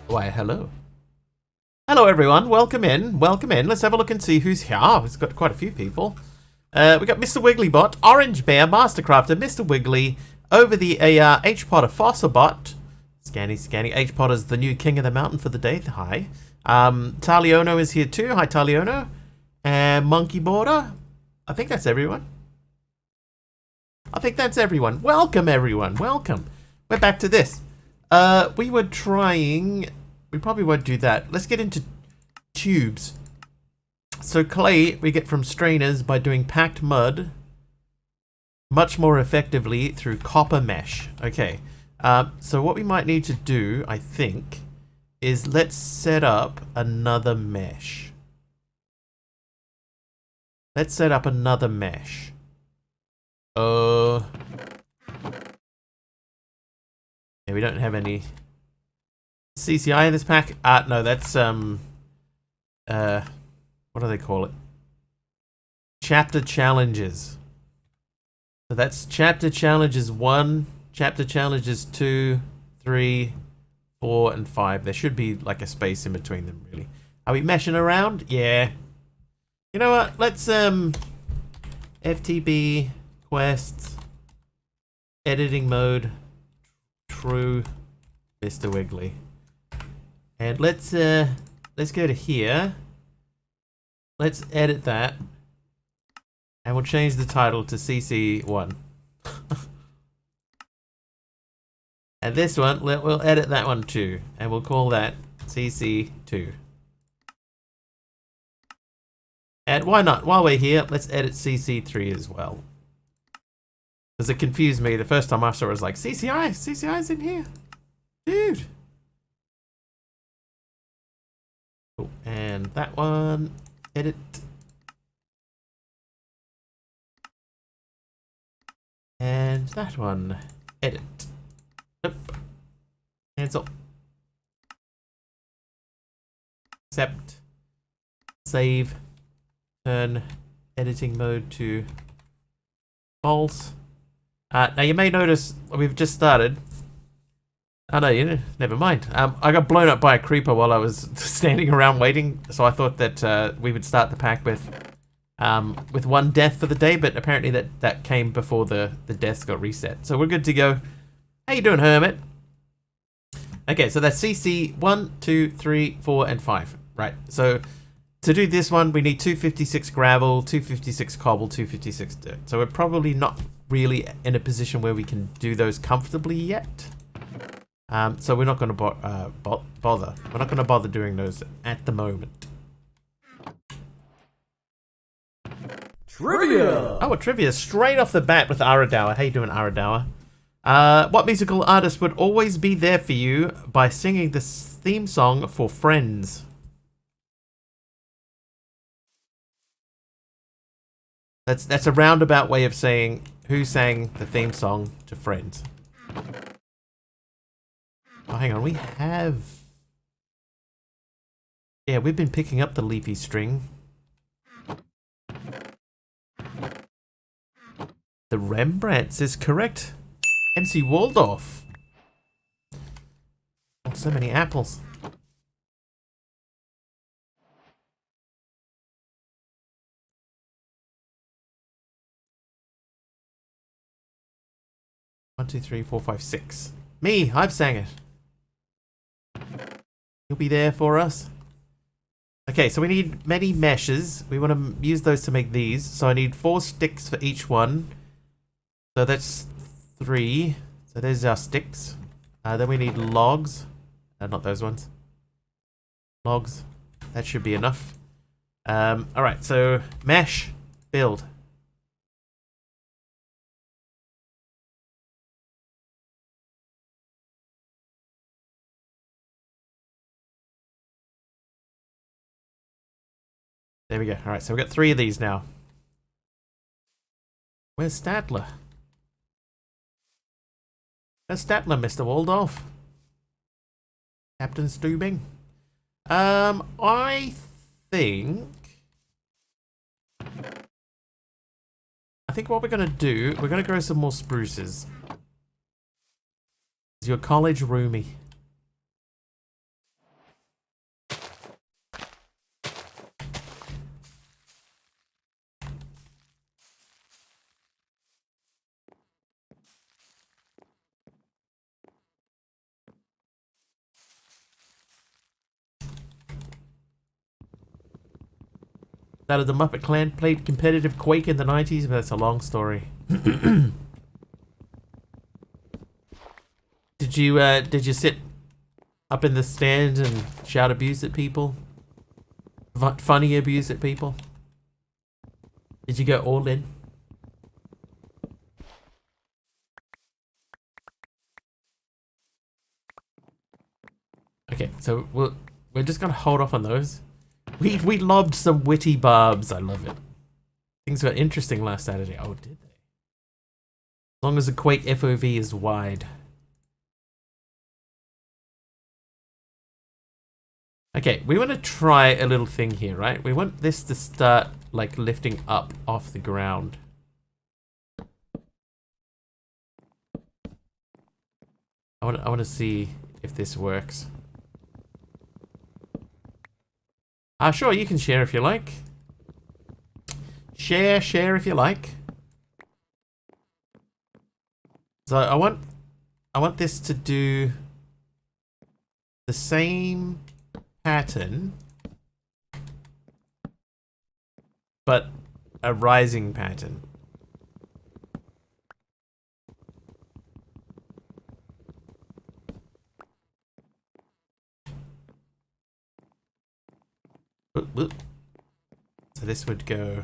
Why, hello. Hello, everyone. Welcome in. Welcome in. Let's have a look and see who's here. Oh, it's got quite a few people. We got Mr. Wigglybot, Orange Bear, Mastercrafter, Mr. Wiggly, over the H Potter Fossilbot. Scanny. H Potter's the new king of the mountain for the day. Hi. Taliono is here too. Hi, Taliono. And Monkey Border. I think that's everyone. Welcome, everyone. Welcome. We're back to this. We were trying... We probably won't do that. Let's get into tubes. So clay we get from strainers by doing packed mud much more effectively through copper mesh. Okay. So what we might need to do, I think, is let's set up another mesh. Yeah, we don't have any CCI in this pack. No, that's what do they call it? Chapter challenges. So that's chapter challenges 1, chapter challenges 2, 3, 4, and 5. There should be like a space in between them, really. Are we meshing around? Yeah. You know what? Let's FTB quests editing mode true Mr. Wiggly. And let's go to here. Let's edit that. And we'll change the title to CC1. And this one, we'll edit that one too. And we'll call that CC2. And why not? While we're here, let's edit CC3 as well. Because it confused me. The first time I saw it, I was like, CCI's in here. Dude. Cool. And that one, edit. And that one, edit. Nope. Cancel. Accept. Save. Turn editing mode to false. Now you may notice we've just started. Oh no, never mind. I got blown up by a creeper while I was standing around waiting, so I thought that we would start the pack with one death for the day, but apparently that came before the deaths got reset. So we're good to go. How you doing, Hermit? Okay, so that's CC 1, 2, 3, 4, and 5. Right, so to do this one, we need 256 gravel, 256 cobble, 256 dirt. So we're probably not really in a position where we can do those comfortably yet. So we're not going to bother. We're not going to bother doing those at the moment. Trivia! Oh, a trivia straight off the bat with Aradawa. How you doing, Aradawa? What musical artist would always be there for you by singing the theme song for Friends? That's a roundabout way of saying who sang the theme song to Friends. Oh, hang on, we have... Yeah, we've been picking up the leafy string. The Rembrandts is correct. MC Waldorf. Oh, so many apples. One, two, three, four, five, six. Me, I've sang it. You'll be there for us. Okay, so we need many meshes. We want to use those to make these. So I need 4 sticks for each one. So that's 3. So there's our sticks. Then we need logs. Not those ones. Logs. That should be enough. Alright, so mesh, build. There we go. Alright, so we've got 3 of these now. Where's Statler? Where's Statler, Mr. Waldorf? Captain Stubing? I think what we're gonna do, we're gonna grow some more spruces. Is your college roomie? That of the Muppet Clan played competitive Quake in the 90s, but that's a long story. Did you sit up in the stands and shout abuse at people? Funny abuse at people? Did you go all in? Okay, so we're just gonna hold off on those. We lobbed some witty barbs. I love it. Things got interesting last Saturday. Oh, did they? As long as the Quake FOV is wide. Okay, we want to try a little thing here, right? We want this to start like lifting up off the ground. I want to see if this works. Sure, you can share if you like. Share if you like. So I want this to do the same pattern, but a rising pattern. So this would go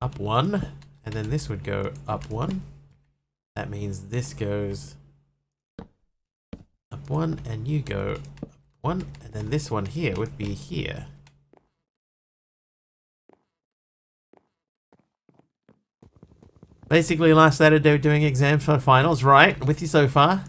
up one, and then this would go up one. That means this goes up one, and you go up one, and then this one here would be here. Basically, last Saturday doing exams for finals, right? With you so far?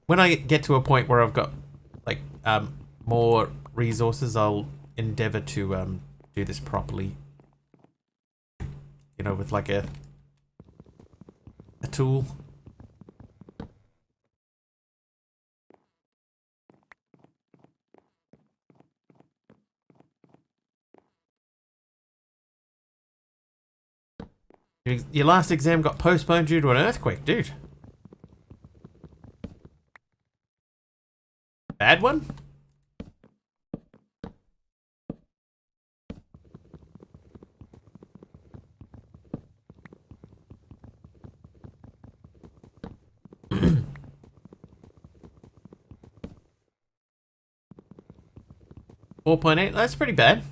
When I get to a point where I've got like more resources, I'll endeavor to do this properly. You know, with like a tool. Your last exam got postponed due to an earthquake, dude. Bad one? .8, that's pretty bad.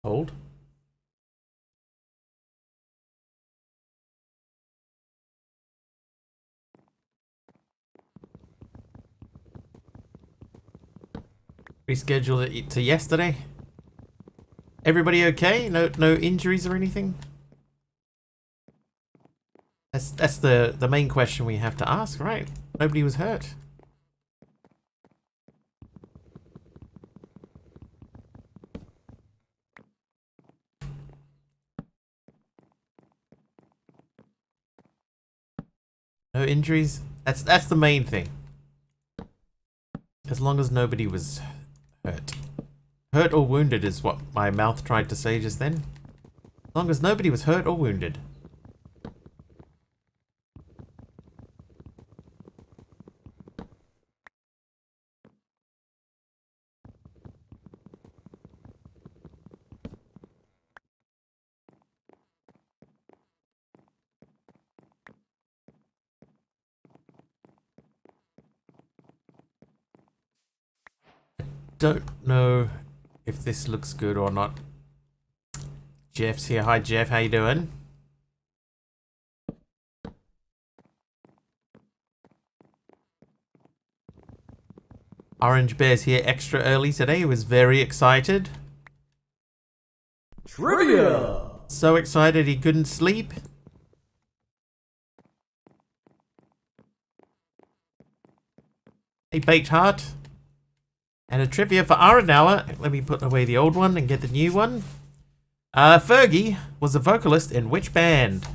Hold. Reschedule it to yesterday. Everybody okay? No injuries or anything? That's the main question we have to ask, right? Nobody was hurt. No injuries? That's the main thing. As long as nobody was hurt. Hurt or wounded is what my mouth tried to say just then. As long as nobody was hurt or wounded. Don't know if this looks good or not. Jeff's here. Hi Jeff, how you doing? Orange Bear's here extra early today. He was very excited. Trivia! So excited he couldn't sleep. Hey Baked Heart. And a trivia for Aranauer. Let me put away the old one and get the new one. Fergie was a vocalist in which band?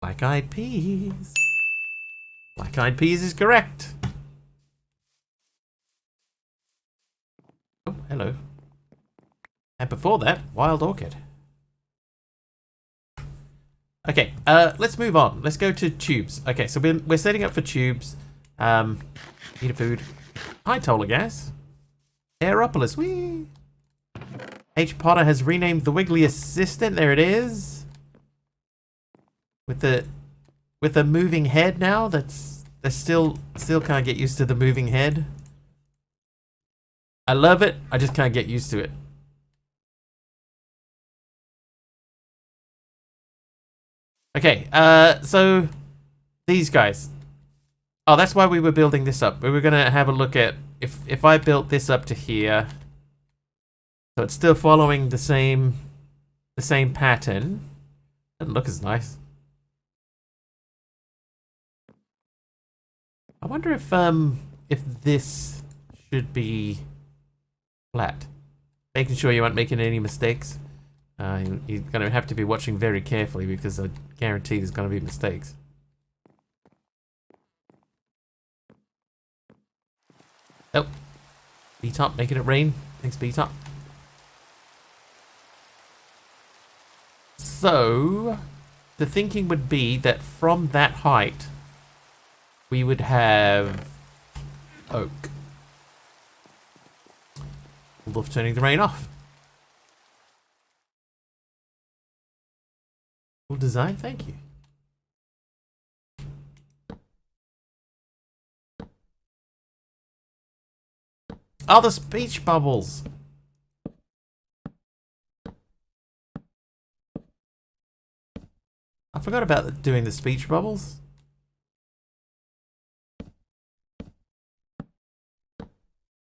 Black Eyed Peas. Black Eyed Peas is correct. Oh, hello. And before that, Wild Orchid. Okay, let's move on. Let's go to tubes. Okay, so we're setting up for tubes. Eat a food. Hi, Tola Gas. Aeropolis. Whee! H. Potter has renamed the Wiggly Assistant. There it is. With the moving head now. That's still can't get used to the moving head. I love it. I just can't get used to it. Okay, so these guys. Oh, that's why we were building this up. We were gonna have a look at if I built this up to here. So it's still following the same pattern. Doesn't look as nice. I wonder if this should be flat. Making sure you aren't making any mistakes. You're gonna have to be watching very carefully because I guarantee there's gonna be mistakes. Oh, B-Top making it rain. Thanks, B-Top. So, the thinking would be that from that height, we would have oak. Love turning the rain off. Cool design, thank you. Oh, the speech bubbles. I forgot about doing the speech bubbles.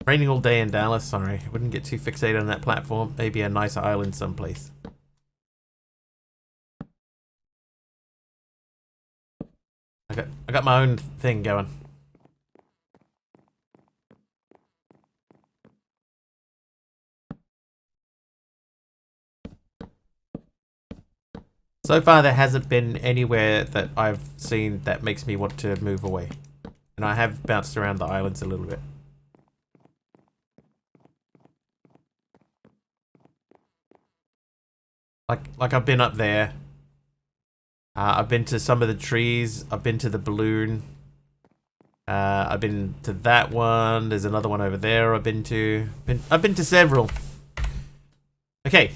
Raining all day in Dallas, sorry. I wouldn't get too fixated on that platform. Maybe a nice island someplace. I got my own thing going. So far, there hasn't been anywhere that I've seen that makes me want to move away. And I have bounced around the islands a little bit. Like I've been up there. I've been to some of the trees. I've been to the balloon. I've been to that one. There's another one over there I've been to. I've been to several. Okay.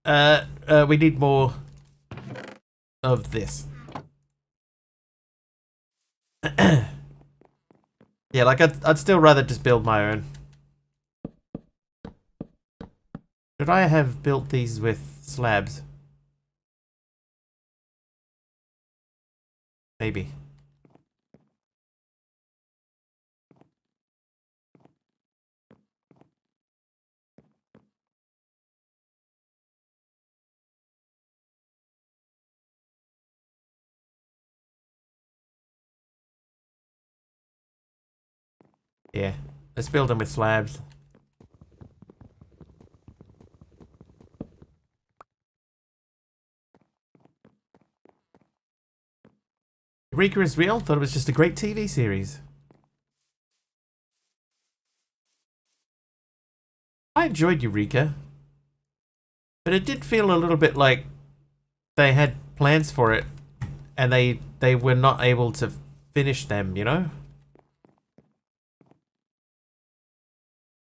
We need more of this. Yeah, like I'd still rather just build my own. Should I have built these with slabs? Maybe. Yeah, let's build them with slabs. Eureka is real? Thought it was just a great TV series. I enjoyed Eureka. But it did feel a little bit like they had plans for it and they were not able to finish them, you know?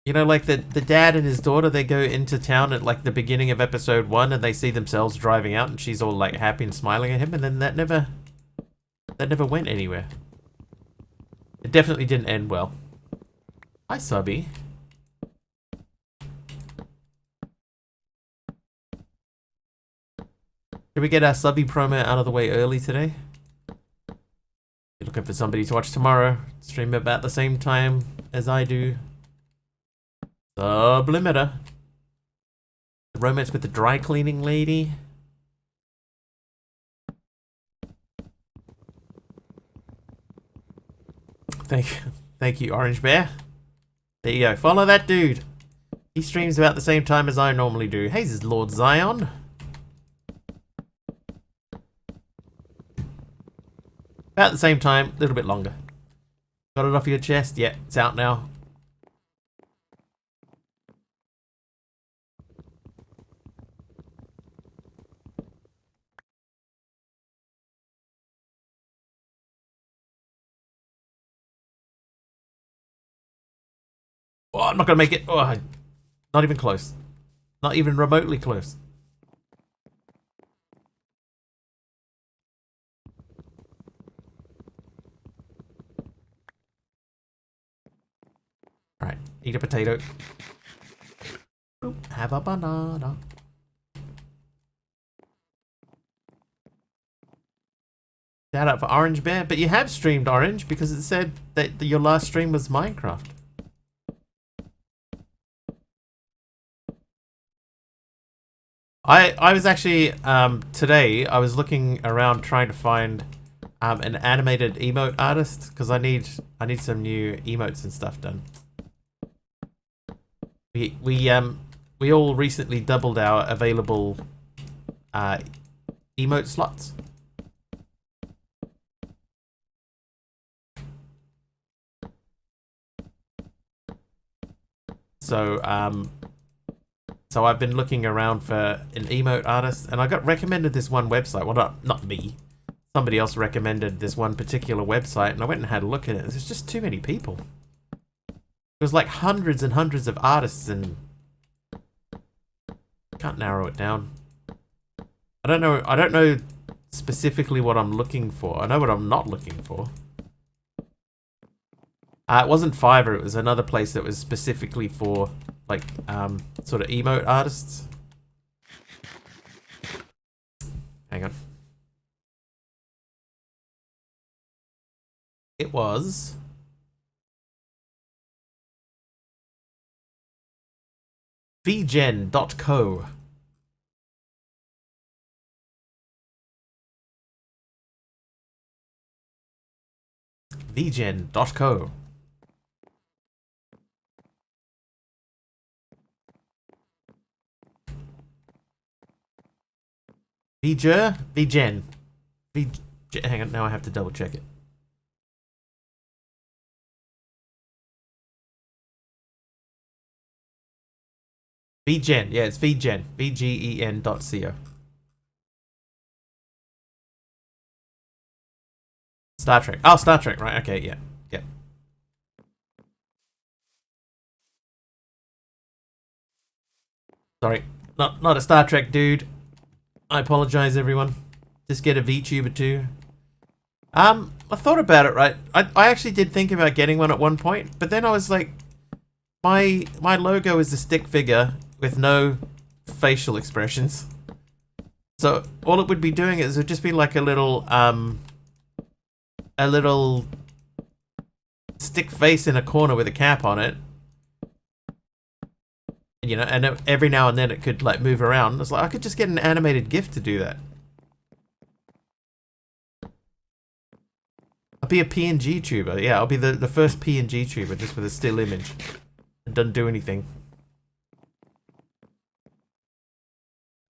You know, like the dad and his daughter, they go into town at like the beginning of episode 1 and they see themselves driving out and she's all like happy and smiling at him, and then that never went anywhere. It definitely didn't end well. Hi, Subby. Did we get our Subby promo out of the way early today? You're looking for somebody to watch tomorrow. Stream about the same time as I do. Sublimeter. The romance with the dry cleaning lady. Thank you, Orange Bear. There you go. Follow that dude. He streams about the same time as I normally do. Hey, this is Lord Zion. About the same time, a little bit longer. Got it off your chest? Yeah, it's out now. Oh, I'm not gonna make it. Oh, not even close. Not even remotely close. Alright, eat a potato. Oop, have a banana. Shout out for Orange Bear, but you have streamed Orange because it said that your last stream was Minecraft. I was actually today I was looking around trying to find an animated emote artist because I need some new emotes and stuff done. We all recently doubled our available emote slots. So so I've been looking around for an emote artist, and I got recommended this one website. Well, not me. Somebody else recommended this one particular website, and I went and had a look at it. There's just too many people. There was like hundreds and hundreds of artists, and can't narrow it down. I don't know specifically what I'm looking for. I know what I'm not looking for. It wasn't Fiverr, it was another place that was specifically for like sort of emote artists. Hang on. It was vgen.co. vgen.co. Vgen. Hang on, now I have to double check it. Vgen, yeah, it's Vgen. VGEN.co. Star Trek. Oh, Star Trek, right, okay, yeah. Yeah. Sorry, not a Star Trek dude. I apologize, everyone. Just get a VTuber too. I thought about it, right? I actually did think about getting one at one point, but then I was like, my logo is a stick figure with no facial expressions. So all it would be doing is it would just be like a little stick face in a corner with a cap on it. You know, and every now and then it could like move around. It's like I could just get an animated GIF to do that. I'll be a PNG tuber. Yeah, I'll be the first PNG tuber just with a still image. It doesn't do anything.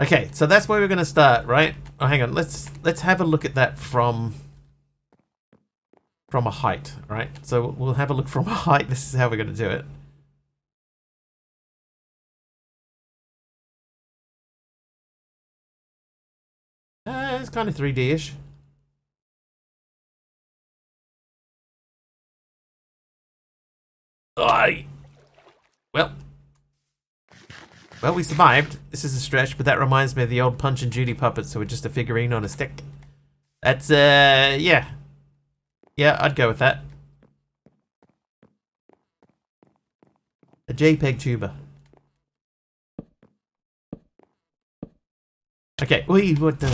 Okay, so that's where we're gonna start, right? Oh, hang on. Let's have a look at that from a height, right? So we'll have a look from a height. This is how we're gonna do it. It's kind of 3D-ish. Well, we survived. This is a stretch, but that reminds me of the old Punch and Judy puppets who were just a figurine on a stick. That's, yeah. Yeah, I'd go with that. A JPEG tuber. Okay, what the...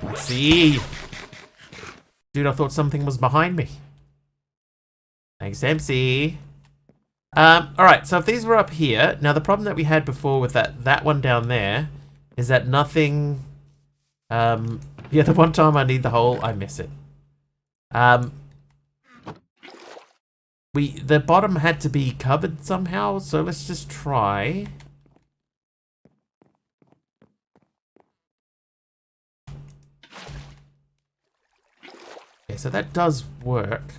Let's see. Dude, I thought something was behind me. Thanks, MC. Alright, so if these were up here, now the problem that we had before with that one down there is that nothing, yeah, the one time I need the hole, I miss it. The bottom had to be covered somehow, so let's just try. Okay, so that does work.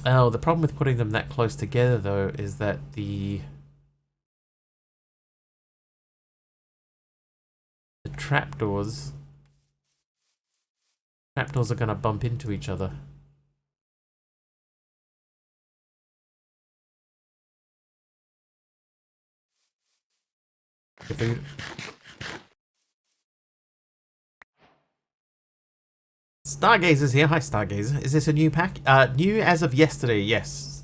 Oh, the problem with putting them that close together, though, is that the trapdoors are going to bump into each other. If we... Stargazer's here. Hi, Stargazer. Is this a new pack? New as of yesterday, yes.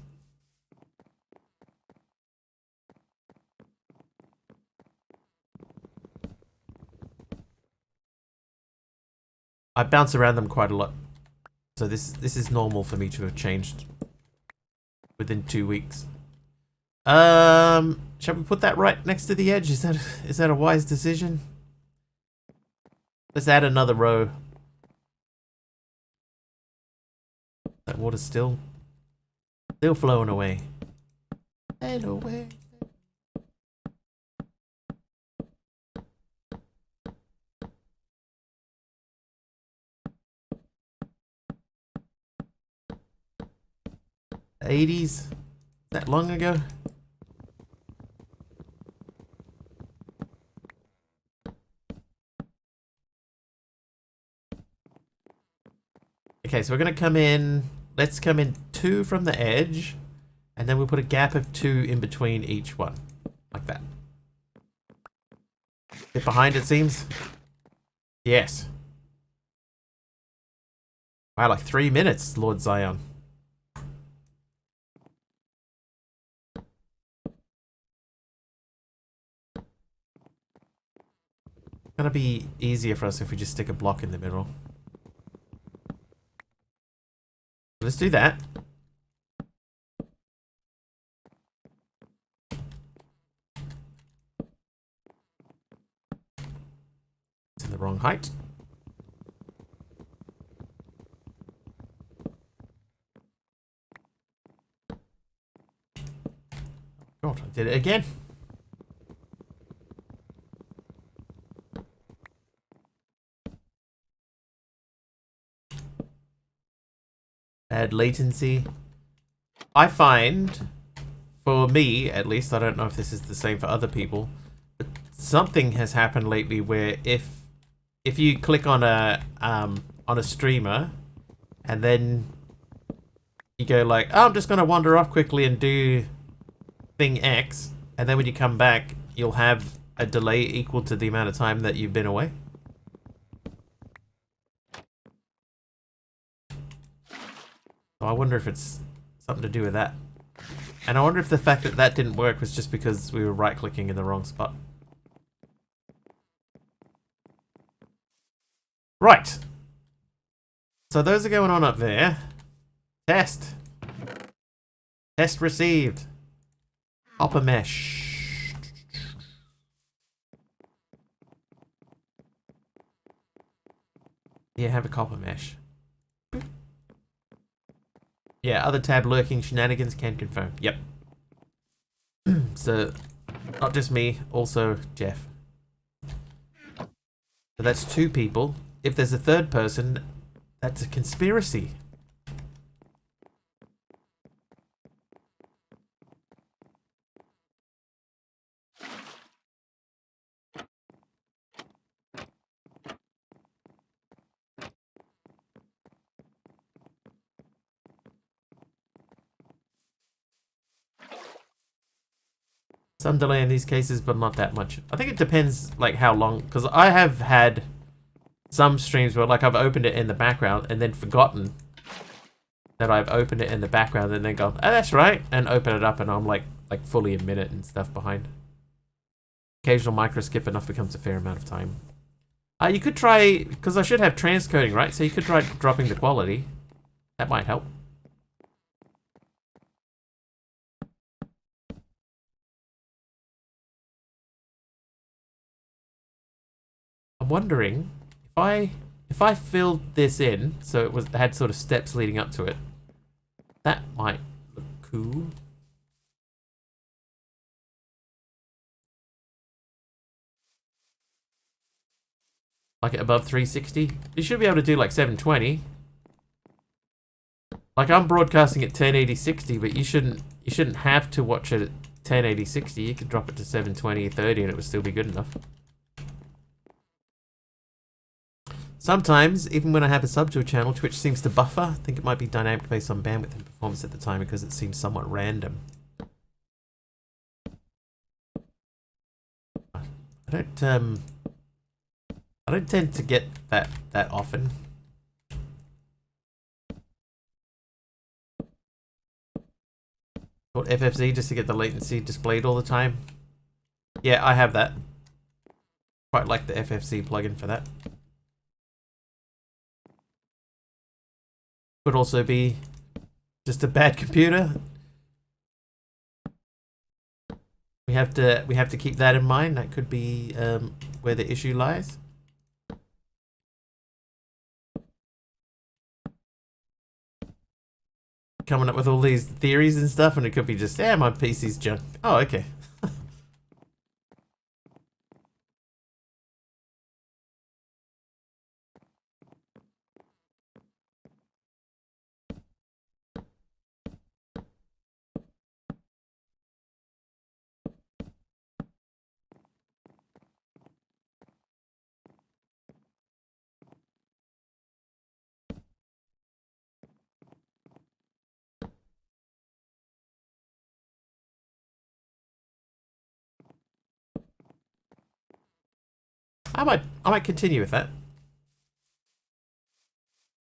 I bounce around them quite a lot. So this is normal for me to have changed within 2 weeks. Shall we put that right next to the edge? Is that a wise decision? Let's add another row. That water's still flowing away. And away. The 80s? That long ago? Okay, so we're gonna come in. Let's come in 2 from the edge, and then we'll put a gap of 2 in between each one, like that. Bit behind, it seems. Yes. Wow, like 3 minutes, Lord Zion. Gonna be easier for us if we just stick a block in the middle. Let's do that. It's in the wrong height. God, I did it again. Bad latency. I find, for me at least, I don't know if this is the same for other people, but something has happened lately where if you click on a streamer and then you go like, oh, I'm just gonna wander off quickly and do thing X, and then when you come back, you'll have a delay equal to the amount of time that you've been away. So I wonder if it's something to do with that. And I wonder if the fact that that didn't work was just because we were right-clicking in the wrong spot. Right. So those are going on up there. Test. Test received. Copper mesh. Yeah, have a copper mesh. Yeah, other tab lurking shenanigans can confirm. Yep. So, not just me, also Jeff. So that's 2 people. If there's a 3rd person, that's a conspiracy. Some delay in these cases, but not that much. I think it depends, like, how long, because I have had some streams where, like, I've opened it in the background and then forgotten that I've opened it in the background and then gone, oh, that's right, and open it up and I'm, like fully a minute and stuff behind. Occasional micro skip enough becomes a fair amount of time. You could try, because I should have transcoding, right? So you could try dropping the quality. That might help. I'm wondering if If I filled this in, so it had sort of steps leading up to it, that might look cool. Like it above 360. You should be able to do like 720. Like I'm broadcasting at 1080/60, but you shouldn't have to watch it at 1080/60. You could drop it to 720/30 and it would still be good enough. Sometimes, even when I have a sub to a channel, Twitch seems to buffer. I think it might be dynamic based on bandwidth and performance at the time because it seems somewhat random. I don't tend to get that often. What, FFZ just to get the latency displayed all the time? Yeah, I have that. Quite like the FFZ plugin for that. Could also be just a bad computer. We have to keep that in mind. That could be where the issue lies. Coming up with all these theories and stuff, and it could be just, yeah, my PC's junk. Oh, okay. I might continue with that.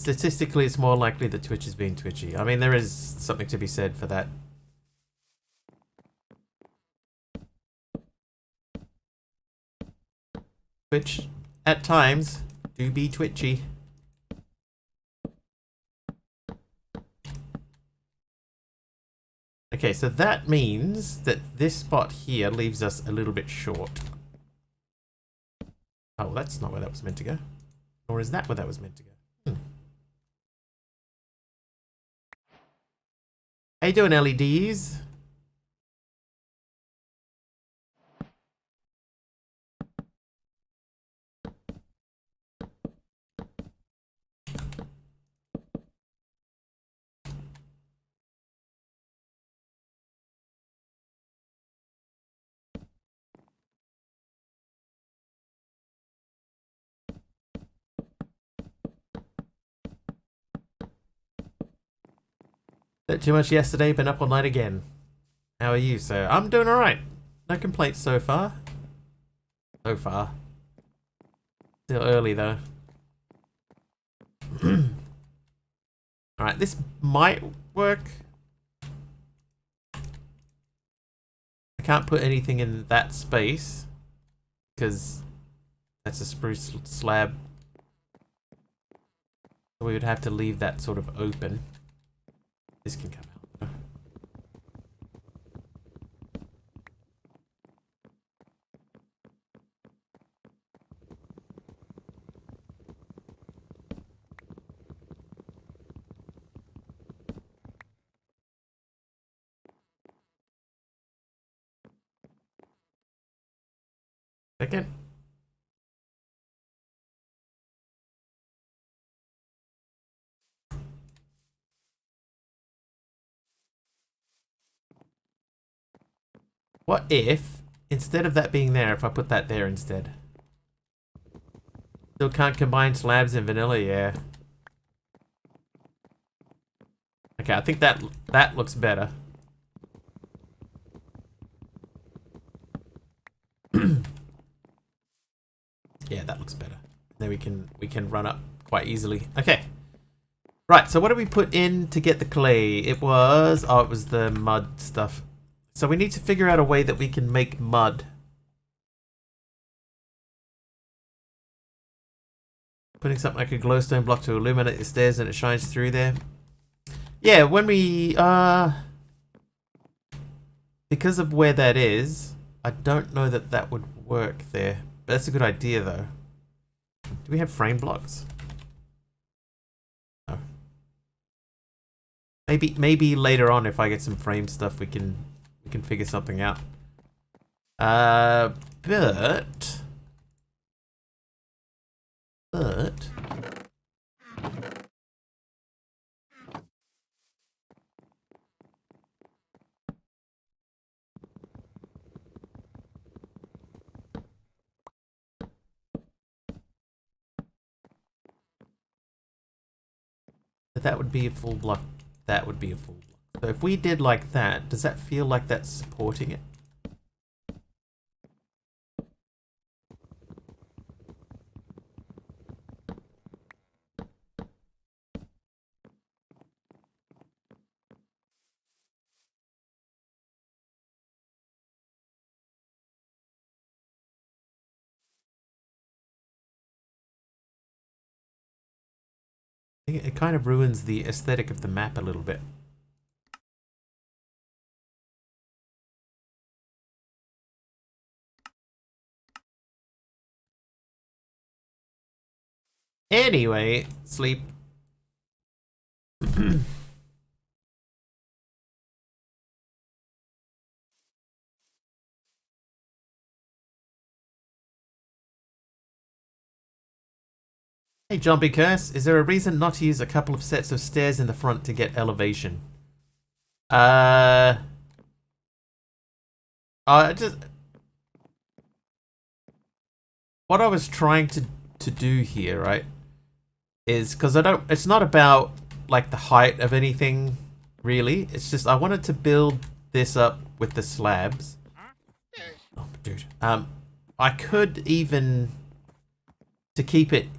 Statistically, it's more likely that Twitch is being twitchy. I mean, there is something to be said for that. Twitch, at times, do be twitchy. Okay, so that means that this spot here leaves us a little bit short. Oh, that's not where that was meant to go. Or is that where that was meant to go? How you doing, LEDs? Slept too much yesterday, been up all night again. How are you, sir? I'm doing alright. No complaints so far. So far. Still early, though. Alright, this might work. I can't put anything in that space because that's a spruce slab. So we would have to leave that sort of open. This can come out though. Second. What if, instead of that being there, if I put that there instead? Still can't combine slabs and vanilla, yeah. Okay, I think that looks better. Yeah, that looks better. Then we can run up quite easily. Okay. Right, so what did we put in to get the clay? It was the mud stuff. So we need to figure out a way that we can make mud. Putting something like a glowstone block to illuminate the stairs and it shines through there. Yeah, when we because of where that is, I don't know that would work there. But that's a good idea though. Do we have frame blocks? Maybe later on, if I get some frame stuff, we can figure something out. But that would be a full block. That would be a full block. So if we did like that, does that feel like that's supporting it? It kind of ruins the aesthetic of the map a little bit. Anyway, sleep. Hey, Jumpy Curse, is there a reason not to use a couple of sets of stairs in the front to get elevation? Just what I was trying to do here, right, is because it's not about like the height of anything really. It's just I wanted to build this up with the slabs. Oh, dude. I could even to keep it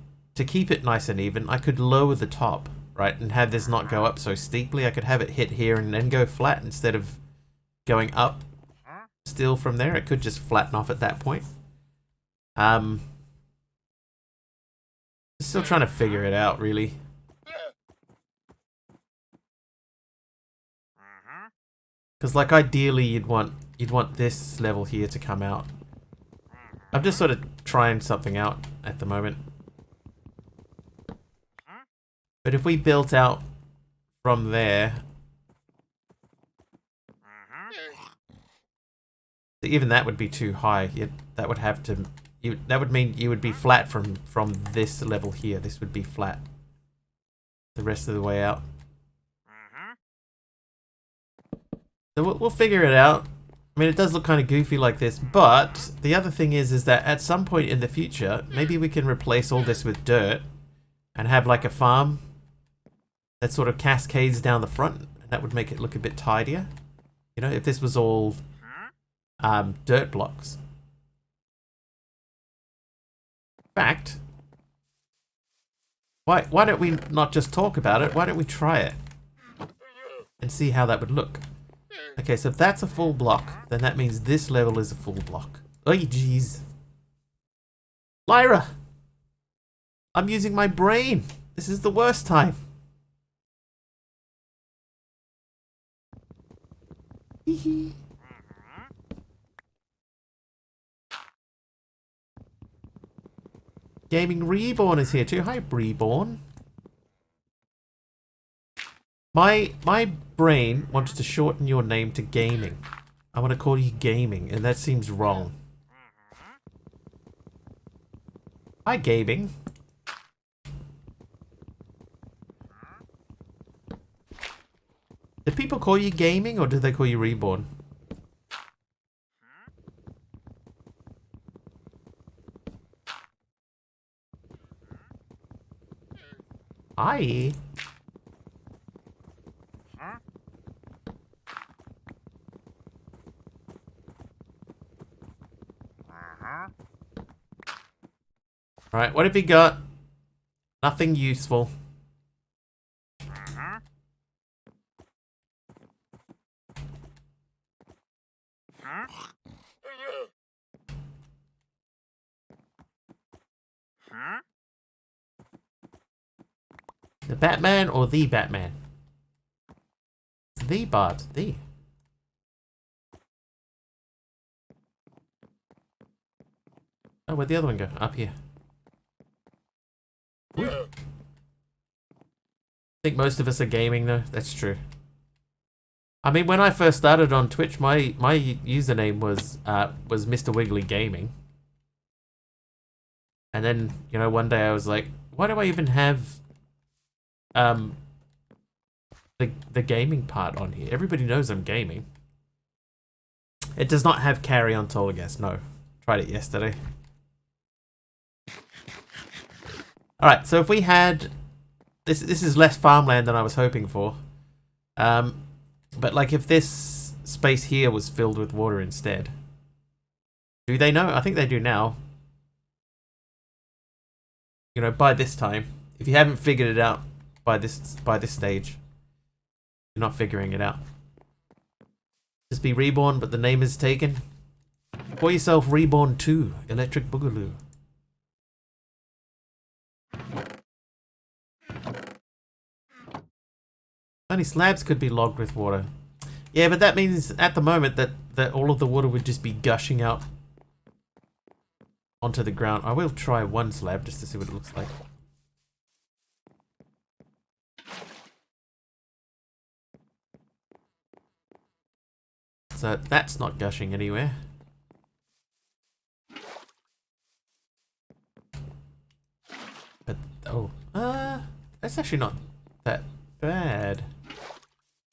nice and even. I could lower the top, right, and have this not go up so steeply. I could have it hit here and then go flat instead of going up. Still from there, it could just flatten off at that point. Still trying to figure it out, really. Because, like, ideally, you'd want this level here to come out. I'm just sort of trying something out at the moment. But if we built out from there, even that would be too high. That would have to. That would mean you would be flat from this level here. This would be flat the rest of the way out. So we'll figure it out. I mean, it does look kind of goofy like this, but the other thing is that at some point in the future, maybe we can replace all this with dirt and have like a farm that sort of cascades down the front. That would make it look a bit tidier. You know, if this was all dirt blocks. In fact, why don't we not just talk about it? Why don't we try it and see how that would look? Okay, so if that's a full block, then that means this level is a full block. Oh, jeez. Lyra! I'm using my brain. This is the worst time. Hee. Gaming Reborn is here too. Hi, Reborn. My brain wants to shorten your name to Gaming. I want to call you Gaming, and that seems wrong. Hi, Gaming. Do people call you Gaming, or do they call you Reborn? Hi. Right, what have you got? Nothing useful. The Batman or the Batman? The Bart, the. Oh, where'd the other one go? Up here. Ooh. I think most of us are gaming though, that's true. I mean, when I first started on Twitch, my username was Mr. Wiggly Gaming. And then, you know, one day I was like, why do I even have the gaming part on here? Everybody knows I'm gaming. It does not have carry on Tolagas, no. Tried it yesterday. Alright, so if we had this is less farmland than I was hoping for. But like if this space here was filled with water instead. Do they know? I think they do now. You know, by this time. If you haven't figured it out by this stage, you're not figuring it out. Just be reborn, but the name is taken. Call yourself Reborn 2, Electric Boogaloo. Only slabs could be logged with water. Yeah, but that means at the moment that all of the water would just be gushing out onto the ground. I will try one slab just to see what it looks like. So that's not gushing anywhere. But, oh, that's actually not that bad.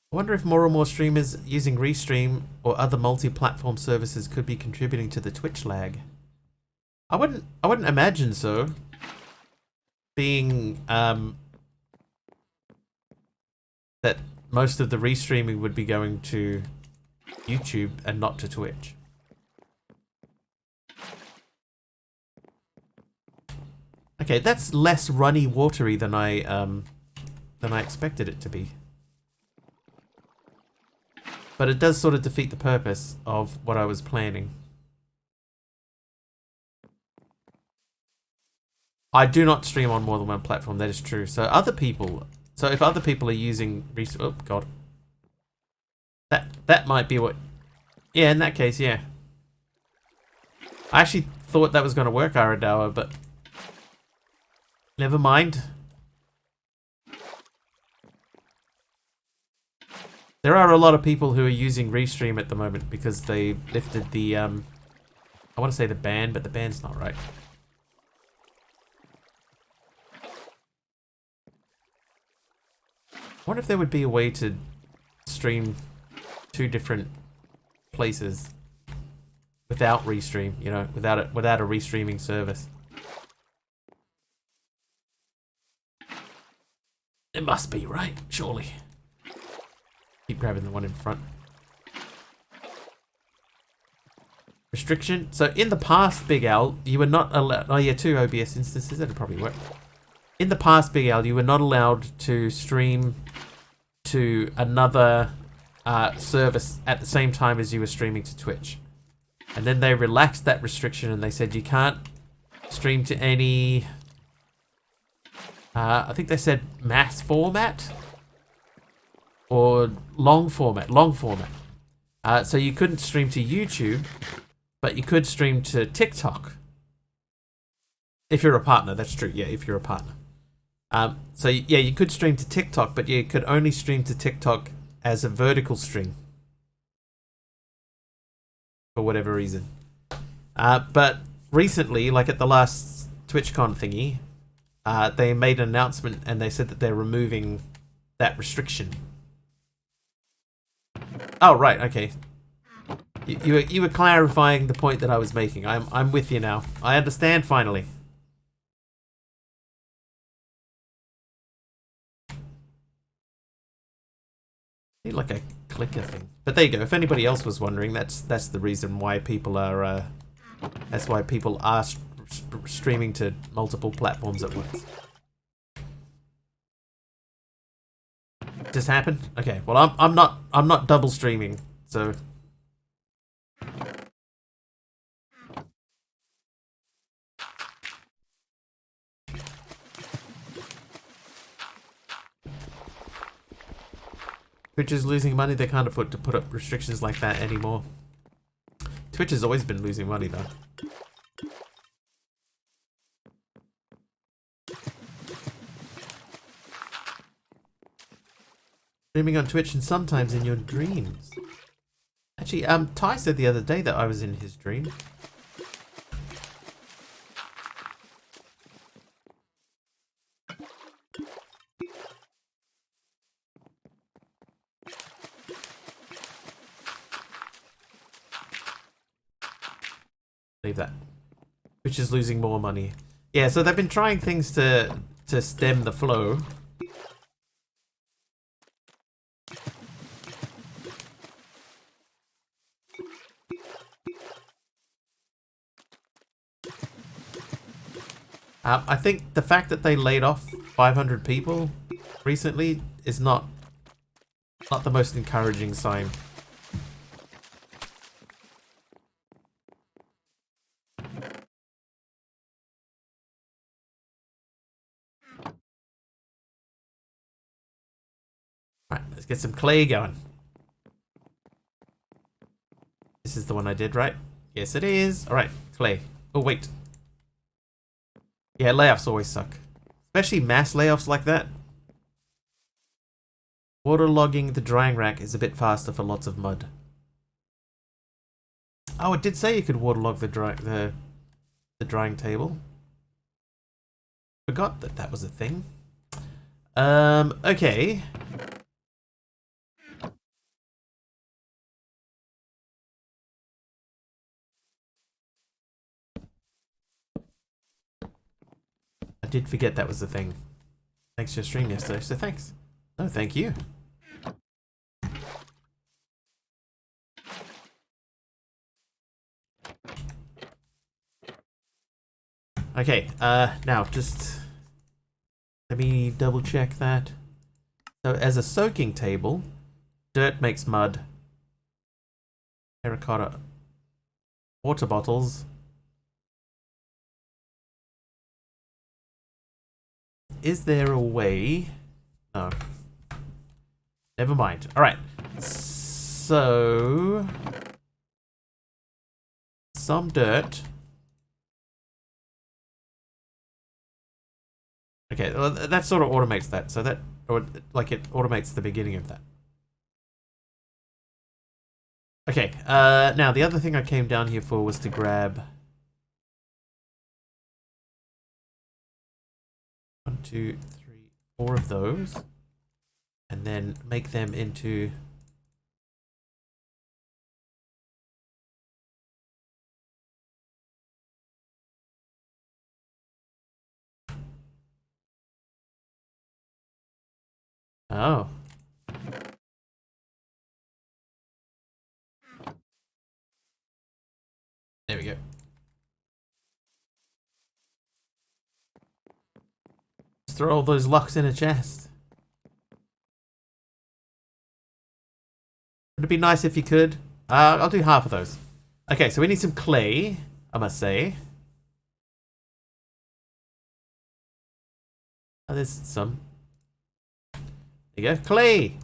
I wonder if more and more streamers using Restream or other multi-platform services could be contributing to the Twitch lag. I wouldn't imagine so. Being that most of the restreaming would be going to YouTube and not to Twitch. Okay, that's less runny watery than I expected it to be. But it does sort of defeat the purpose of what I was planning. I do not stream on more than one platform, that is true. So if other people are using oh god. That might be what, yeah, in that case, yeah. I actually thought that was going to work, Aradawa, but never mind. There are a lot of people who are using Restream at the moment because they lifted the, I want to say the ban, but the ban's not right. I wonder if there would be a way to stream two different places without Restream, you know, without a restreaming service. It must be, right? Surely. Keep grabbing the one in front. Restriction. So in the past, Big Al, you were not allowed. Oh yeah, 2 OBS instances. That'd probably work. In the past, Big Al, you were not allowed to stream to another service at the same time as you were streaming to Twitch. And then they relaxed that restriction and they said you can't stream to any. I think they said mass format. Or long format. So you couldn't stream to YouTube, but you could stream to TikTok. If you're a partner, that's true. Yeah, if you're a partner. So yeah, you could stream to TikTok, but you could only stream to TikTok as a vertical stream. For whatever reason. But recently, like at the last TwitchCon thingy, they made an announcement and they said that they're removing that restriction. Oh, right, okay. You were clarifying the point that I was making. I'm with you now. I understand finally. Need like a clicker thing. But there you go. If anybody else was wondering, that's the reason why people are streaming to multiple platforms at once. Just happened? Okay. Well, I'm not double streaming, so. Twitch is losing money. They can't afford to put up restrictions like that anymore. Twitch has always been losing money, though. Streaming on Twitch and sometimes in your dreams. Actually, Ty said the other day that I was in his dream. Leave that. Twitch is losing more money. Yeah, so they've been trying things to stem the flow. I think the fact that they laid off 500 people recently is not the most encouraging sign. Alright, let's get some clay going. This is the one I did, right? Yes, it is. Alright, clay. Oh, wait. Yeah, layoffs always suck. Especially mass layoffs like that. Waterlogging the drying rack is a bit faster for lots of mud. Oh, it did say you could waterlog the drying table. Forgot that that was a thing. Okay. I did forget that was the thing. Thanks for your stream yesterday, so thanks. No, thank you. Okay, now just let me double check that. So as a soaking table, dirt makes mud. Terracotta water bottles. Is there a way? No. Never mind. Alright. So some dirt. Okay, well, that sort of automates that. So that, or like it automates the beginning of that. Okay, now the other thing I came down here for was to grab 1, 2, 3, 4 of those, and then make them into oh. There we go. Just throw all those locks in a chest. Would it be nice if you could? I'll do half of those. Okay, so we need some clay, I must say. Oh, there's some. There you go, clay!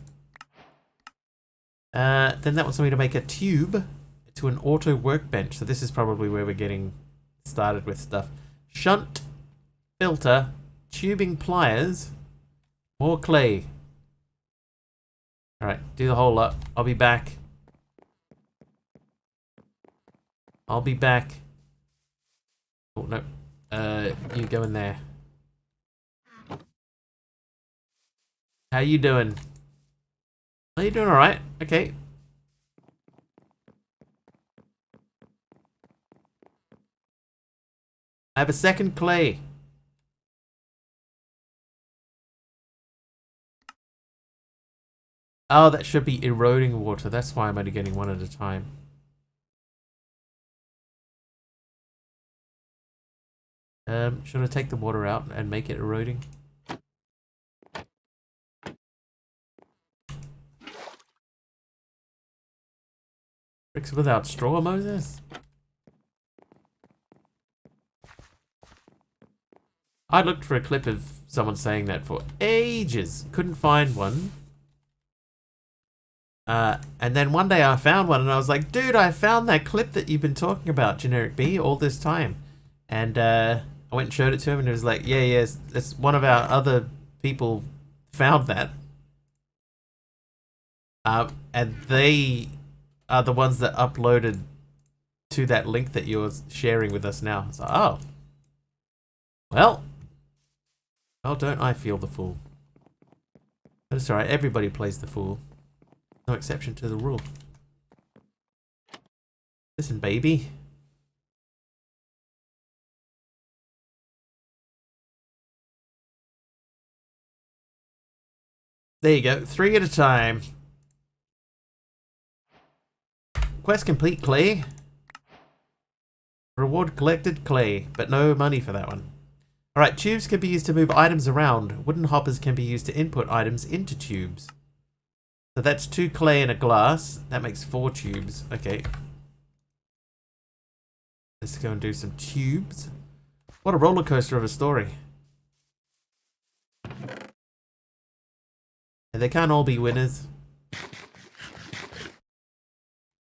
Then that wants me to make a tube to an auto workbench. So this is probably where we're getting started with stuff. Shunt, filter, tubing pliers, more clay. Alright, do the whole lot. I'll be back. I'll be back. Oh, no. You go in there. How you doing? Are you doing alright? Okay. I have a second clay. Oh, that should be eroding water. That's why I'm only getting one at a time. Should I take the water out and make it eroding? Bricks without straw, Moses? I looked for a clip of someone saying that for ages. Couldn't find one. And then one day I found one and I was like, dude, I found that clip that you've been talking about, Generic B, all this time. And I went and showed it to him and he was like, yeah, it's one of our other people found that. And they are the ones that uploaded to that link that you're sharing with us now. So, oh. Well, don't I feel the fool? That's alright, everybody plays the fool. No exception to the rule. Listen, baby. There you go, 3 at a time. Quest complete, clay. Reward collected, clay, but no money for that one. Alright, tubes can be used to move items around. Wooden hoppers can be used to input items into tubes. So that's 2 clay and a glass. That makes 4 tubes. Okay. Let's go and do some tubes. What a roller coaster of a story. And they can't all be winners.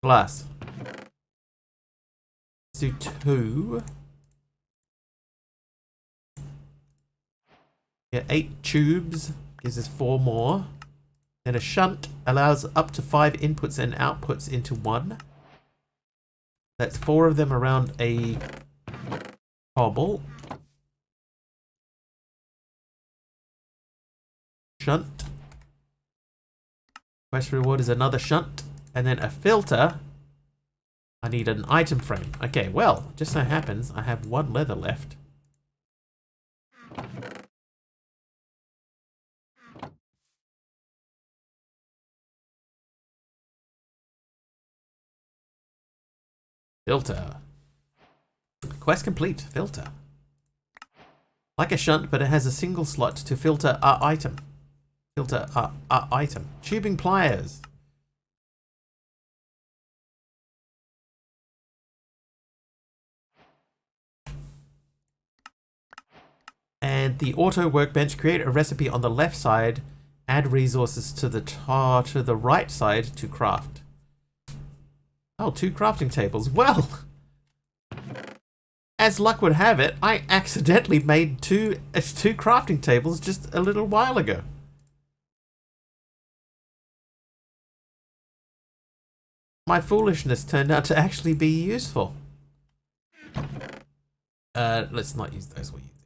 Glass. Let's do 2. Yeah, 8 tubes gives us 4 more. Then a shunt allows up to 5 inputs and outputs into one. That's 4 of them around a cobble. Shunt. Quest reward is another shunt. And then a filter. I need an item frame. Okay, well, just so happens I have 1 leather left. Filter. Quest complete. Filter. Like a shunt, but it has a single slot to filter a item. Filter a item. Tubing pliers. And the auto workbench, create a recipe on the left side, add resources to the right side to craft. Oh, 2 crafting tables. Well, as luck would have it, I accidentally made two crafting tables just a little while ago. My foolishness turned out to actually be useful. Let's not use those. We'll use these.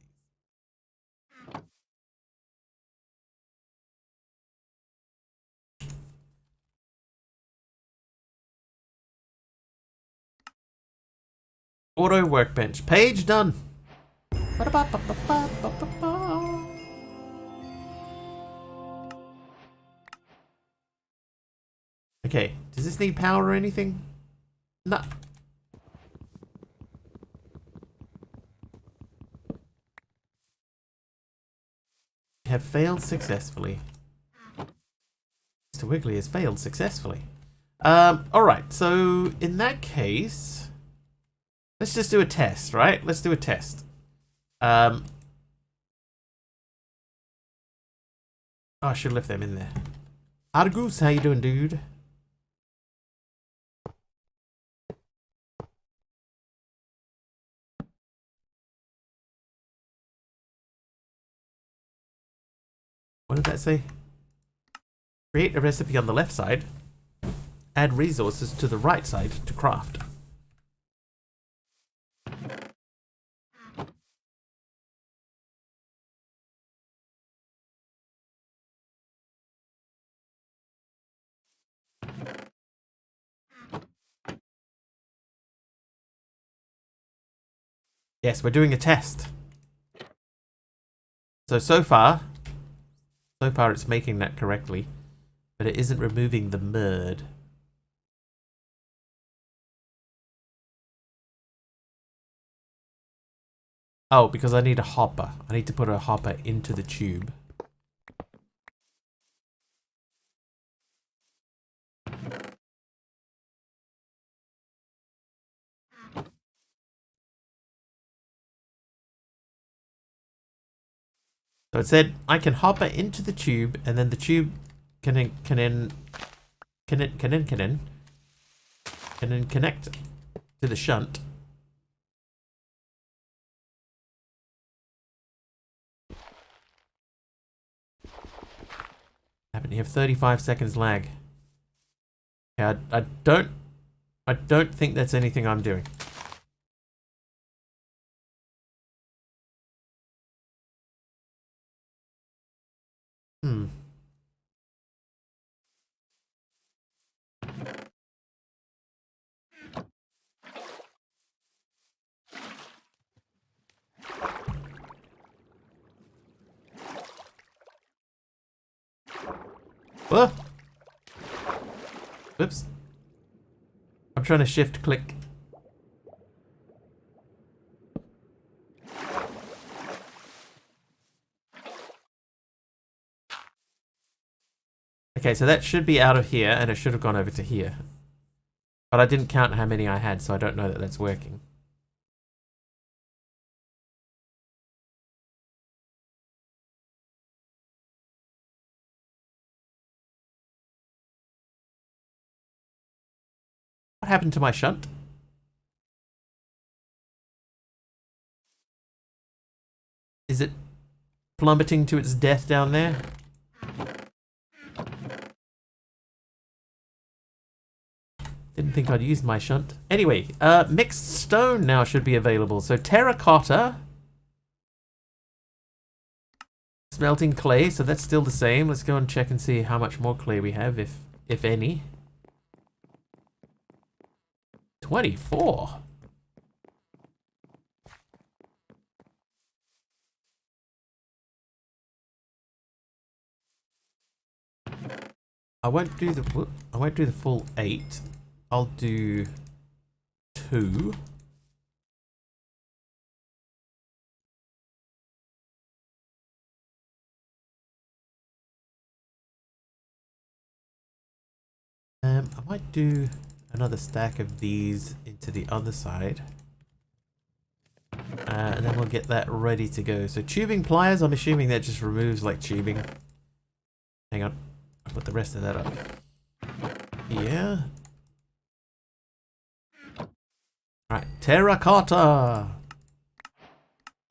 Auto workbench. Page done. Okay, does this need power or anything? No. Have failed successfully. Mr. Wiggly has failed successfully. Alright, so in that case, let's just do a test, right? Let's do a test. Oh, I should have left them in there. Argus, how you doing, dude? What did that say? Create a recipe on the left side. Add resources to the right side to craft. Yes, we're doing a test. So far it's making that correctly, but it isn't removing the mud. Oh, because I need a hopper. I need to put a hopper into the tube. So it said I can hopper into the tube, and then the tube can connect to the shunt. Happen you have 35 seconds lag. Yeah, I don't think that's anything I'm doing. Hmm. Whoa! Whoops. I'm trying to shift click. Okay, so that should be out of here, and it should have gone over to here. But I didn't count how many I had, so I don't know that that's working. What happened to my shunt? Is it plummeting to its death down there? Didn't think I'd used my shunt. Anyway, mixed stone now should be available. So terracotta. Smelting clay, so that's still the same. Let's go and check and see how much more clay we have, if any. 24. I won't do the full 8. I'll do 2. I might do another stack of these into the other side. And then we'll get that ready to go. So tubing pliers, I'm assuming that just removes like tubing. Hang on, I'll put the rest of that up. Yeah. Alright, terracotta!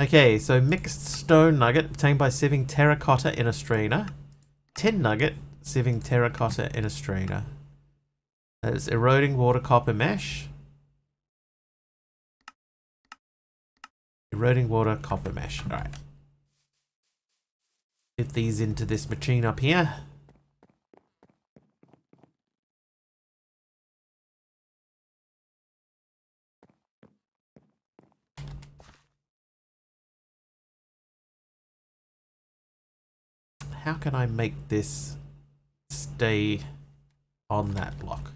Okay, so mixed stone nugget obtained by sieving terracotta in a strainer. Tin nugget, sieving terracotta in a strainer. There's eroding water copper mesh. Eroding water copper mesh. Alright. Get these into this machine up here. How can I make this stay on that block?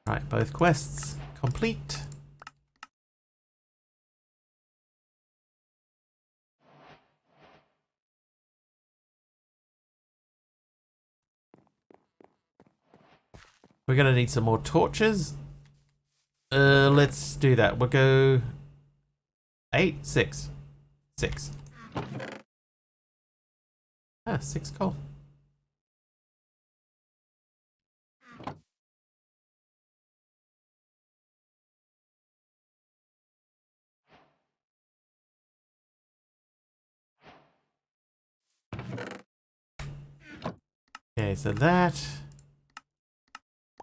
Right, both quests complete. We're gonna need some more torches. Let's do that. We'll go 8, 6. 6. Ah, 6 coal. Okay, so that.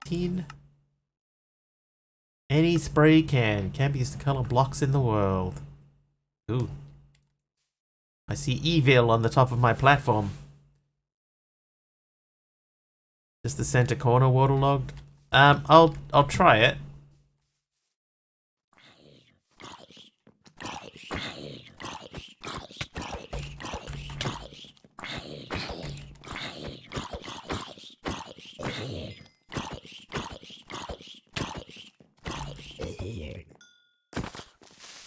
10. Any spray can be used to color blocks in the world. Ooh. I see evil on the top of my platform. Just the center corner waterlogged. I'll try it.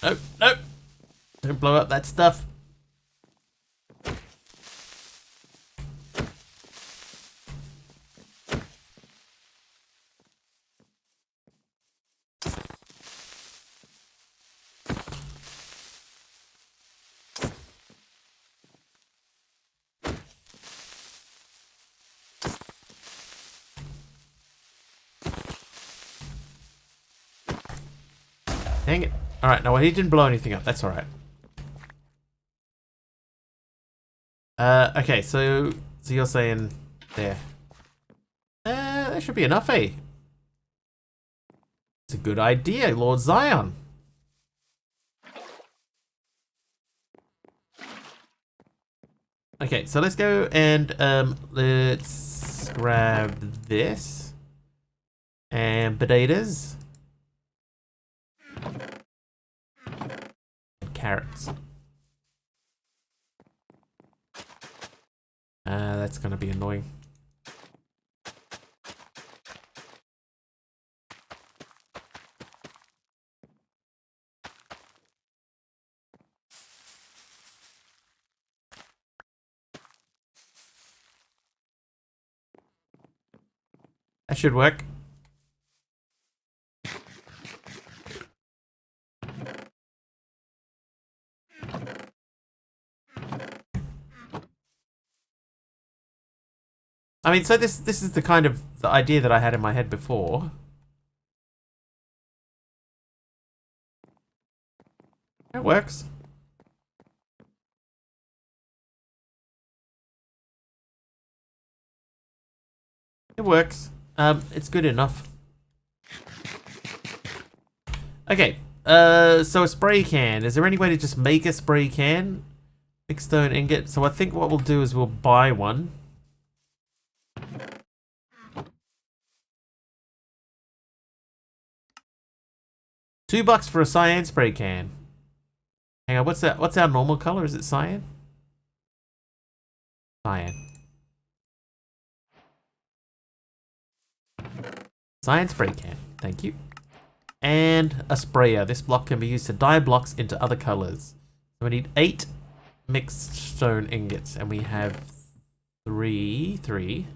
Nope, nope. Don't blow up that stuff. Dang it. Alright, no, he didn't blow anything up. That's alright. Okay, so you're saying there. That should be enough, eh? It's a good idea, Lord Zion. Okay, so let's go and let's grab this and potatoes and carrots. That's gonna be annoying. That should work. I mean, so this is the kind of the idea that I had in my head before. It works. It works. It's good enough. Okay. So a spray can. Is there any way to just make a spray can? Big stone ingot. So I think what we'll do is we'll buy one. $2 for a cyan spray can. Hang on, what's that? What's our normal color? Is it cyan? Cyan. Cyan spray can. Thank you. And a sprayer. This block can be used to dye blocks into other colors. So we need 8 mixed stone ingots, and we have 3.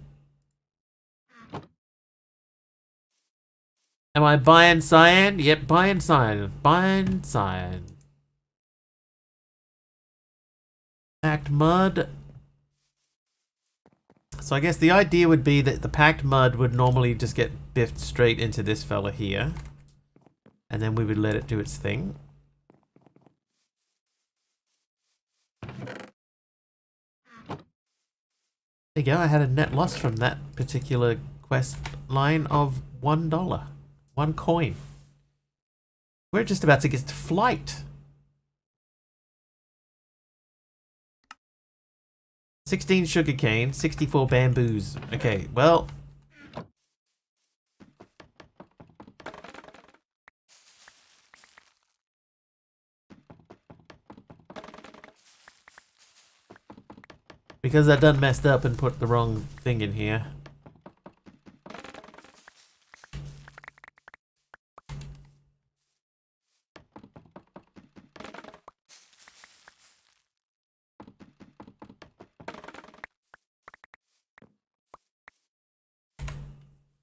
Am I buying cyan? Yep, buying cyan. Buying cyan. Packed mud. So I guess the idea would be that the packed mud would normally just get biffed straight into this fella here. And then we would let it do its thing. There you go, I had a net loss from that particular quest line of $1. 1 coin. We're just about to get to flight. 16 sugarcane, 64 bamboos. Okay, well. Because I done messed up and put the wrong thing in here.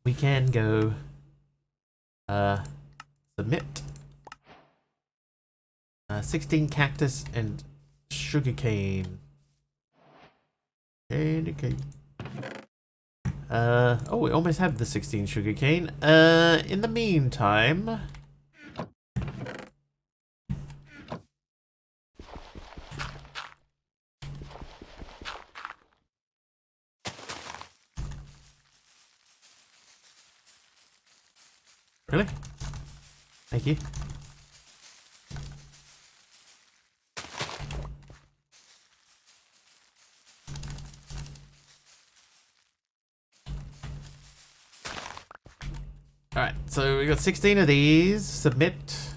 We can go submit 16 cactus and sugarcane. Okay. Oh, we almost have the 16 sugarcane. In the meantime, really? Thank you. Alright, so we got 16 of these. Submit.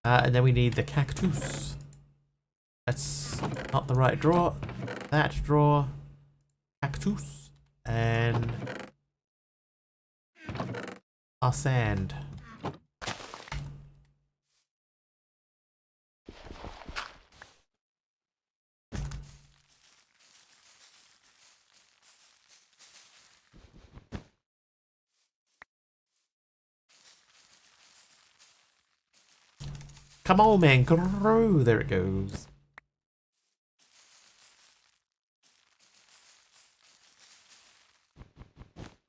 And then we need the cactus. That's not the right drawer. That drawer. Cactus. And our sand. Come on, man, grow. There it goes.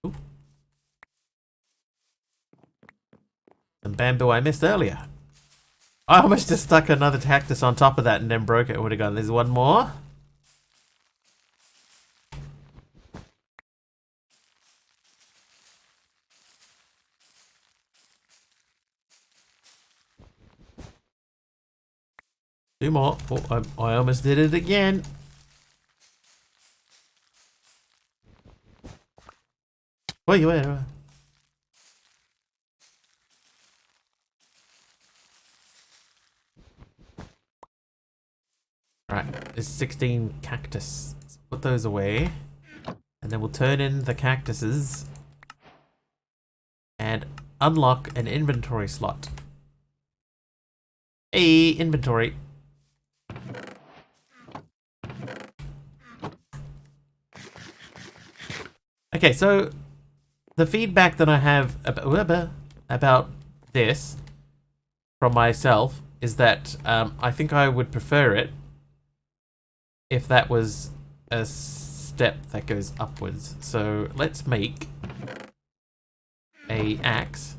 Ooh. Some bamboo I missed earlier. I almost just stuck another cactus on top of that and then broke it. It would have gone. There's one more. Two more. Oh, I almost did it again. Wait. Alright, there's 16 cactus. Let's put those away. And then we'll turn in the cactuses. And unlock an inventory slot. Hey, inventory. Okay, so the feedback that I have about this from myself is that I think I would prefer it if that was a step that goes upwards. So let's make a axe.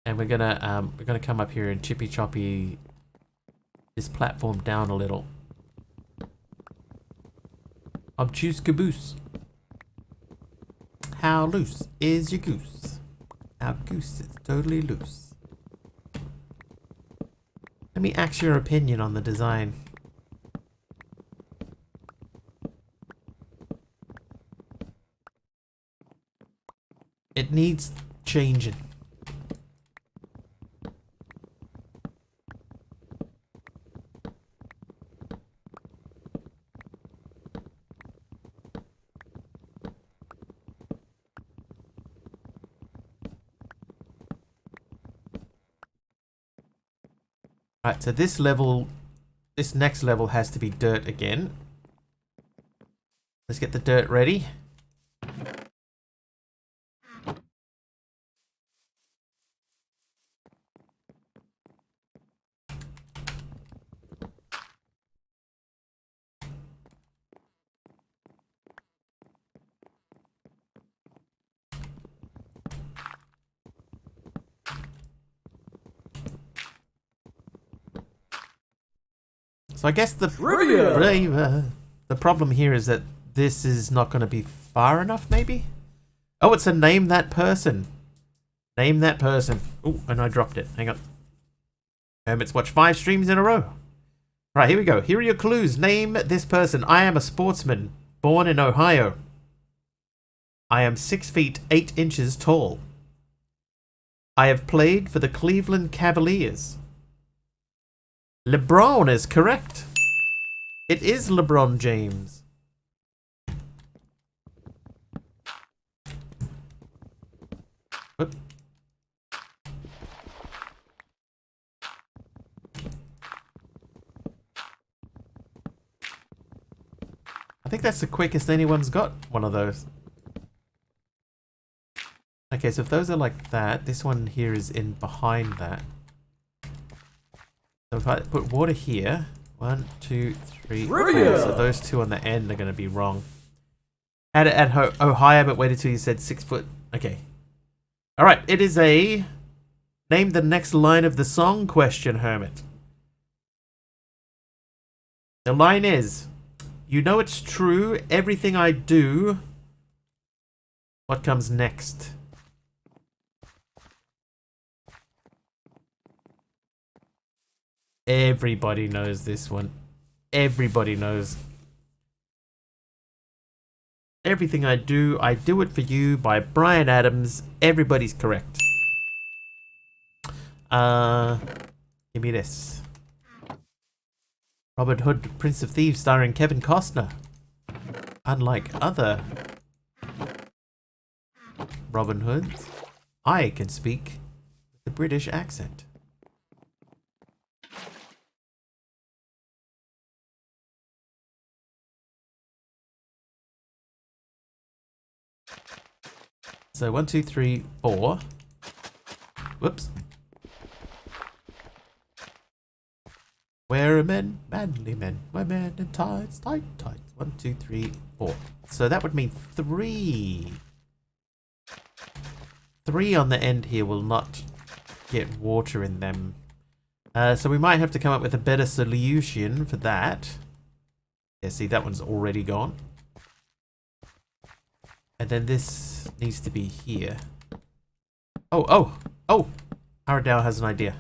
And we're gonna come up here and chippy choppy this platform down a little. Obtuse caboose. How loose is your goose? Our goose is totally loose. Let me ask your opinion on the design. It needs changing. Right, so this next level has to be dirt again. Let's get the dirt ready. So I guess the problem here is that this is not going to be far enough, maybe? Oh, it's a name that person. Name that person. Oh, and I dropped it. Hang on. Hermit's watched 5 streams in a row. Right, here we go. Here are your clues. Name this person. I am a sportsman, born in Ohio. I am 6 feet 8 inches tall. I have played for the Cleveland Cavaliers. LeBron is correct. It is LeBron James. Oop. I think that's the quickest anyone's got one of those. Okay, so if those are like that, this one here is in behind that. So if I put water here, 1, 2, 3, 4. So those two on the end are going to be wrong. Had it at Ohio, but waited till you said 6 foot. Okay. All right. It is a name the next line of the song question, Hermit. The line is, you know it's true, everything I do. What comes next? Everybody knows this one. Everybody knows. Everything I do it for you by Bryan Adams. Everybody's correct. Give me this. Robin Hood, Prince of Thieves, starring Kevin Costner. Unlike other Robin Hoods, I can speak with a British accent. So 1, 2, 3, 4. Whoops. Where are men? Manly men. Wear men in tights, tight tights. 1, 2, 3, 4. So that would mean 3. 3 on the end here will not get water in them. So we might have to come up with a better solution for that. Yeah, see, that one's already gone. And then this needs to be here. Oh! Aradao has an idea.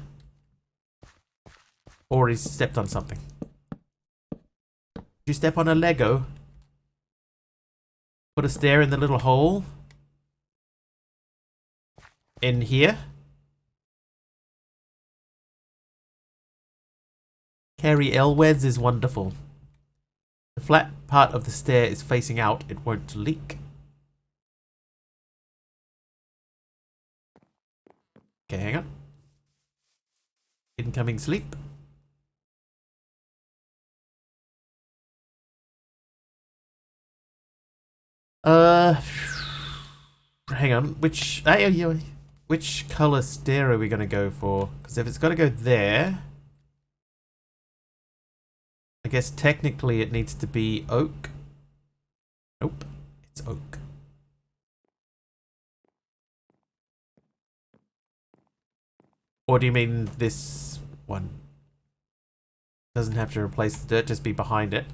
Or he's stepped on something. Did you step on a Lego? Put a stair in the little hole. In here. Carrie Elwes is wonderful. The flat part of the stair is facing out. It won't leak. Okay, hang on. Incoming sleep. Hang on. Which color stair are we gonna go for? Because if it's gotta go there, I guess technically it needs to be oak. Nope, it's oak. Or do you mean this one? Doesn't have to replace the dirt, just be behind it.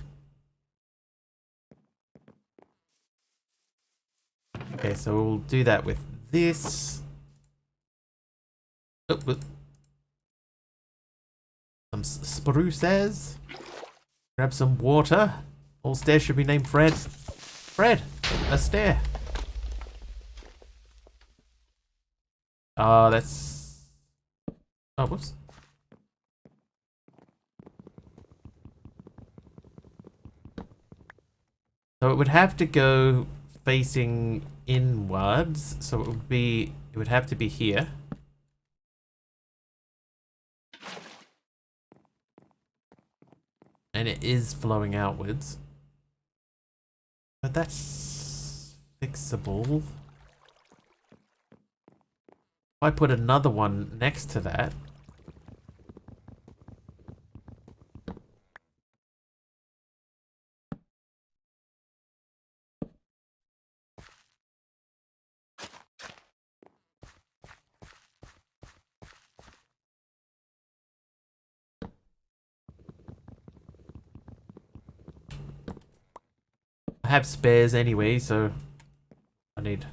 Okay, so we'll do that with this. Oh, with some spruces. Grab some water. All stairs should be named Fred. Fred, a stair. That's... Oh, whoops. So it would have to go facing inwards. So it would have to be here. And it is flowing outwards. But that's fixable. If I put another one next to that, I have spares anyway, so I need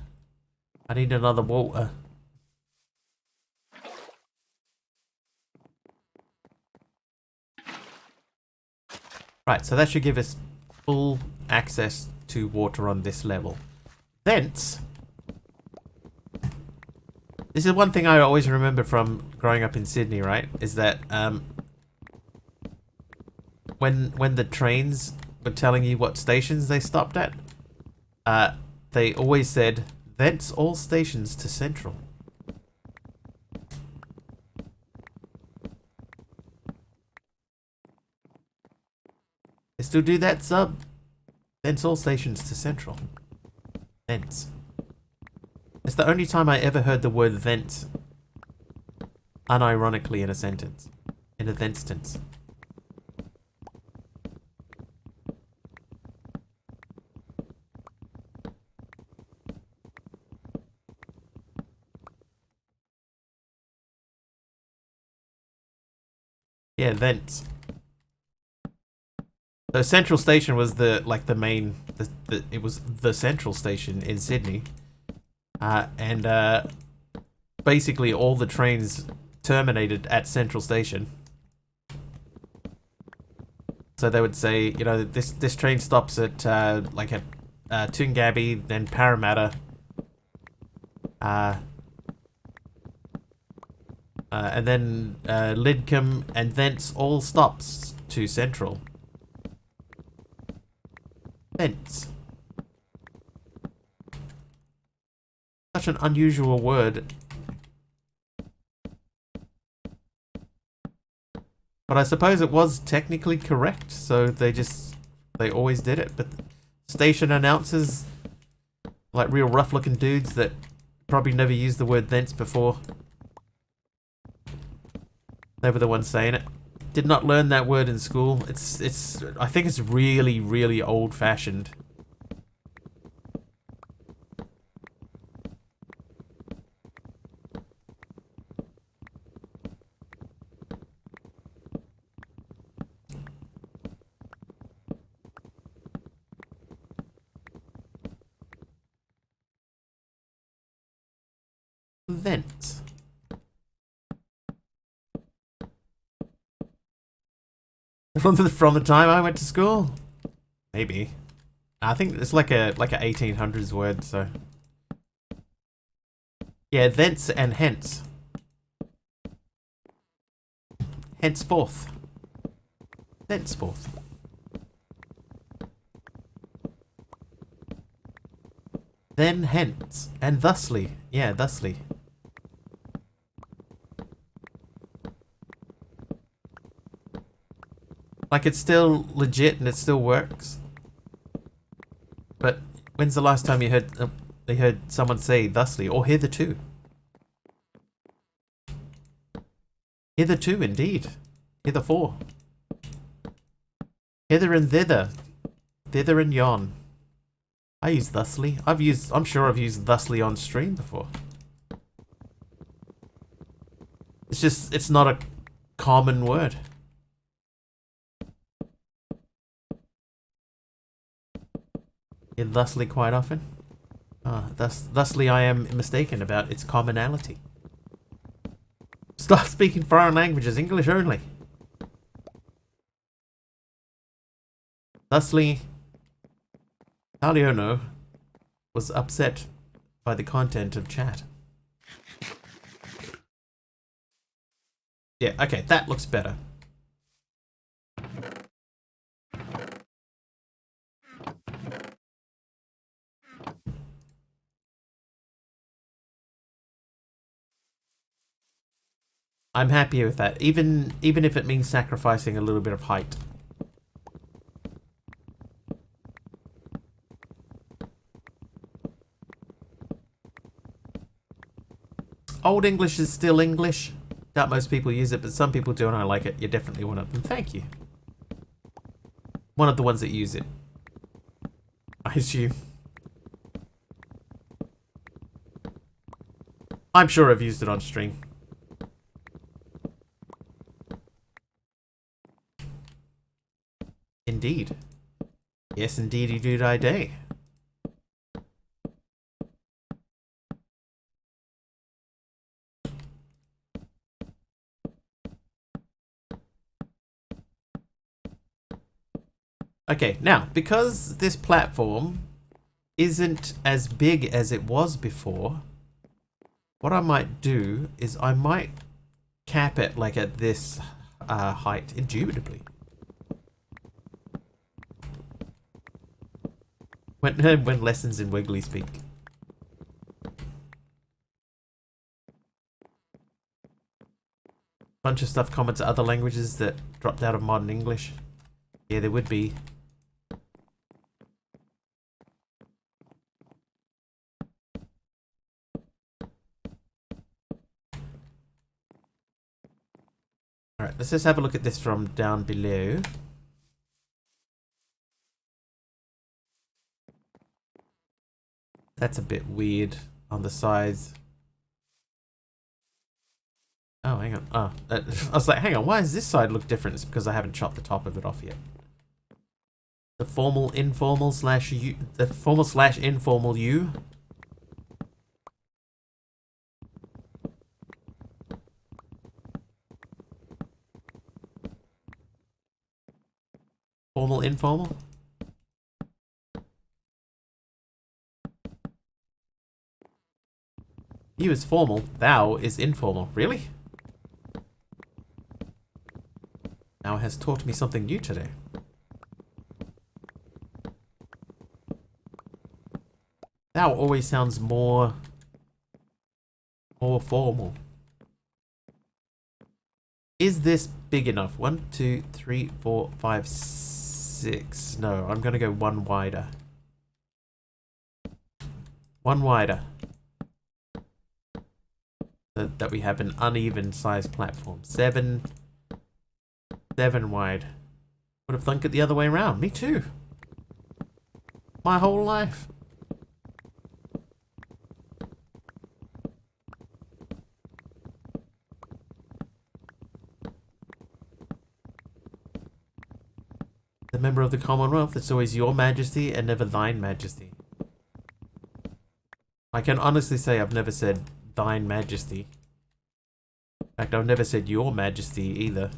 another water. Right, so that should give us full access to water on this level. Thence, this is one thing I always remember from growing up in Sydney, right? Is that when the trains were telling you what stations they stopped at, they always said, thence all stations to Central. They still do that, sub? Thence all stations to Central. Thence. It's the only time I ever heard the word thence unironically in a sentence. In a thence-tense. Yeah, thence. So Central Station was the main, it was the central station in Sydney, and basically all the trains terminated at Central Station. So they would say, you know, this train stops at Toongabbie, then Parramatta, and then Lidcombe, and thence all stops to Central. Thence. Such an unusual word. But I suppose it was technically correct, so they always did it. But station announcers, like real rough looking dudes that probably never used the word thence before, they were the ones saying it. Did not learn that word in school. I think it's really, really old fashioned. Vents. From the time I went to school? Maybe. I think it's like a 1800s word, so. Yeah, thence and hence. Henceforth. Thenceforth. Then hence. And thusly. Yeah, thusly. Like, it's still legit and it still works. But when's the last time you heard someone say thusly or hitherto? Hitherto, indeed. Hitherfore. Hither and thither. Thither and yon. I use thusly. I'm sure I've used thusly on stream before. It's not a common word. Yeah, thusly quite often. Thusly I am mistaken about its commonality. Stop speaking foreign languages, English only. Thusly, Taliono was upset by the content of chat. Yeah, okay, that looks better. I'm happy with that, even if it means sacrificing a little bit of height. Old English is still English. Doubt most people use it, but some people do and I like it. You're definitely one of them. Thank you. One of the ones that use it. I assume. I'm sure I've used it on stream. Indeed. Yes, indeed, you do die day. Okay, now, because this platform isn't as big as it was before, what I might do is I might cap it like at this height, indubitably. When lessons in Wiggly speak. Bunch of stuff common to other languages that dropped out of modern English. Yeah, there would be. Alright, let's just have a look at this from down below. That's a bit weird on the sides. Oh, hang on. Oh, I was like, hang on, why does this side look different? It's because I haven't chopped the top of it off yet. The formal, informal slash U. The formal slash informal U. Formal, informal. You is formal, thou is informal. Really? Thou has taught me something new today. Thou always sounds more formal. Is this big enough? 1, 2, 3, 4, 5, 6. No, I'm gonna go one wider. One wider. That we have an uneven sized platform. 7 wide. Would have thunk it the other way around. Me too. My whole life. The member of the Commonwealth, it's always your majesty and never thine majesty. I can honestly say I've never said thine majesty. In fact, I've never said your majesty either.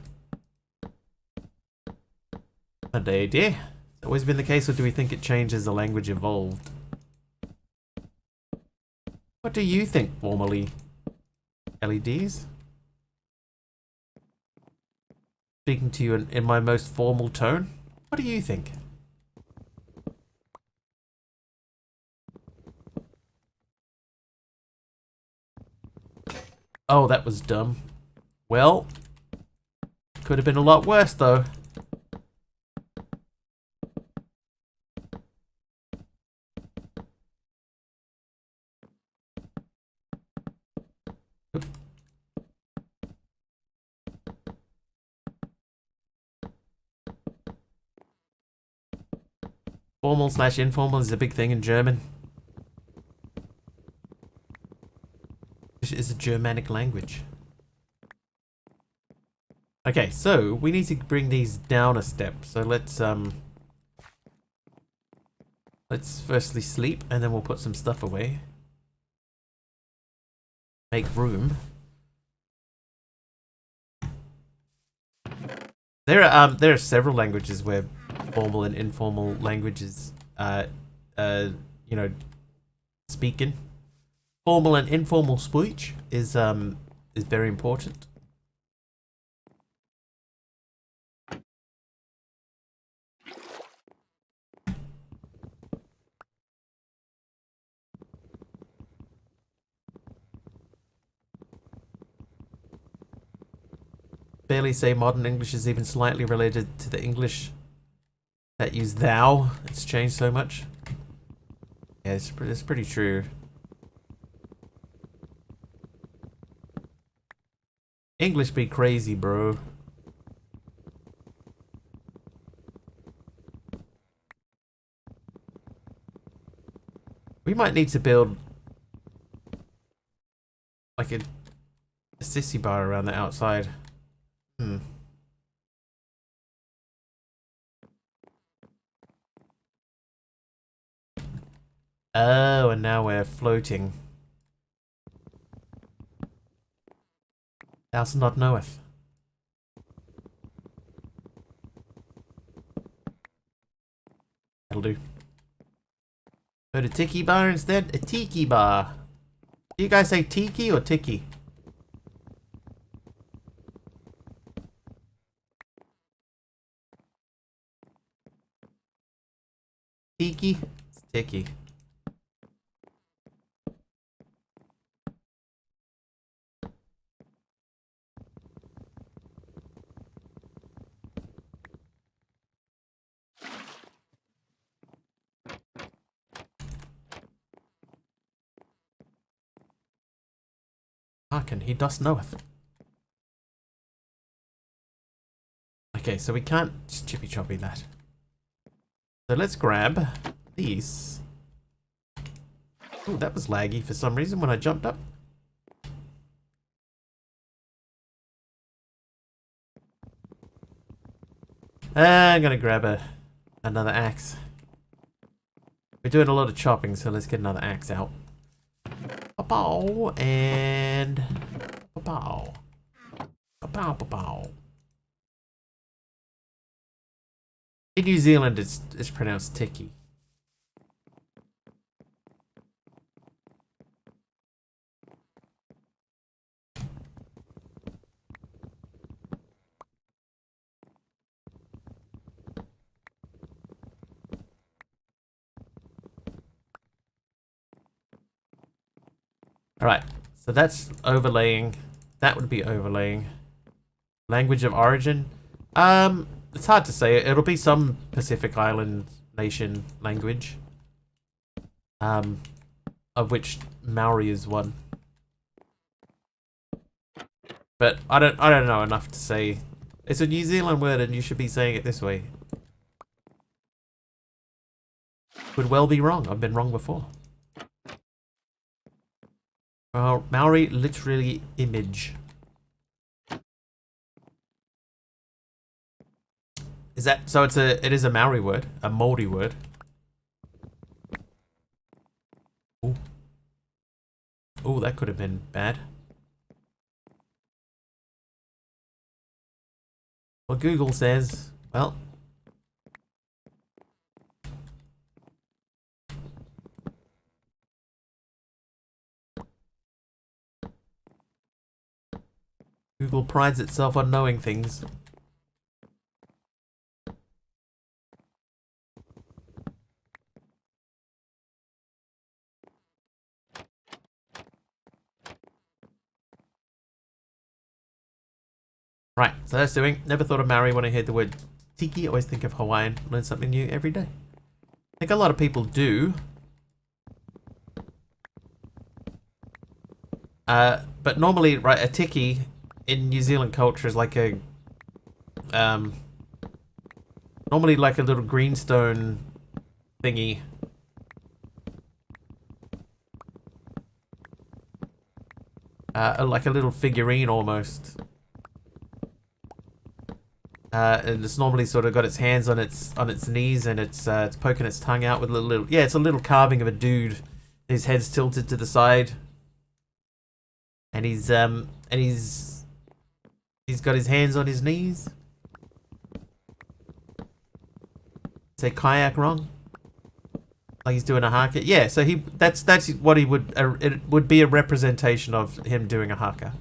A day, dear. It's always been the case, or do we think it changed as the language evolved? What do you think, formally? LEDs? Speaking to you in my most formal tone, what do you think? Oh, that was dumb. Well, could have been a lot worse, though. Formal / informal is a big thing in German. It is a Germanic language. Okay, so we need to bring these down a step. So let's firstly sleep, and then we'll put some stuff away. Make room. There are several languages where formal and informal languages you know, speaking. Formal and informal speech is very important. Barely say modern English is even slightly related to the English that use thou. It's changed so much. Yeah, it's pretty true. English be crazy, bro. We might need to build like a sissy bar around the outside. Oh, and now we're floating. Thou not knoweth. That'll do. Go to tiki bar instead? A tiki bar. Do you guys say tiki or tiki? Tiki? It's tiki. Hearken, he does knoweth. Okay, so we can't chippy choppy that. So let's grab these. Oh, that was laggy for some reason when I jumped up. I'm gonna grab another axe. We're doing a lot of chopping, so let's get another axe out. Pa-pow and pa-pow. Pa-pow, pa-pow. In New Zealand, it's pronounced tiki. Alright, so that's overlaying. That would be overlaying. Language of origin. It's hard to say. It'll be some Pacific Island nation language. Of which Maori is one. But I don't know enough to say. It's a New Zealand word and you should be saying it this way. Could well be wrong. I've been wrong before. Well, Maori literally image. Is that so? It is a Maori word, a Māori word. Ooh. Oh, that could have been bad. Well, Google says, well, Google prides itself on knowing things. Right, so that's doing. Never thought of Maori when I heard the word tiki. Always think of Hawaiian. Learn something new every day. I think a lot of people do. But normally, right, a tiki in New Zealand culture is like a normally like a little greenstone thingy. Like a little figurine almost. And it's normally sort of got its hands on its knees and it's poking its tongue out with a little yeah, it's a little carving of a dude. His head's tilted to the side. And he's got his hands on his knees. Say kayak wrong? Like he's doing a haka. Yeah, so that's what he would it would be a representation of him doing a haka.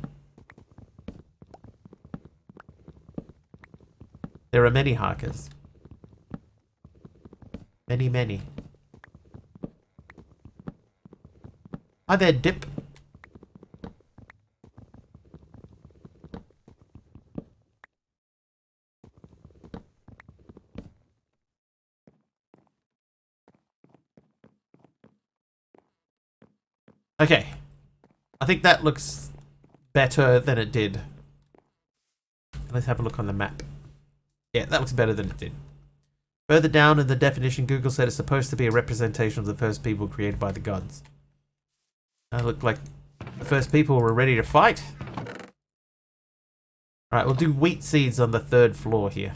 There are many hakas. Many, many. Hi there, Dip. Okay. I think that looks better than it did. Let's have a look on the map. Yeah, that looks better than it did. Further down in the definition, Google said it's supposed to be a representation of the first people created by the gods. That looked like the first people were ready to fight. Alright, we'll do wheat seeds on the 3rd floor here.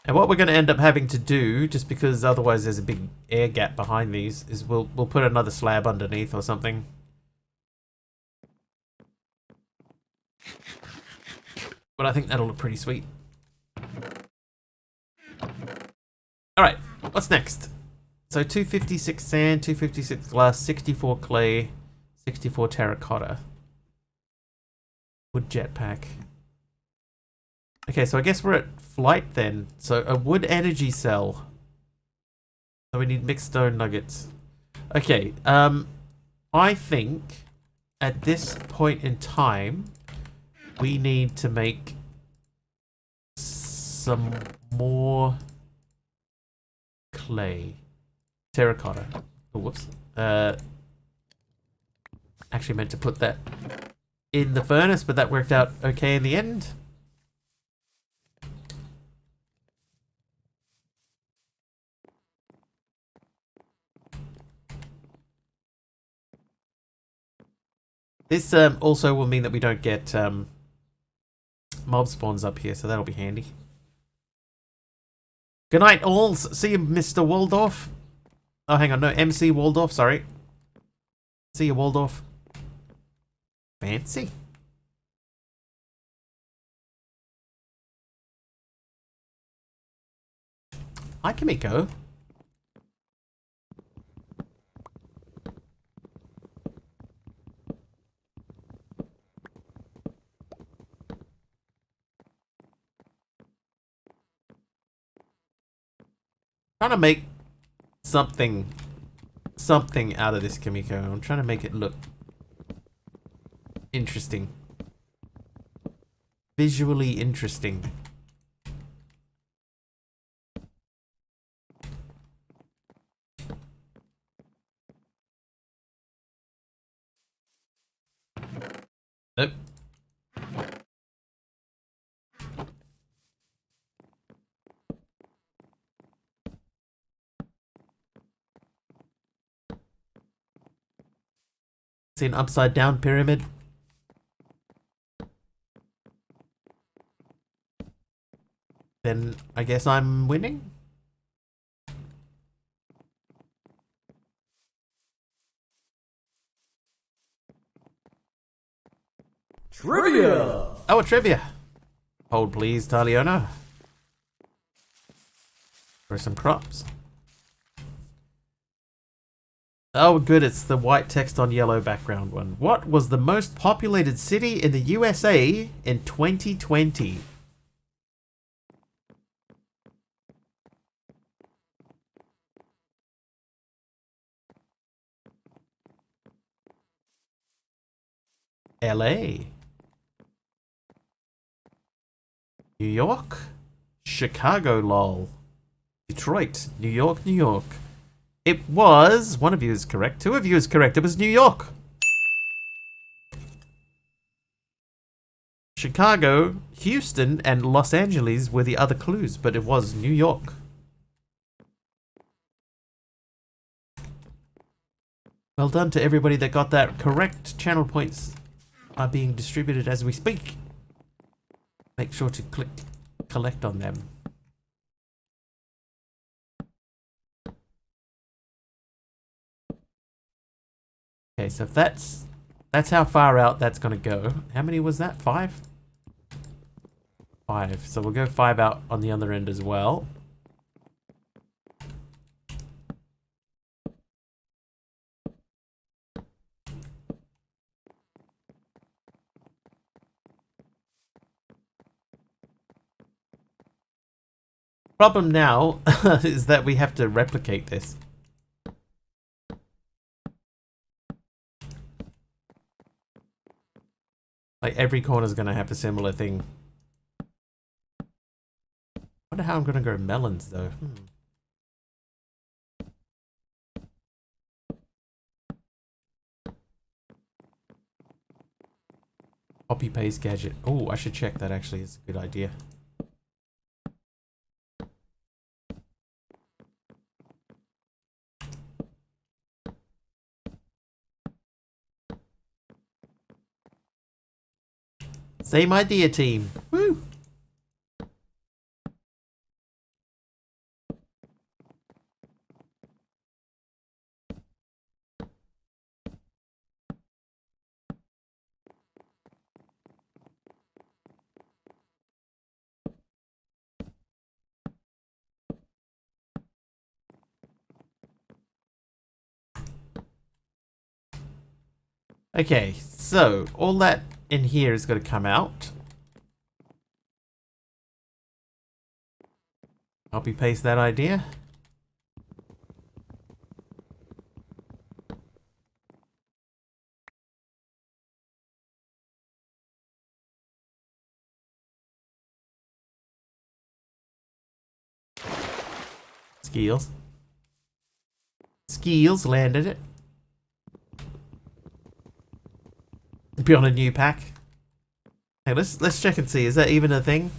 And what we're going to end up having to do, just because otherwise there's a big air gap behind these, is we'll put another slab underneath or something. But I think that'll look pretty sweet. Alright, what's next? So 256 sand, 256 glass, 64 clay, 64 terracotta. Wood jetpack. Okay, so I guess we're at flight then. So a wood energy cell. So we need mixed stone nuggets. Okay, I think at this point in time we need to make some more clay. Terracotta. Oh, whoops. Actually meant to put that in the furnace, but that worked out okay in the end. This also will mean that we don't get mob spawns up here, so that'll be handy. Good night, all. See you, Mr. Waldorf. Oh, hang on. No, MC Waldorf, sorry. See you, Waldorf. Fancy. Hi, Kimiko. Trying to make something out of this, Kimiko. I'm trying to make it look interesting. Visually interesting. Nope. See an upside down pyramid? Then I guess I'm winning? Trivia! Oh, a trivia. Hold please, Taliona. For some crops. Oh, good, it's the white text on yellow background one. What was the most populated city in the USA in 2020? LA. New York? Chicago, lol. Detroit. New York, New York. It was... One of you is correct. Two of you is correct. It was New York. Chicago, Houston, and Los Angeles were the other clues, but it was New York. Well done to everybody that got that correct. Channel points are being distributed as we speak. Make sure to click collect on them. Okay, so if that's how far out that's gonna go. How many was that? 5? 5. So we'll go 5 out on the other end as well. Problem now is that we have to replicate this. Like every corner is gonna have a similar thing. Wonder how I'm gonna grow melons though. Copy paste gadget. Oh, I should check that actually. It's a good idea. Same idea, team. Woo! Okay, so all that in here is going to come out. Copy paste that idea. Skills. Skills landed it. Be on a new pack. Hey, let's check and see. Is that even a thing?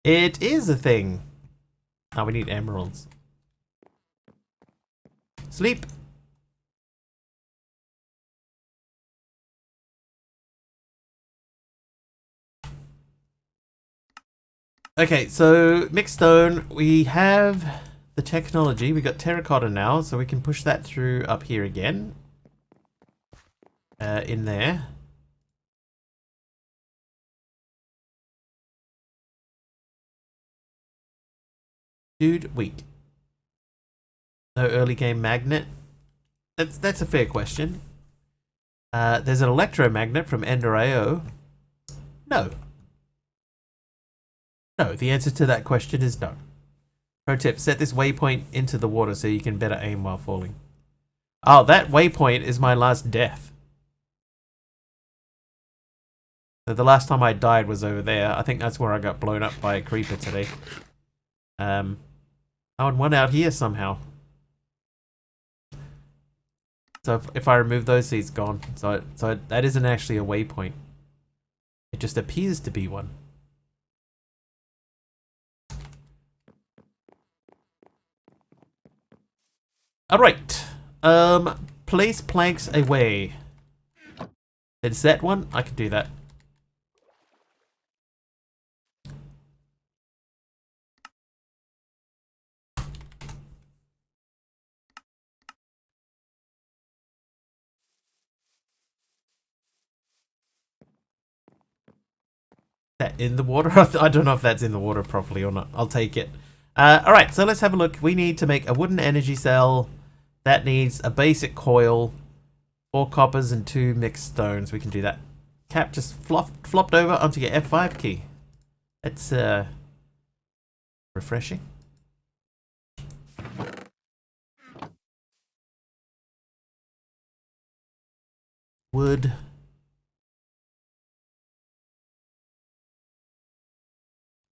It is a thing. Oh, we need emeralds. Sleep. Okay, so mixed stone. We have the technology. We got terracotta now, so we can push that through up here again. In there. Dude, weak. No early game magnet. That's a fair question. There's an electromagnet from Ender.io. No. No, the answer to that question is no. Pro tip, set this waypoint into the water so you can better aim while falling. Oh, that waypoint is my last death. So the last time I died was over there. I think that's where I got blown up by a creeper today. Oh, and one out here somehow. So if I remove those, he's gone. So that isn't actually a waypoint. It just appears to be one. Alright. Place planks away. Is that one? I can do that. That in the water? I don't know if that's in the water properly or not. I'll take it. Alright, so let's have a look. We need to make a wooden energy cell. That needs a basic coil, 4 coppers and 2 mixed stones. We can do that. Cap just flopped over onto your F5 key. That's refreshing. Wood.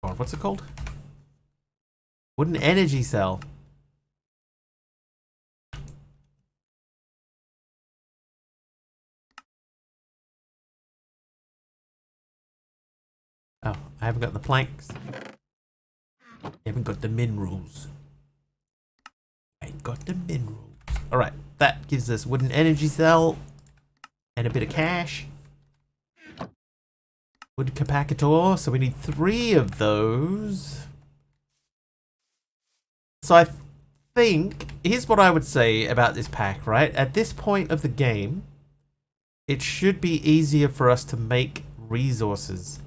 God, what's it called? Wooden energy cell. Oh, I haven't got the planks. I haven't got the minerals. I ain't got the minerals. Alright, that gives us wooden energy cell and a bit of cash. Wood capacitor, so we need 3 of those. So I think, here's what I would say about this pack, right? At this point of the game, it should be easier for us to make resources.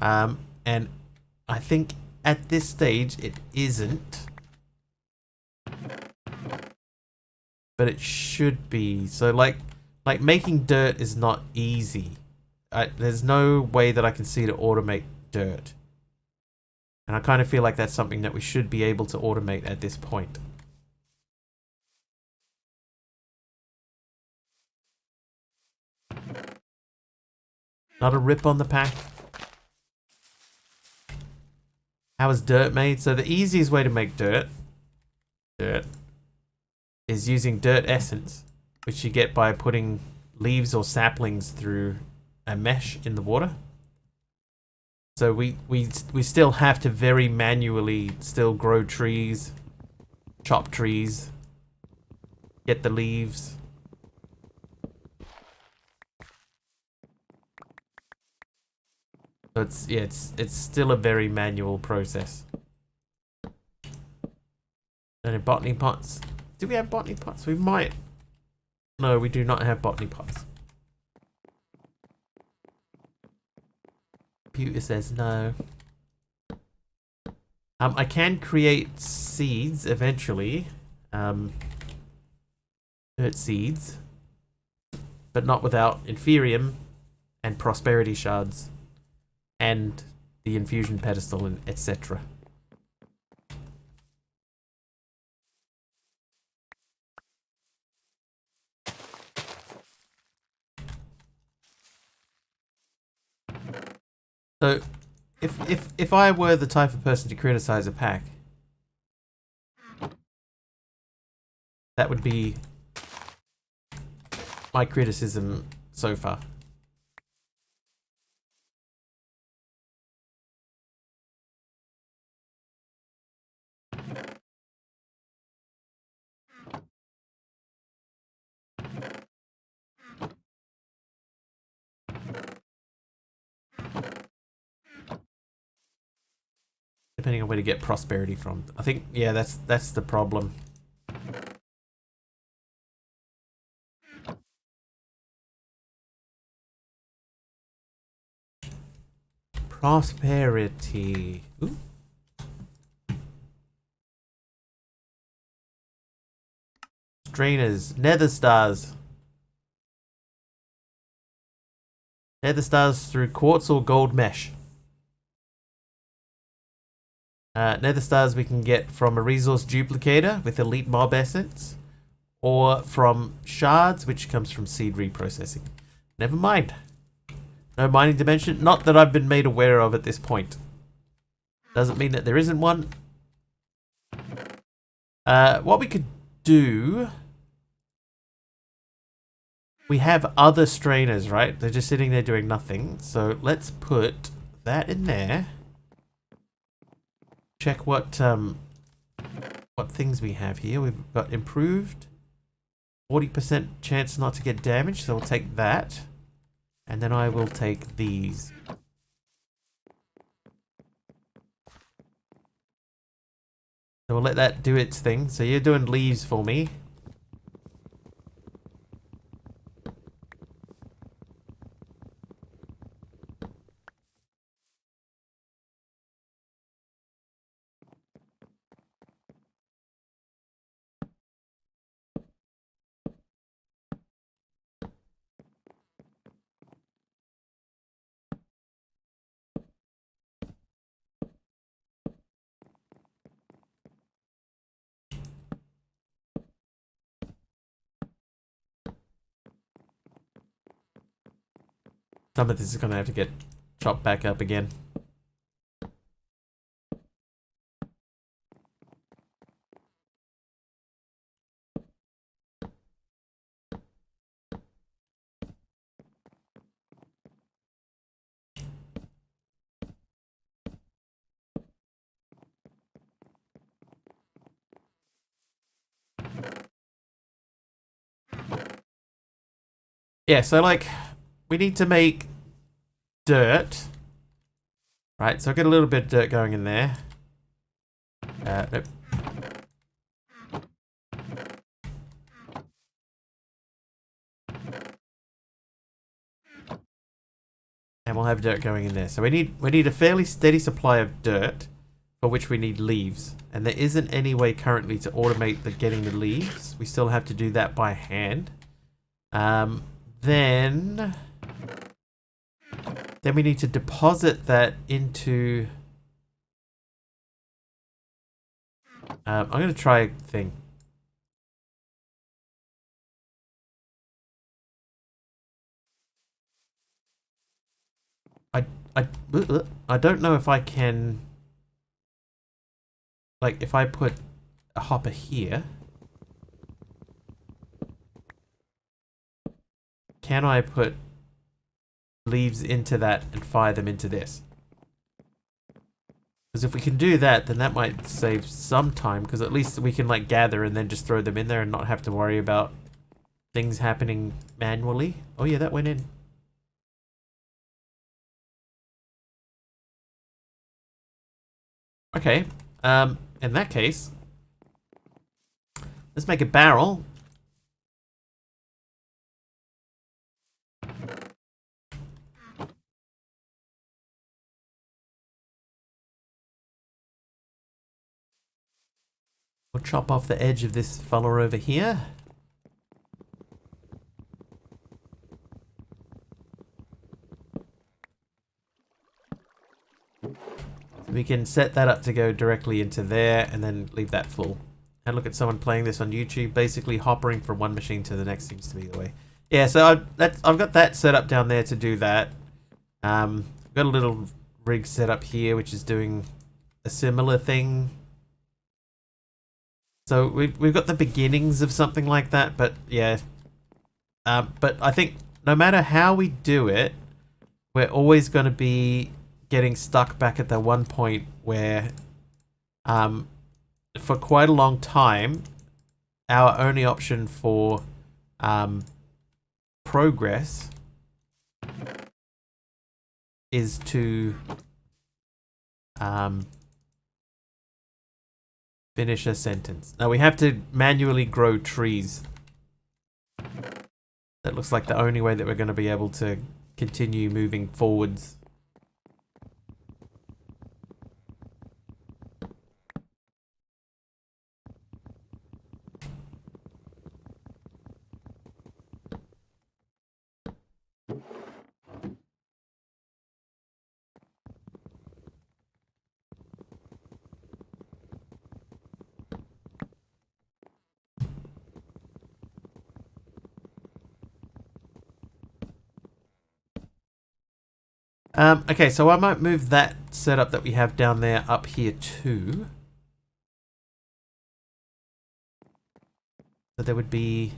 And I think at this stage it isn't. But it should be. So like making dirt is not easy. There's no way that I can see to automate dirt. And I kind of feel like that's something that we should be able to automate at this point. Not a rip on the pack. How is dirt made? So the easiest way to make dirt is using dirt essence, which you get by putting leaves or saplings through a mesh in the water. So we still have to very manually still grow trees, chop trees, get the leaves. So it's still a very manual process. And in botany pots. Do we have botany pots? We might. No, we do not have botany pots. Computer says no. I can create seeds eventually. Dirt seeds. But not without inferium and prosperity shards. And the infusion pedestal and etc. So, if I were the type of person to criticize a pack, that would be my criticism so far. Depending on where to get prosperity from. I think, yeah, that's the problem. Prosperity. Ooh. Strainers. Nether stars. Nether stars through quartz or gold mesh. Nether stars we can get from a resource duplicator with elite mob essence, or from shards, which comes from seed reprocessing. Never mind. No mining dimension, not that I've been made aware of at this point. Doesn't mean that there isn't one. What we could do... We have other strainers, right? They're just sitting there doing nothing. So let's put that in there. Check what things we have here. We've got improved 40% chance not to get damaged, so we'll take that, and then I will take these. So we'll let that do its thing. So you're doing leaves for me. Some of this is gonna have to get chopped back up again. Yeah, so like, we need to make dirt. Right, so I'll get a little bit of dirt going in there. Nope. And we'll have dirt going in there. So we need a fairly steady supply of dirt, for which we need leaves. And there isn't any way currently to automate the getting the leaves. We still have to do that by hand. Then we need to deposit that into... I'm going to try a thing. I don't know if I can... Like, if I put a hopper here... Can I put leaves into that and fire them into this? Because if we can do that, then that might save some time, because at least we can like gather and then just throw them in there and not have to worry about things happening manually. Oh yeah, that went in. Okay, in that case, let's make a barrel. We'll chop off the edge of this fella over here. We can set that up to go directly into there and then leave that full. And look at someone playing this on YouTube, basically hoppering from one machine to the next seems to be the way. Yeah, so I've got that set up down there to do that. I've got a little rig set up here which is doing a similar thing. So we've got the beginnings of something like that, but yeah. But I think no matter how we do it, we're always going to be getting stuck back at the one point where for quite a long time our only option for progress is to finish a sentence. Now we have to manually grow trees. That looks like the only way that we're going to be able to continue moving forwards. Okay, so I might move that setup that we have down there up here too. So there would be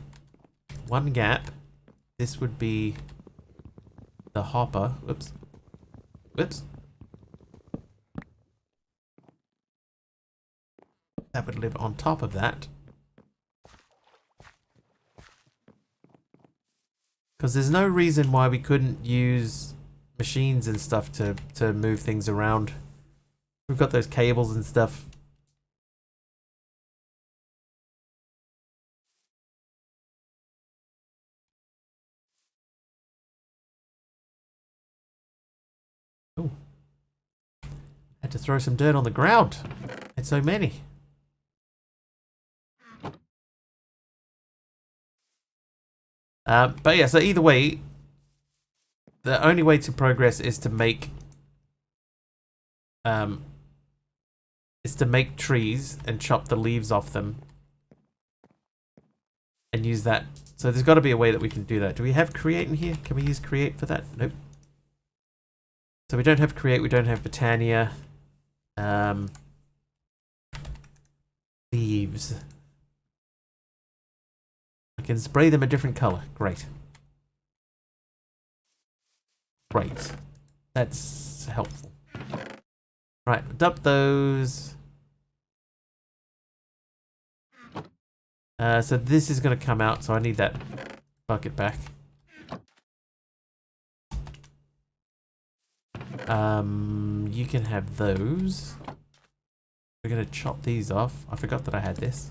one gap. This would be the hopper. Whoops. Whoops. That would live on top of that. Because there's no reason why we couldn't use machines and stuff to move things around. We've got those cables and stuff. Oh, had to throw some dirt on the ground. It's so many. But yeah, so either way, the only way to progress is to make trees and chop the leaves off them and use that. So there's got to be a way that we can do that. Do we have create in here? Can we use create for that? Nope. So we don't have create, we don't have Britannia. Leaves. I can spray them a different color. Great. Great. That's helpful. Right, dump those. So this is going to come out, so I need that bucket back. You can have those. We're going to chop these off. I forgot that I had this.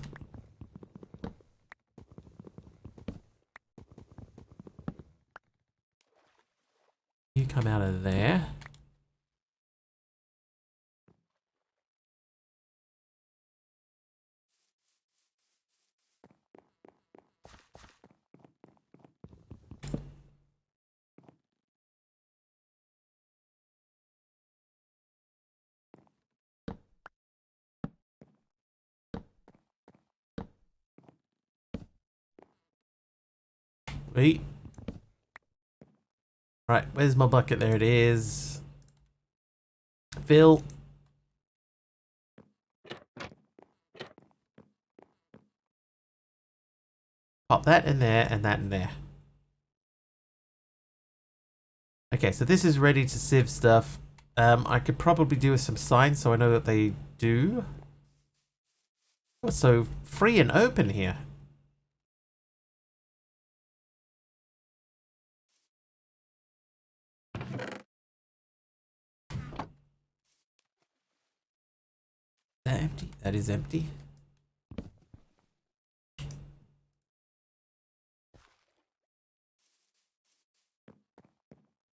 You come out of there. Wait. Right, where's my bucket? There it is. Fill. Pop that in there and that in there. Okay, so this is ready to sieve stuff. I could probably do with some signs so I know that they do. Oh, it's so free and open here. Is that empty? That is empty.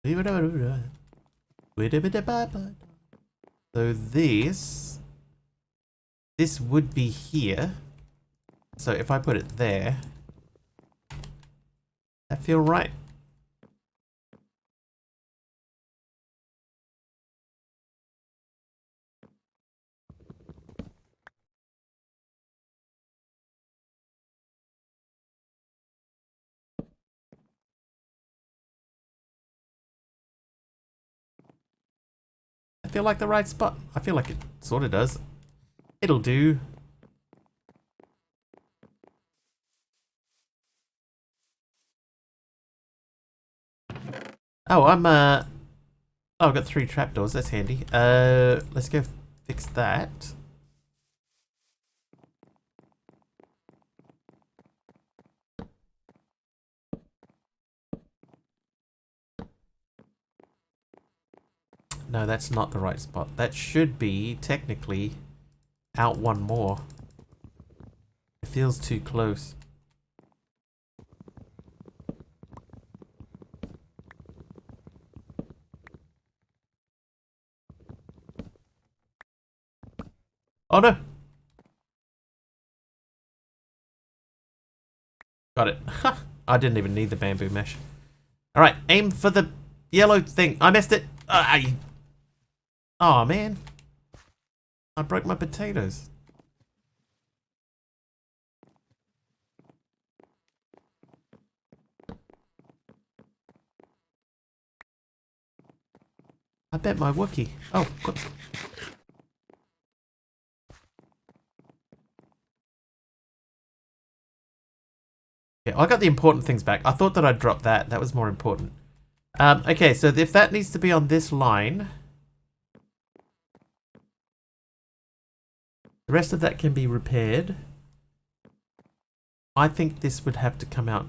So this would be here. So if I put it there, that feel right? I feel like the right spot. I feel like it sort of does. It'll do. Oh, oh, I've got 3 trapdoors. That's handy. Let's go fix that. No, that's not the right spot. That should be, technically, out one more. It feels too close. Oh no! Got it. I didn't even need the bamboo mesh. Alright, aim for the yellow thing. I missed it! Oh man. I broke my potatoes. I bet my Wookie. Oh, whoops. Yeah, I got the important things back. I thought that I'd drop that. That was more important. Okay, so if that needs to be on this line, the rest of that can be repaired. I think this would have to come out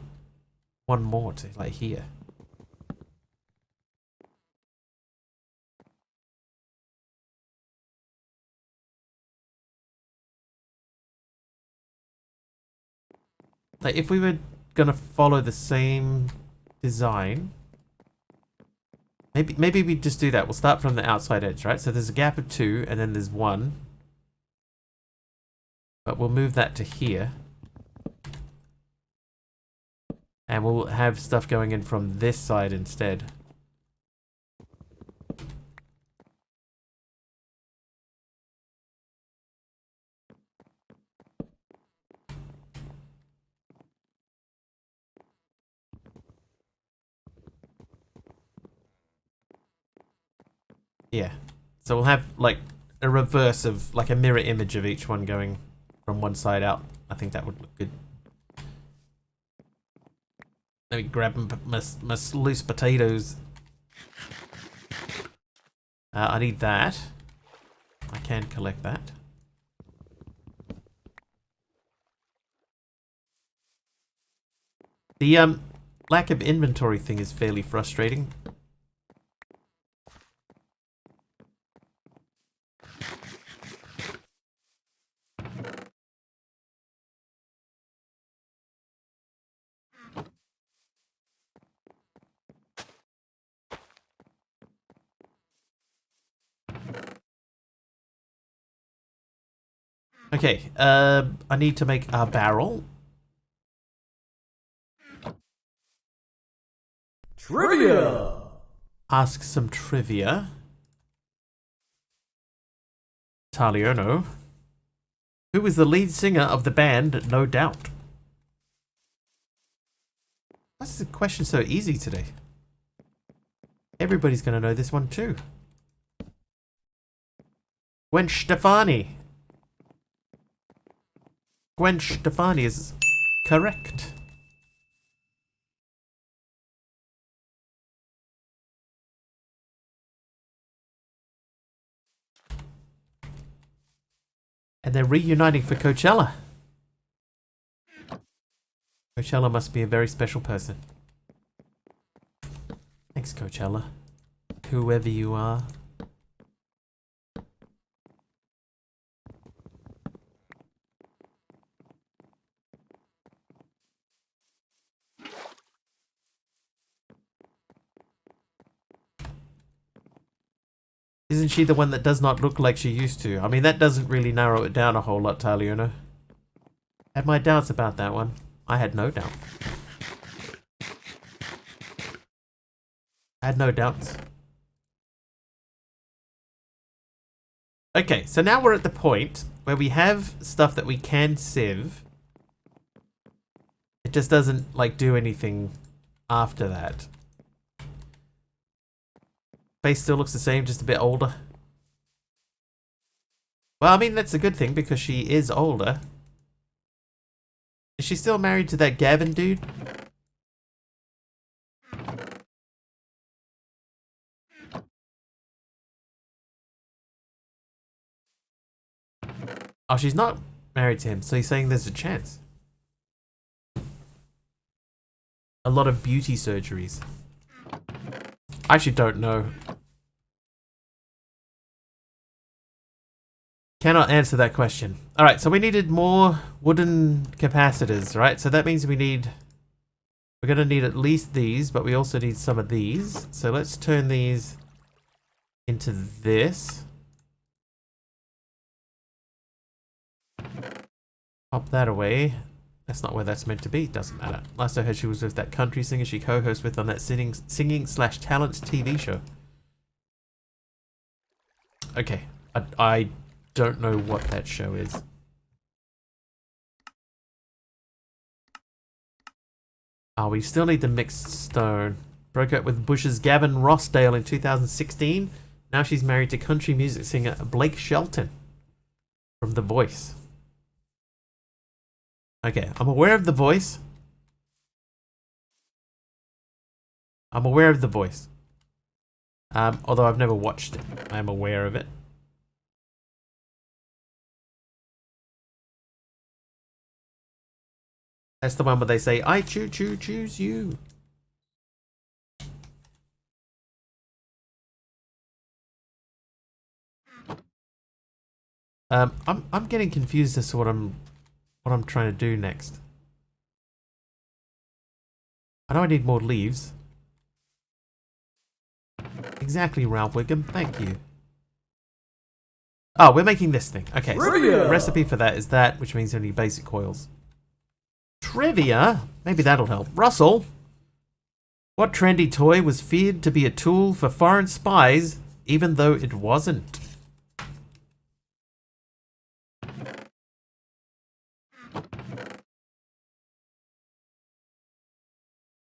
one more to like here. Like if we were gonna follow the same design, maybe we just do that. We'll start from the outside edge, right? So there's a gap of 2 and then there's 1. But we'll move that to here. And we'll have stuff going in from this side instead. Yeah. So we'll have like a reverse of like a mirror image of each one going from one side out. I think that would look good. Let me grab my loose potatoes. I need that. I can collect that. The lack of inventory thing is fairly frustrating. Okay, I need to make a barrel. Trivia! Ask some trivia. Taliono. Who was the lead singer of the band No Doubt? Why is the question so easy today? Everybody's gonna know this one too. Gwen Stefani. Gwen Stefani is correct. And they're reuniting for Coachella. Coachella must be a very special person. Thanks, Coachella. Whoever you are. Isn't she the one that does not look like she used to? I mean, that doesn't really narrow it down a whole lot, Taliona. Had my doubts about that one. I had no doubt. I had no doubts. Okay, so now we're at the point where we have stuff that we can sieve. It just doesn't, like, do anything after that. Face still looks the same, just a bit older. Well, I mean, that's a good thing because she is older. Is she still married to that Gavin dude? Oh, she's not married to him, so he's saying there's a chance. A lot of beauty surgeries. I actually don't know. Cannot answer that question. Alright, so we needed more wooden capacitors, right? So that means we're gonna need at least these, but we also need some of these. So let's turn these into this. Pop that away. That's not where that's meant to be. Doesn't matter. Last I heard she was with that country singer she co-hosts with on that singing/talent TV show. Okay. I don't know what that show is. Oh, we still need the mixed stone. Broke up with Bush's Gavin Rossdale in 2016. Now she's married to country music singer Blake Shelton from The Voice. Okay, I'm aware of The Voice. I'm aware of The Voice. Although I've never watched it. I am aware of it. That's the one where they say, I choose you. I'm getting confused as to what I'm trying to do next. I know I need more leaves. Exactly, Ralph Wiggum. Thank you. Oh, we're making this thing. Okay, so the recipe for that is that, which means only basic coils. Trivia? Maybe that'll help. Russell, what trendy toy was feared to be a tool for foreign spies, even though it wasn't?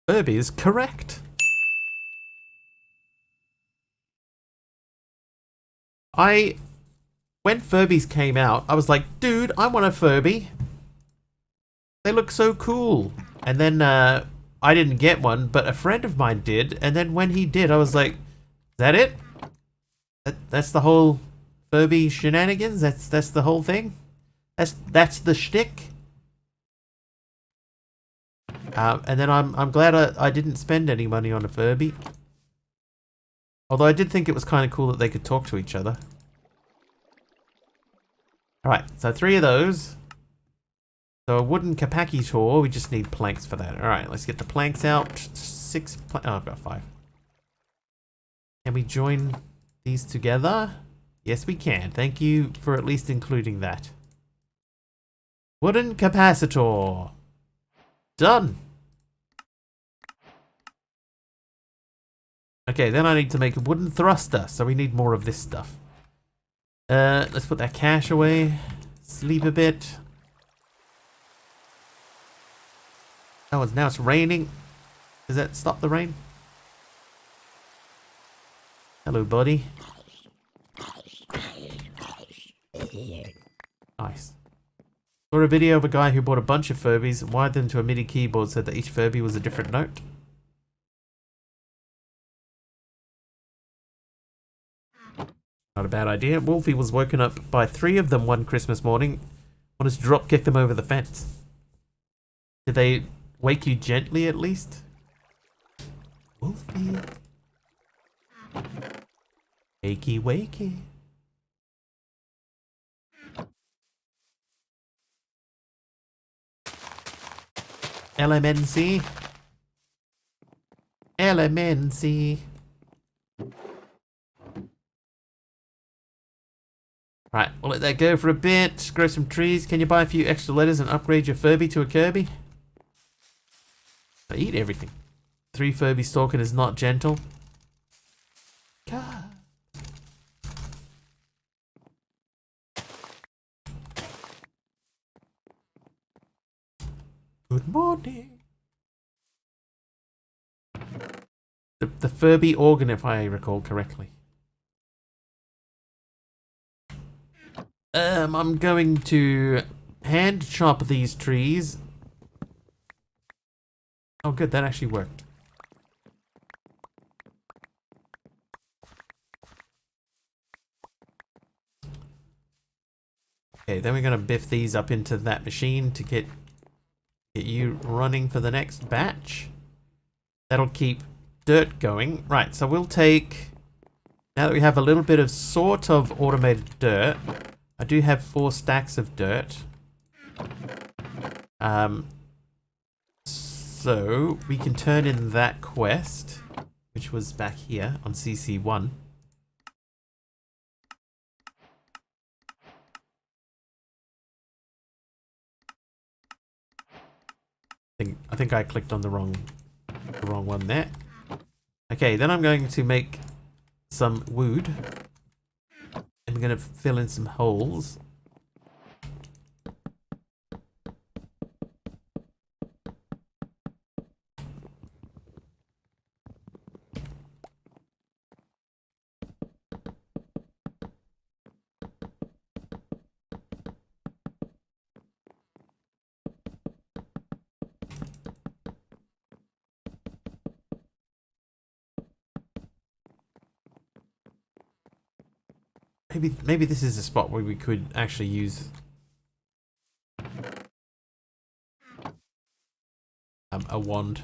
Furby is correct. When Furbies came out, I was like, dude, I want a Furby. They look so cool. And then I didn't get one, but a friend of mine did. And then when he did, I was like, is that it? That's the whole Furby shenanigans? That's the whole thing? That's the shtick? And then I'm glad I didn't spend any money on a Furby. Although I did think it was kind of cool that they could talk to each other. Alright, so 3 of those. So a wooden Kapaki tour, we just need planks for that. Alright, let's get the planks out. 6 planks. Oh, I've got 5. Can we join these together? Yes, we can. Thank you for at least including that. Wooden capacitor. Done. Okay, then I need to make a wooden thruster, so we need more of this stuff. Let's put that cash away. Sleep a bit. Oh, now it's raining. Does that stop the rain? Hello, buddy. Nice. Saw a video of a guy who bought a bunch of Furbies, wired them to a MIDI keyboard so that each Furby was a different note. Not a bad idea. Wolfie was woken up by 3 of them one Christmas morning. Wanted to drop kick them over the fence. Did they wake you gently at least? Wolfie. Wakey wakey. LMNC. LMNC. Right, we'll let that go for a bit. Grow some trees. Can you buy a few extra letters and upgrade your Furby to a Kirby? I eat everything. 3 Furby stalking is not gentle. God. Good morning. The Furby organ, if I recall correctly. I'm going to hand chop these trees. Oh, good, that actually worked. Okay, then we're gonna biff these up into that machine to get you running for the next batch. That'll keep dirt going. Right, so we'll take, now that we have a little bit of sort of automated dirt, I do have 4 stacks of dirt. So we can turn in that quest, which was back here on CC1. I think I clicked on the wrong one there. Okay, then I'm going to make some wood. And we're going to fill in some holes. Maybe this is a spot where we could actually use a wand.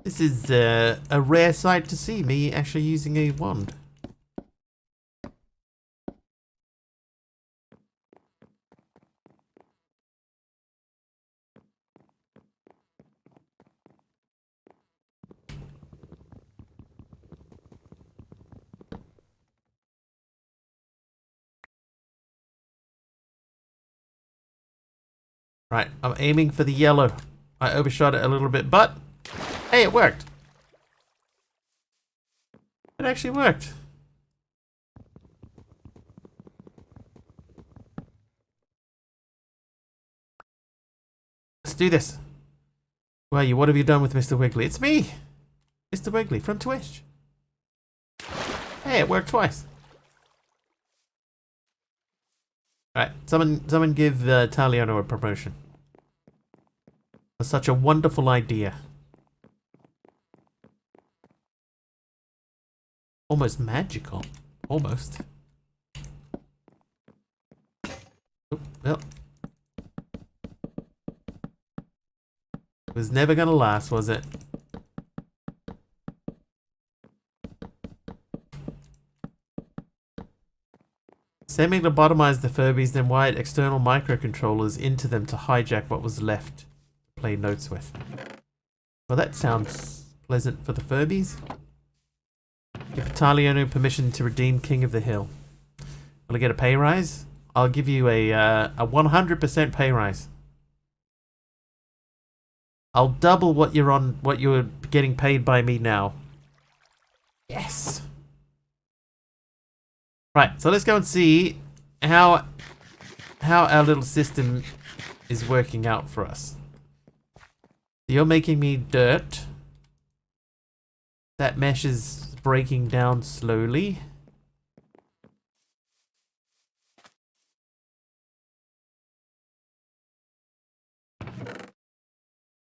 This is a rare sight to see, me actually using a wand. Right, I'm aiming for the yellow. I overshot it a little bit, but hey, it worked. It actually worked. Let's do this. Well, what have you done with Mr. Wiggly? It's me, Mr. Wiggly from Twitch. Hey, it worked twice. Alright, someone give Taliano a promotion. That's such a wonderful idea. Almost magical. Almost. Oh, well. It was never gonna last, was it? Semi-lobotomize the Furbies, then wired external microcontrollers into them to hijack what was left to play notes with. Well, that sounds pleasant for the Furbies. Give Taliano permission to redeem King of the Hill. Will I get a pay rise? I'll give you a 100% pay rise. I'll double what you're getting paid by me now. Yes. Right, so let's go and see how our little system is working out for us. You're making me dirt. That mesh is breaking down slowly.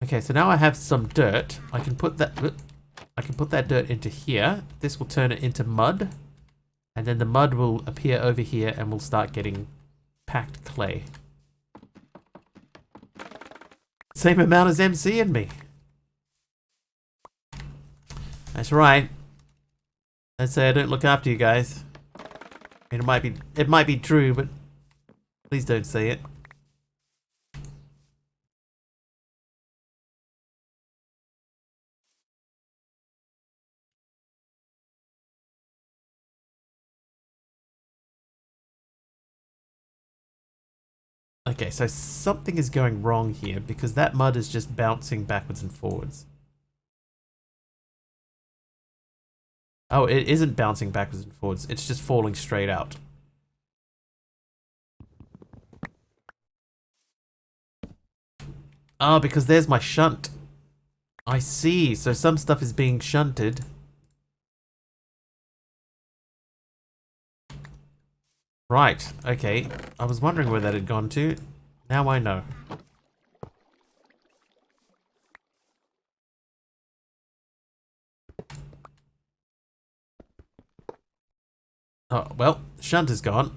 Okay, so now I have some dirt. I can put that dirt into here. This will turn it into mud. And then the mud will appear over here and we'll start getting packed clay. Same amount as MC and me. That's right. Let's say I don't look after you guys. I mean, it might be true, but please don't say it. Okay, so something is going wrong here because that mud is just bouncing backwards and forwards. Oh, it isn't bouncing backwards and forwards. It's just falling straight out. Oh, because there's my shunt. I see. So some stuff is being shunted. Right, okay. I was wondering where that had gone to. Now I know. Oh, well, shunt is gone.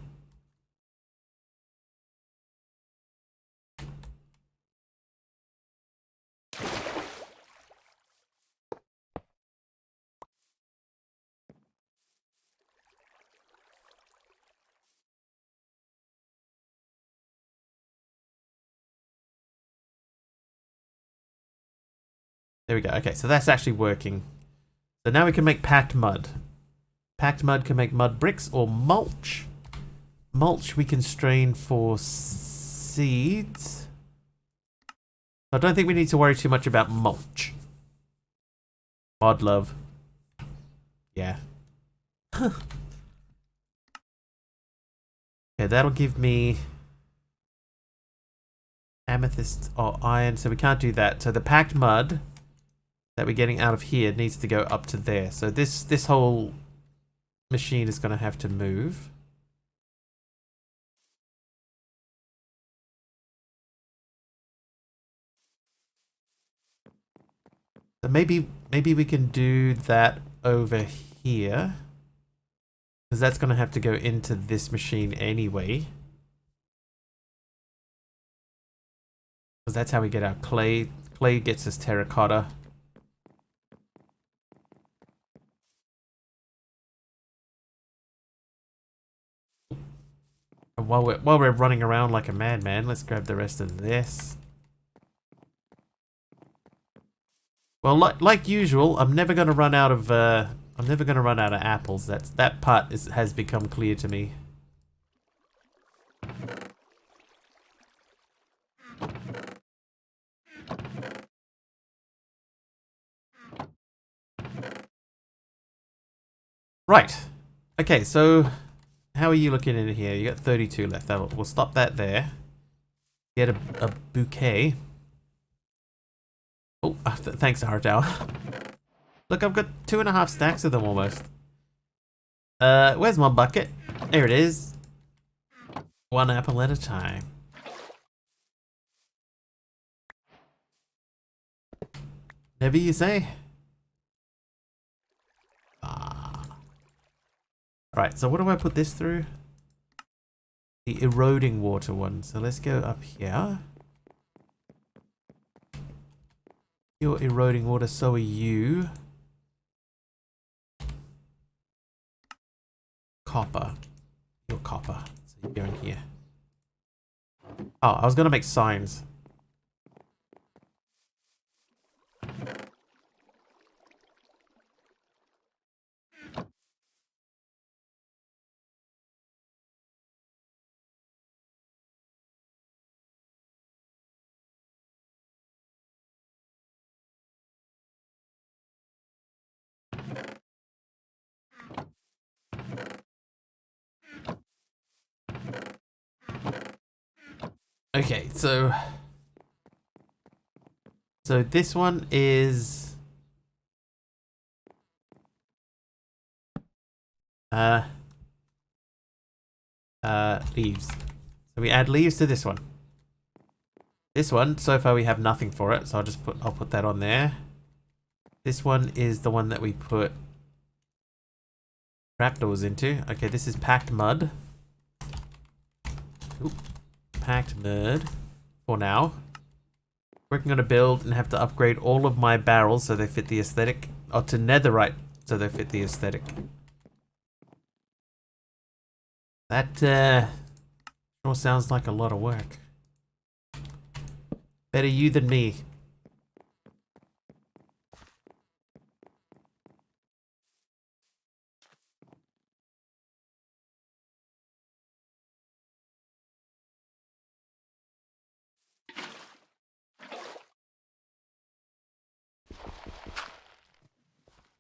There we go. Okay, so that's actually working. So now we can make packed mud. Packed mud can make mud bricks or mulch. Mulch we can strain for seeds. I don't think we need to worry too much about mulch. Mod love. Yeah. Okay, that'll give me amethyst or iron, so we can't do that. So the packed mud that we're getting out of here needs to go up to there. So this whole machine is going to have to move. So maybe we can do that over here, because that's going to have to go into this machine anyway. Because that's how we get our clay. Clay gets us terracotta. And while we're running around like a madman, let's grab the rest of this. Well, like usual, I'm never going to run out of apples. That part has become clear to me. Right. Okay, so how are you looking in here? You got 32 left. We'll stop that there. Get a bouquet. Oh, thanks, Ardell. Look, I've got 2.5 stacks of them almost. Where's my bucket? There it is. 1 apple at a time. Whatever you say. Alright, so what do I put this through? The eroding water one. So let's go up here. You're eroding water, so are you. Copper. You're copper. So you go in here. Oh, I was gonna make signs. Okay, so this one is leaves. So we add leaves to this one. This one, so far we have nothing for it, so I'll put that on there. This one is the one that we put trapdoors into. Okay, this is packed mud. Ooh. Packed mud for now. Working on a build and have to upgrade all of my barrels so they fit the aesthetic. Or to netherite so they fit the aesthetic. That sure sounds like a lot of work. Better you than me.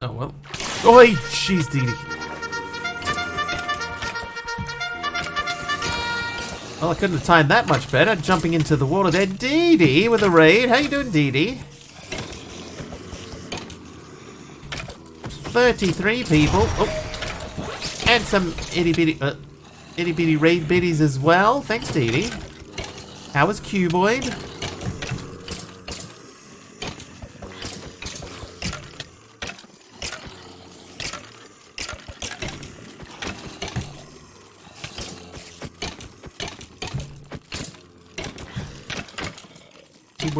Oh well. Oi, jeez, Dee Dee. Well, I couldn't have timed that much better. Jumping into the water there. Dee Dee with a raid. How you doing, Dee Dee? 33 people. Oh. And some itty bitty raid biddies as well. Thanks, Dee Dee. How was Cuboid?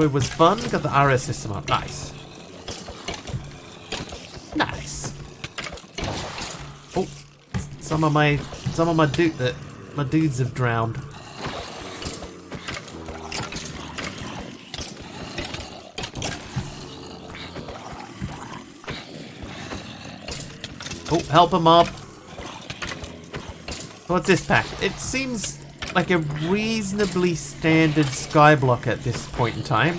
It was fun. Got the RS system up. Nice. Nice. Oh, some of my dudes have drowned. Oh, help him up. What's this pack? It seems like a reasonably standard skyblock at this point in time.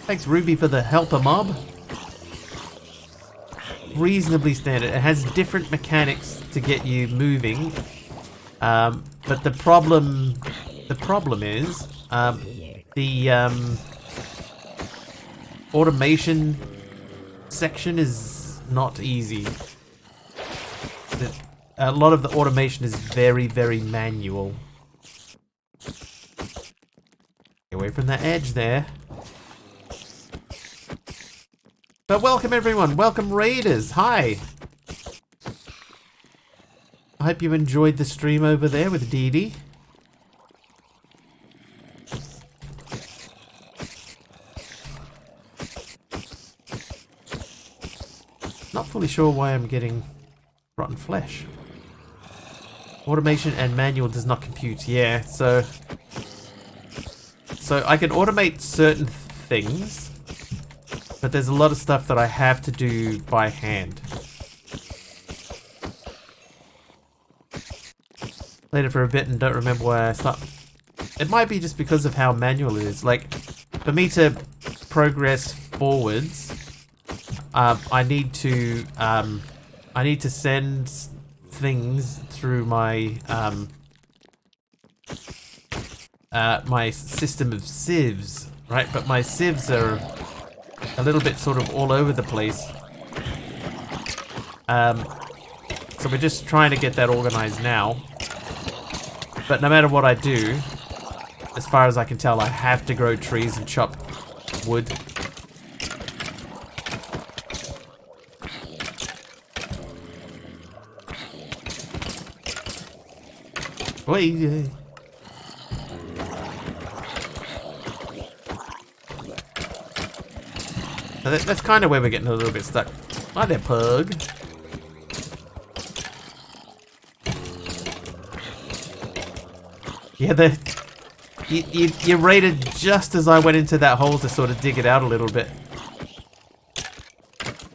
Thanks, Ruby, for the helper mob. Reasonably standard. It has different mechanics to get you moving, but the problem is the automation section is not easy. A lot of the automation is very, very manual. Away from that edge there. But welcome everyone, welcome raiders, hi! I hope you enjoyed the stream over there with Dee Dee. Not fully sure why I'm getting rotten flesh. Automation and manual does not compute, yeah, so I can automate certain things, but there's a lot of stuff that I have to do by hand. Played it for a bit and don't remember why I stopped. It might be just because of how manual it is. Like, for me to progress forwards, I need to I need to send things through my my system of sieves, right? But my sieves are a little bit sort of all over the place. So we're just trying to get that organized now. But no matter what I do, as far as I can tell, I have to grow trees and chop wood. Wait. So that's kind of where we're getting a little bit stuck. Hi there, pug. Yeah, you raided just as I went into that hole to sort of dig it out a little bit.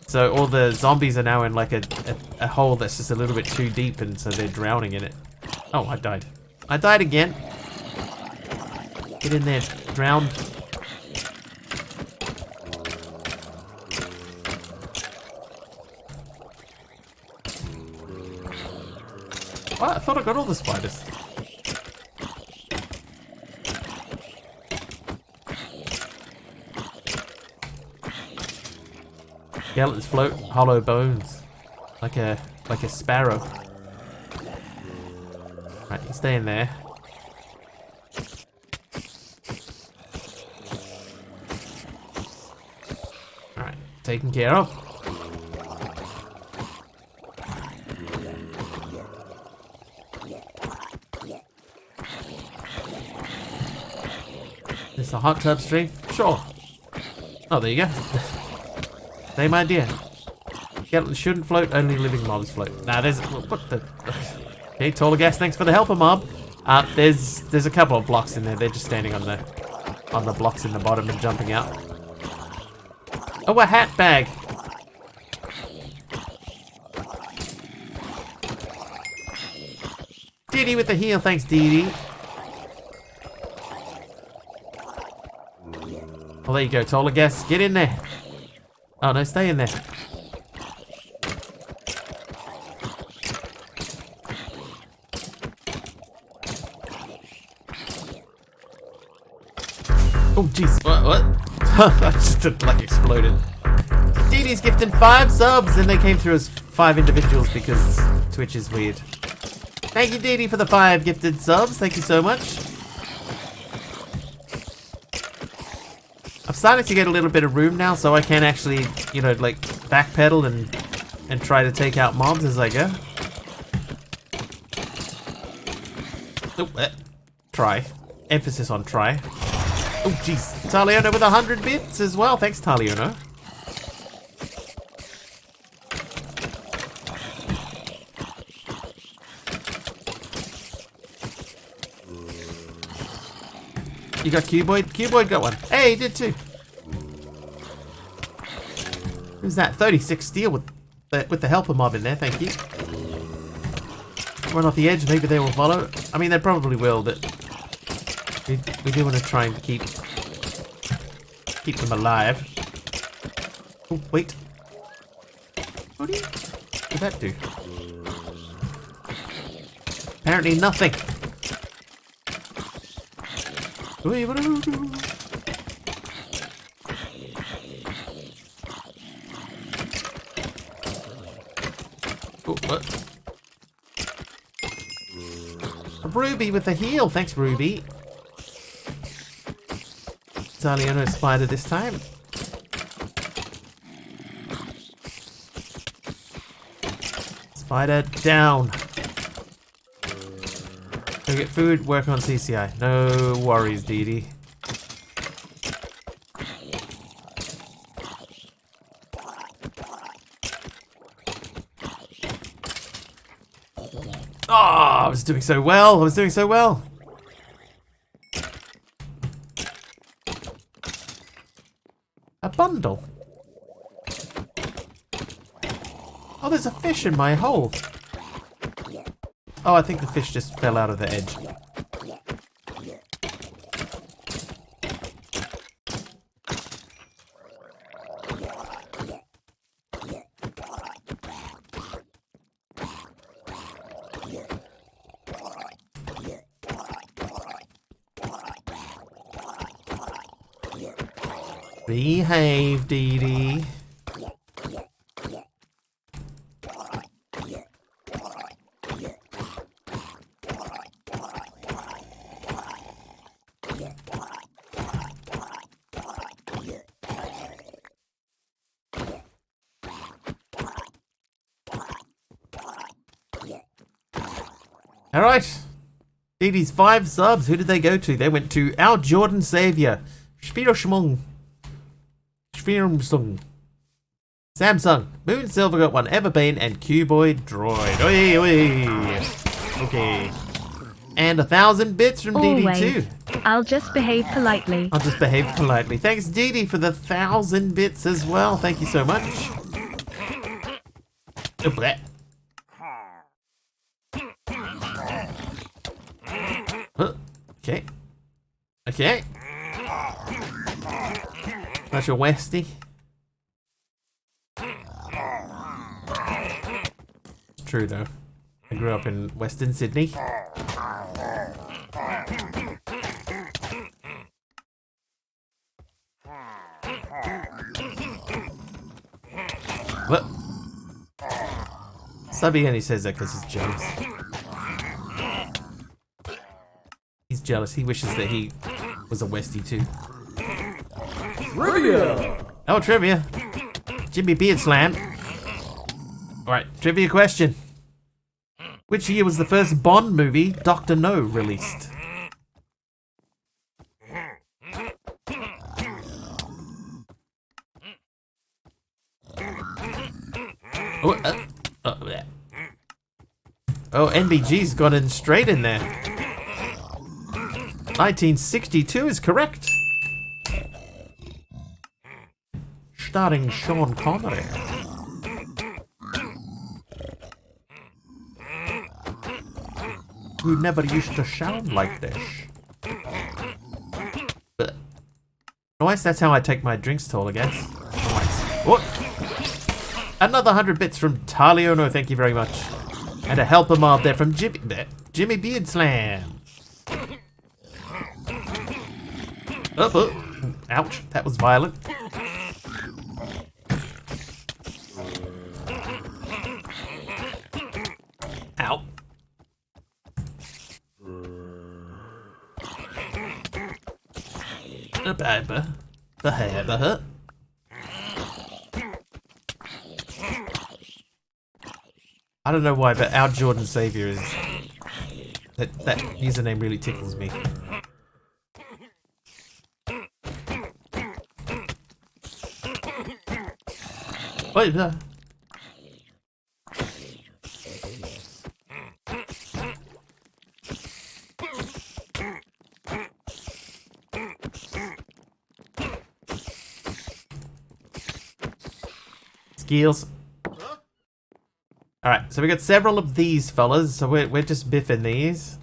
So all the zombies are now in like a hole that's just a little bit too deep, and so they're drowning in it. Oh, I died. I died again. Get in there, drown. Oh, I thought I got all the spiders. Skeletons float hollow bones, like a sparrow. Right, you stay in there. All right, taken care of. This a hot tub stream? Sure. Oh, there you go. Same idea. Skeletons shouldn't float, only living mobs float. Nah, there's... What the... Okay, taller gas, thanks for the helper, mob. There's a couple of blocks in there. They're just standing on the blocks in the bottom and jumping out. Oh, a hat bag. Dee Dee with the heal, thanks Dee Dee. Oh, there you go, taller gas. Get in there. Oh no, stay in there. Oh jeez, what? I just like exploded. Dee Dee's gifted 5 subs, and they came through as 5 individuals because Twitch is weird. Thank you, Dee Dee, for the 5 gifted subs. Thank you so much. I'm starting to get a little bit of room now, so I can actually, you know, like backpedal and try to take out mobs as I go. Oh, try. Emphasis on try. Oh, jeez. Taliono with 100 bits as well. Thanks, Taliono. You got Cuboid? Cuboid got one. Hey, he did too. Who's that? 36 steel with the helper mob in there. Thank you. Run off the edge. Maybe they will follow. I mean, they probably will, but we do want to try and keep them alive. Oh, wait. What did that do? Apparently nothing. Wait, what do I do? Oh, what? Ruby with the heal. Thanks, Ruby. Taliono spider this time. Spider down. Go get food, work on CCI. No worries, Dee Dee. Oh, I was doing so well. I was doing so well. A bundle. Oh, there's a fish in my hole. Oh, I think the fish just fell out of the edge. Behave, Dee Dee. Alright. Dee Dee's 5 subs. Who did they go to? They went to our Jordan Savior. Schmung. Samsung. Moon Silver got one. Everbane and Cuboid Droid. Oi, oi. Okay. And 1,000 bits from Dee Dee too. I'll just behave politely. I'll just behave politely. Thanks, Dee Dee, for the 1,000 bits as well. Thank you so much. Oh, bleh. Okay. Okay. That's your Westie. It's true though. I grew up in Western Sydney. What? Subby only says that because he's jealous. He's jealous. He wishes that he was a Westie too. Trivia! Oh, trivia. Jimmy Beard Slam. Alright, trivia question. Which year was the first Bond movie, Dr. No, released? Oh, NBG's got in straight in there. 1962 is correct. Starring Sean Connery. You never used to sound like this. But nice, that's how I take my drinks toll, I guess. Nice. What? Another 100 bits from Taliono, thank you very much. And a helper mob there from Jimmy Beard Slam. Oh, ouch, that was violent. Ow. I don't know why, but our Jordan Savior is... That username really tickles me. Wait, skills. Alright, so we got several of these fellas, so we're just biffing these.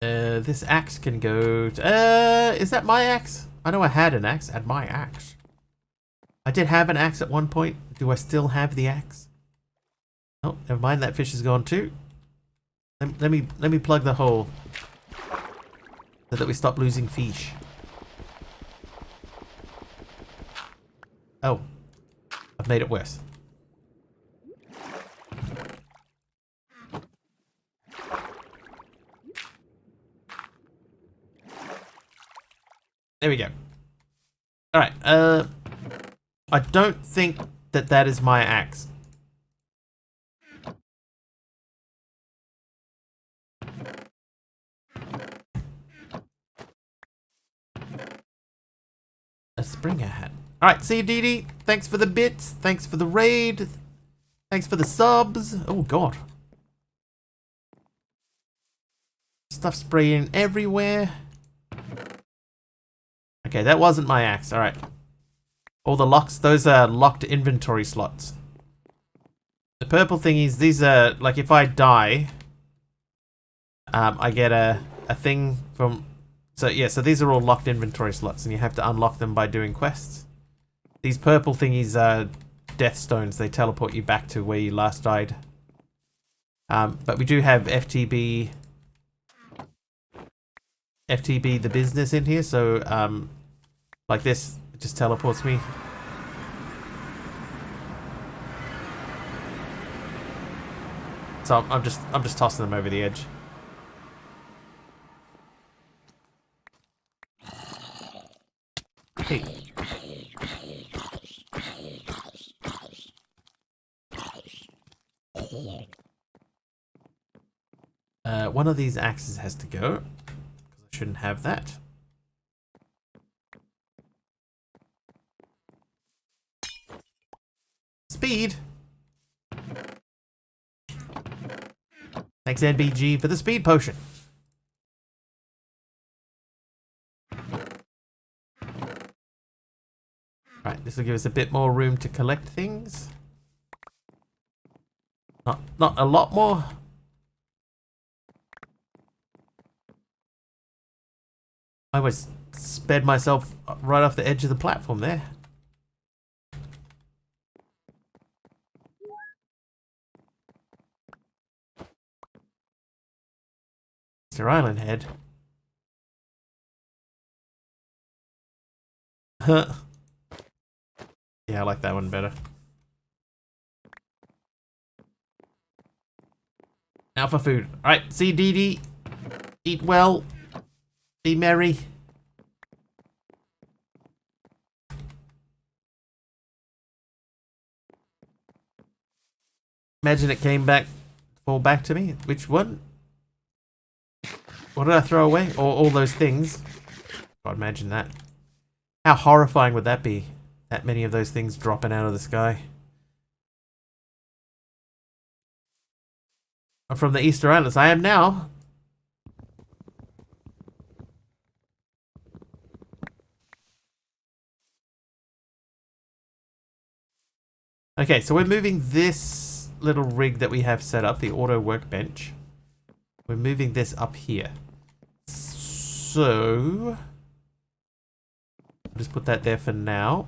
This axe can go to, is that my axe? I know I had an axe. At my axe. I did have an axe at one point. Do I still have the axe? Oh, never mind. That fish is gone too. Let me plug the hole so that we stop losing fish. Oh, I've made it worse. There we go. Alright, I don't think that is my axe. A Springer hat. Alright, see you, Dee Dee. Thanks for the bits. Thanks for the raid. Thanks for the subs. Oh, God. Stuff spraying everywhere. Okay, that wasn't my axe. Alright. All the locks, those are locked inventory slots. The purple thingies, these are, like, if I die, I get a thing from... So, yeah, so these are all locked inventory slots, and you have to unlock them by doing quests. These purple thingies death stones. They teleport you back to where you last died. But we do have FTB the business in here, so like this, it just teleports me. So I'm just tossing them over the edge. Hey. One of these axes has to go, because I shouldn't have that. Speed! Thanks NBG for the speed potion. Right, this will give us a bit more room to collect things. Not a lot more. I almost sped myself right off the edge of the platform there. Mr. Island Head. Huh. Yeah, I like that one better. Now for food. Alright, see Dee Dee. Eat well. Be merry. Imagine it came back, fall back to me. Which one? What did I throw away? All those things. God, imagine that. How horrifying would that be? That many of those things dropping out of the sky. I'm from the Easter Islands. I am now. Okay, so we're moving this little rig that we have set up, the auto workbench. We're moving this up here. So I'll just put that there for now.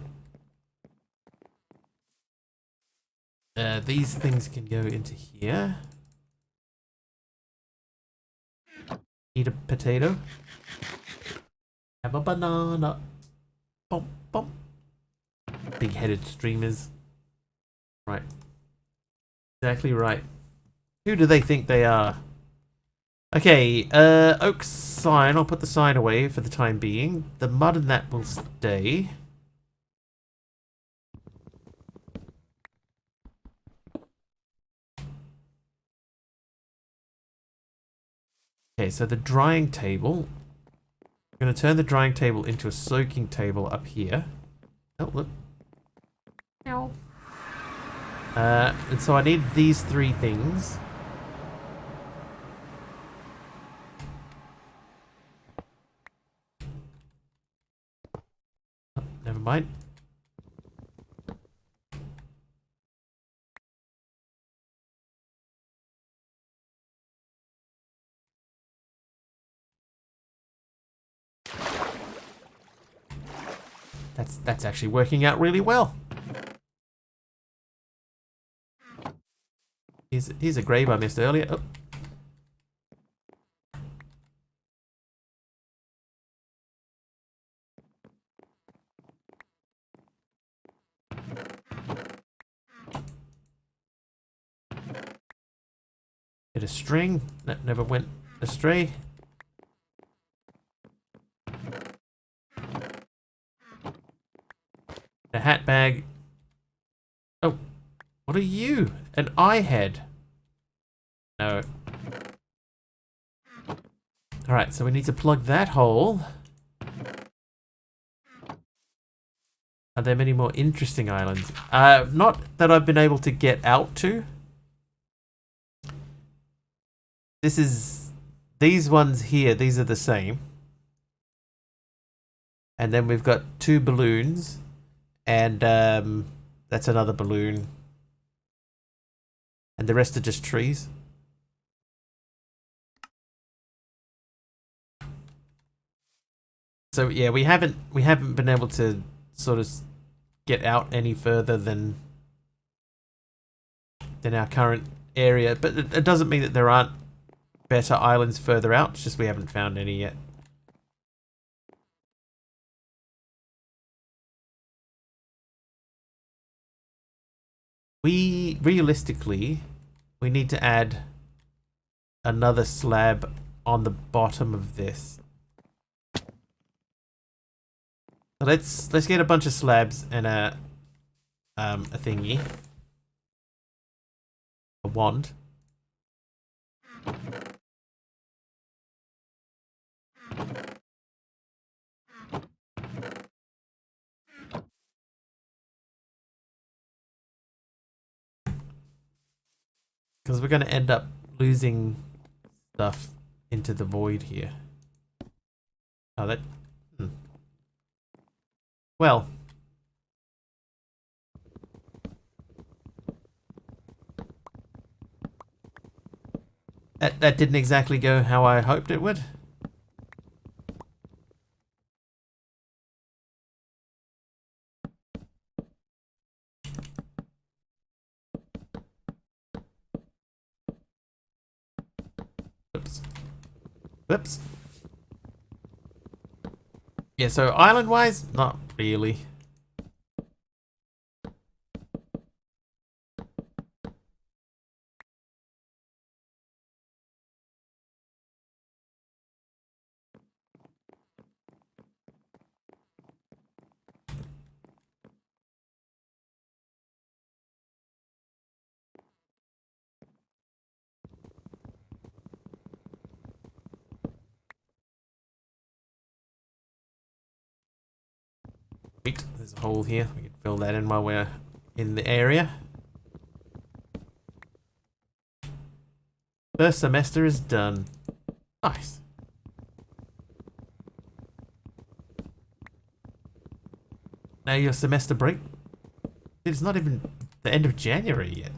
These things can go into here. Eat a potato. Have a banana. Bump, bump. Big-headed streamers. Right. Exactly right. Who do they think they are? Okay, oak sign. I'll put the sign away for the time being. The mud and that will stay. Okay, so the drying table. I'm going to turn the drying table into a soaking table up here. Oh, look. Ow. And so I need these three things. Oh, never mind. That's actually working out really well. Here's a grave I missed earlier. Oh. Bit of string that never went astray. A hat bag. Oh, what are you? An eye head. No. Alright, so we need to plug that hole. Are there many more interesting islands? Not that I've been able to get out to. These ones here, these are the same. And then we've got two balloons. And that's another balloon. And the rest are just trees. So yeah, we haven't been able to sort of get out any further than than our current area, but it doesn't mean that there aren't better islands further out. It's just we haven't found any yet. Realistically, we need to add another slab on the bottom of this. So let's get a bunch of slabs and a thingy, a wand. Because we're going to end up losing stuff into the void here. Oh, that... Well. That didn't exactly go how I hoped it would. Oops. Whoops. Yeah, so island-wise, not really. Wait, there's a hole here. We can fill that in while we're in the area. First semester is done. Nice. Now your semester break? It's not even the end of January yet.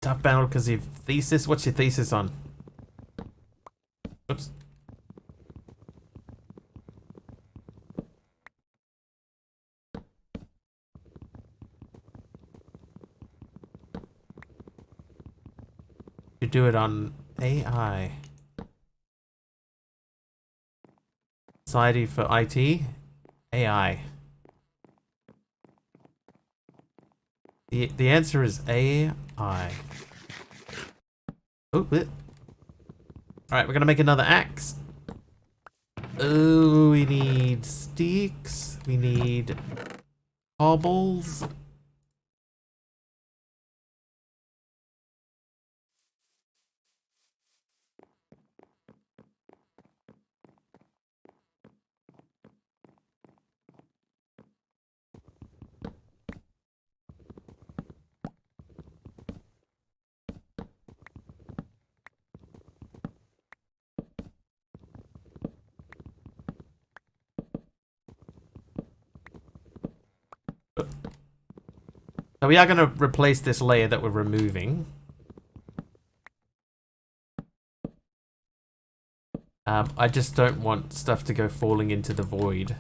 Tough battle because of thesis. What's your thesis on? Oops. You do it on AI. Society for IT? AI. The answer is AI. Oh, alright, we're gonna make another axe. Oh, we need sticks. We need cobbles. So we are going to replace this layer that we're removing. I just don't want stuff to go falling into the void.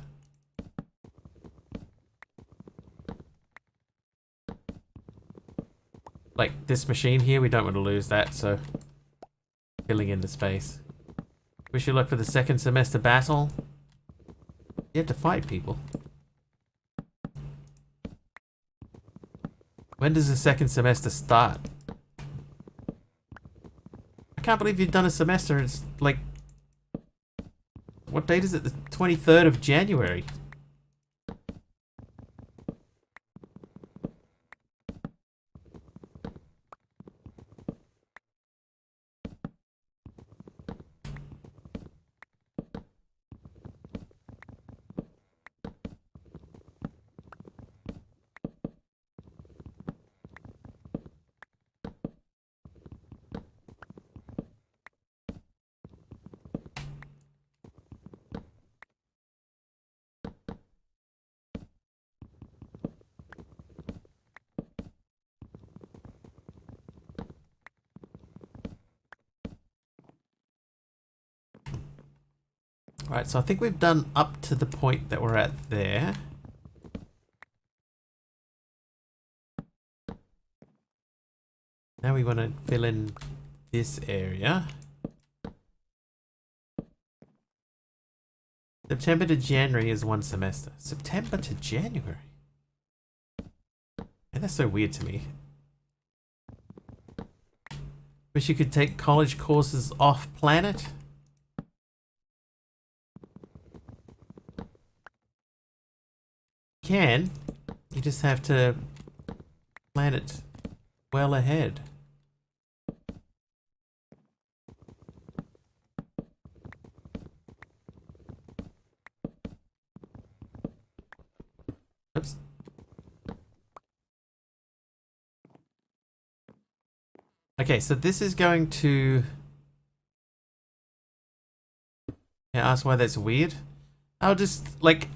Like this machine here, we don't want to lose that, so filling in the space. Wish you luck for the second semester battle. You have to fight people. When does the second semester start? I can't believe you've done a semester. It's like... What date is it? The 23rd of January. Right, so I think we've done up to the point that we're at there. Now we want to fill in this area. September to January is one semester. September to January? And that's so weird to me. Wish you could take college courses off planet. Can. You just have to plan it well ahead. Oops. Okay, so this is going to... ask why that's weird. I'll just, like,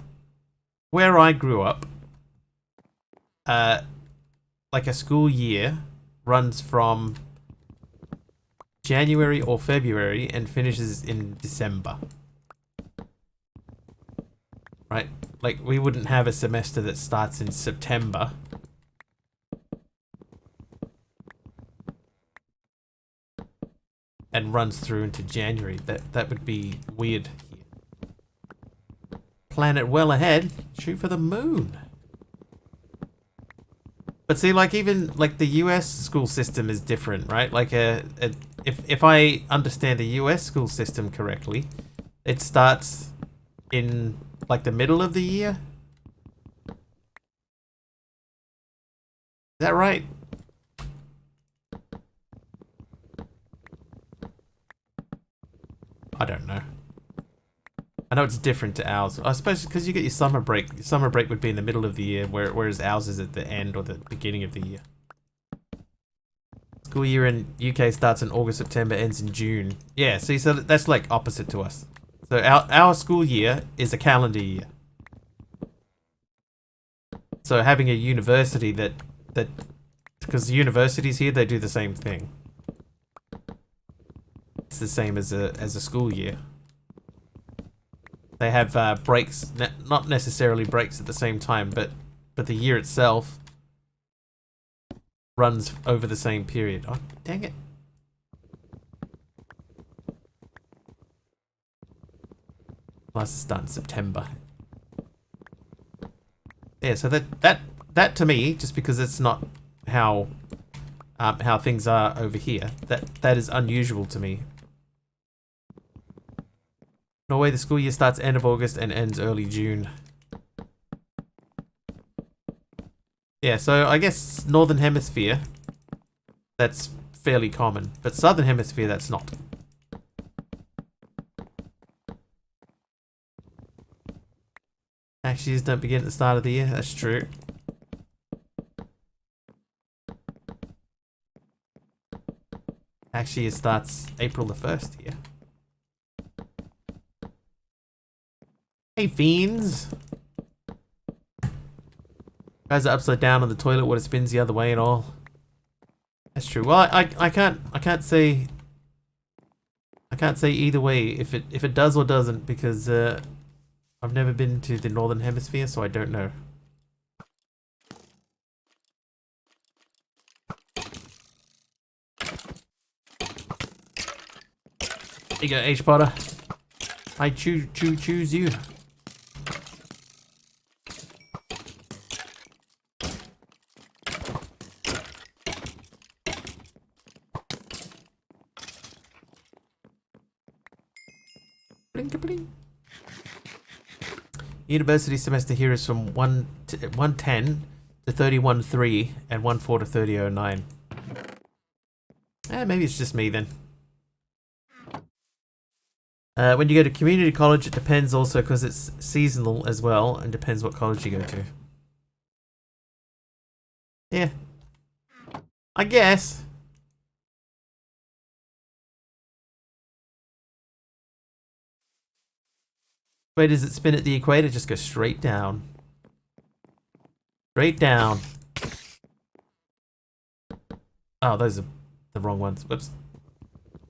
where I grew up, like a school year runs from January or February and finishes in December. Right? Like, we wouldn't have a semester that starts in September and runs through into January. That would be weird here. Plan it well ahead. Shoot for the moon. But see, like, even like the US school system is different, right? Like if I understand the US school system correctly, it starts in like the middle of the year. Is that right? I don't know. I know it's different to ours. I suppose because you get your summer break. Your summer break would be in the middle of the year, whereas ours is at the end or the beginning of the year. School year in UK starts in August, September, ends in June. Yeah, see, so that's like opposite to us. So our school year is a calendar year. So having a university that because the universities here, they do the same thing. It's the same as a school year. They have breaks, not necessarily breaks at the same time, but the year itself runs over the same period. Oh, dang it. Classes start in September. Yeah, so that to me, just because it's not how things are over here, that is unusual to me. Norway, the school year starts end of August and ends early June. Yeah, so I guess Northern Hemisphere, that's fairly common, but Southern Hemisphere, that's not. Actually, don't begin at the start of the year, that's true. Actually, it starts April the 1st here. Hey, fiends! Guys are upside down on the toilet when it spins the other way and all. That's true. Well, I can't say either way if it does or doesn't because I've never been to the Northern Hemisphere, so I don't know. There you go, H Potter. I choose you. Bling. University semester here is from 110 to 31.3 and 1.4 to 30.09. Maybe it's just me then. When you go to community college, it depends also because it's seasonal as well and depends what college you go to. Yeah. I guess. Wait, does it spin at the equator? Just go straight down. Straight down. Oh, those are the wrong ones. Whoops.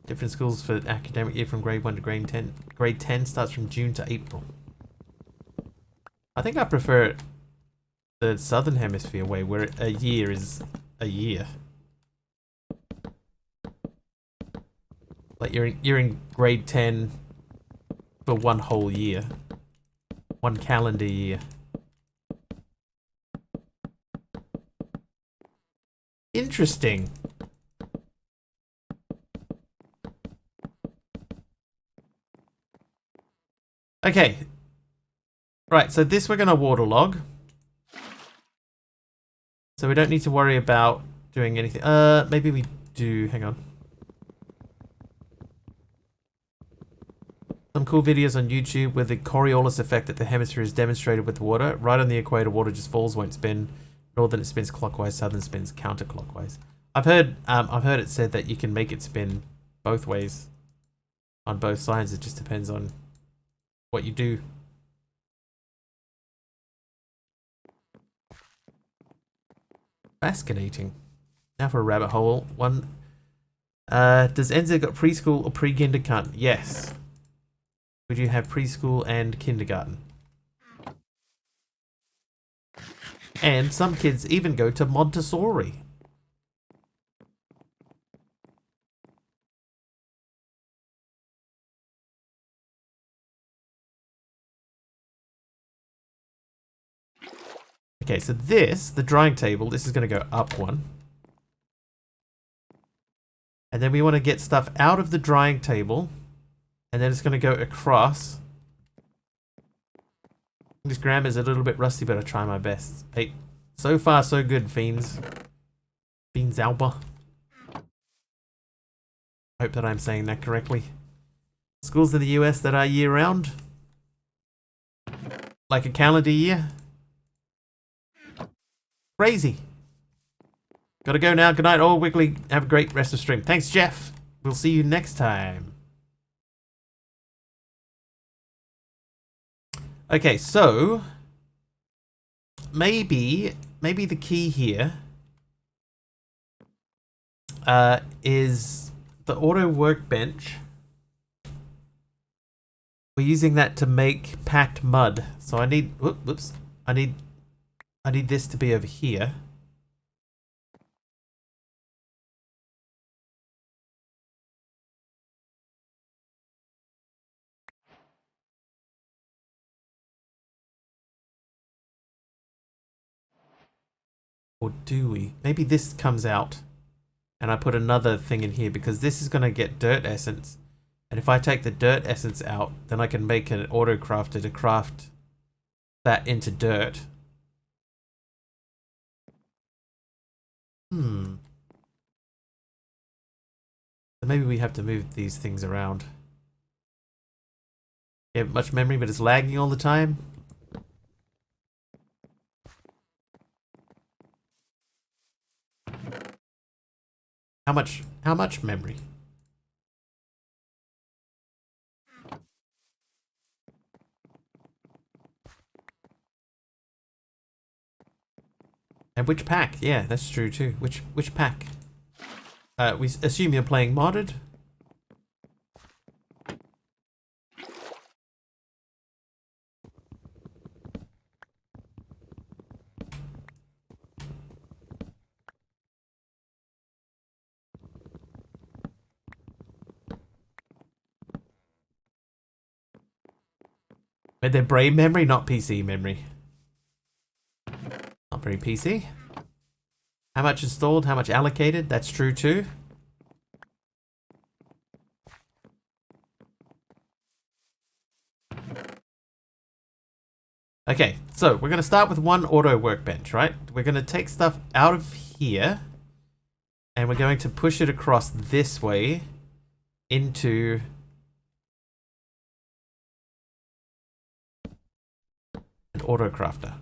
Different schools for academic year from grade 1 to grade 10. Grade 10 starts from June to April. I think I prefer the Southern Hemisphere way, where a year is a year. Like you're in grade 10 for one whole year. One calendar year. Interesting. Okay. Right, so this we're going to waterlog. So we don't need to worry about doing anything. Maybe we do. Hang on. Some cool videos on YouTube where the Coriolis effect that the hemisphere is demonstrated with water. Right on the equator, water just falls, won't spin. Northern it spins clockwise, southern spins counterclockwise. I've heard it said that you can make it spin both ways on both sides. It just depends on what you do. Fascinating. Now for a rabbit hole one. Does Enzo got preschool or pre-kindergarten? Yes. Would you have preschool and kindergarten? And some kids even go to Montessori. Okay, so this, the drying table, this is going to go up one. And then we want to get stuff out of the drying table. And then it's going to go across. This grammar's a little bit rusty, but I try my best. Hey, so far so good, Fiends. Fiends Alba. Hope that I'm saying that correctly. Schools in the US that are year-round. Like a calendar year. Crazy. Gotta go now. Good night, all. Wiggly. Have a great rest of stream. Thanks, Jeff. We'll see you next time. Okay, so maybe the key here is the auto workbench. We're using that to make packed mud. So I need whoops. I need this to be over here. Or do we? Maybe this comes out and I put another thing in here because this is going to get dirt essence. And if I take the dirt essence out, then I can make an auto crafter to craft that into dirt. So maybe we have to move these things around. You have much memory, but it's lagging all the time. How much memory? And which pack? Yeah, that's true too. Which pack? We assume you're playing modded. But they're brain memory, not PC memory. Not very PC. How much installed? How much allocated? That's true too. Okay, so we're going to start with one auto workbench, right? We're going to take stuff out of here and we're going to push it across this way into an auto crafter.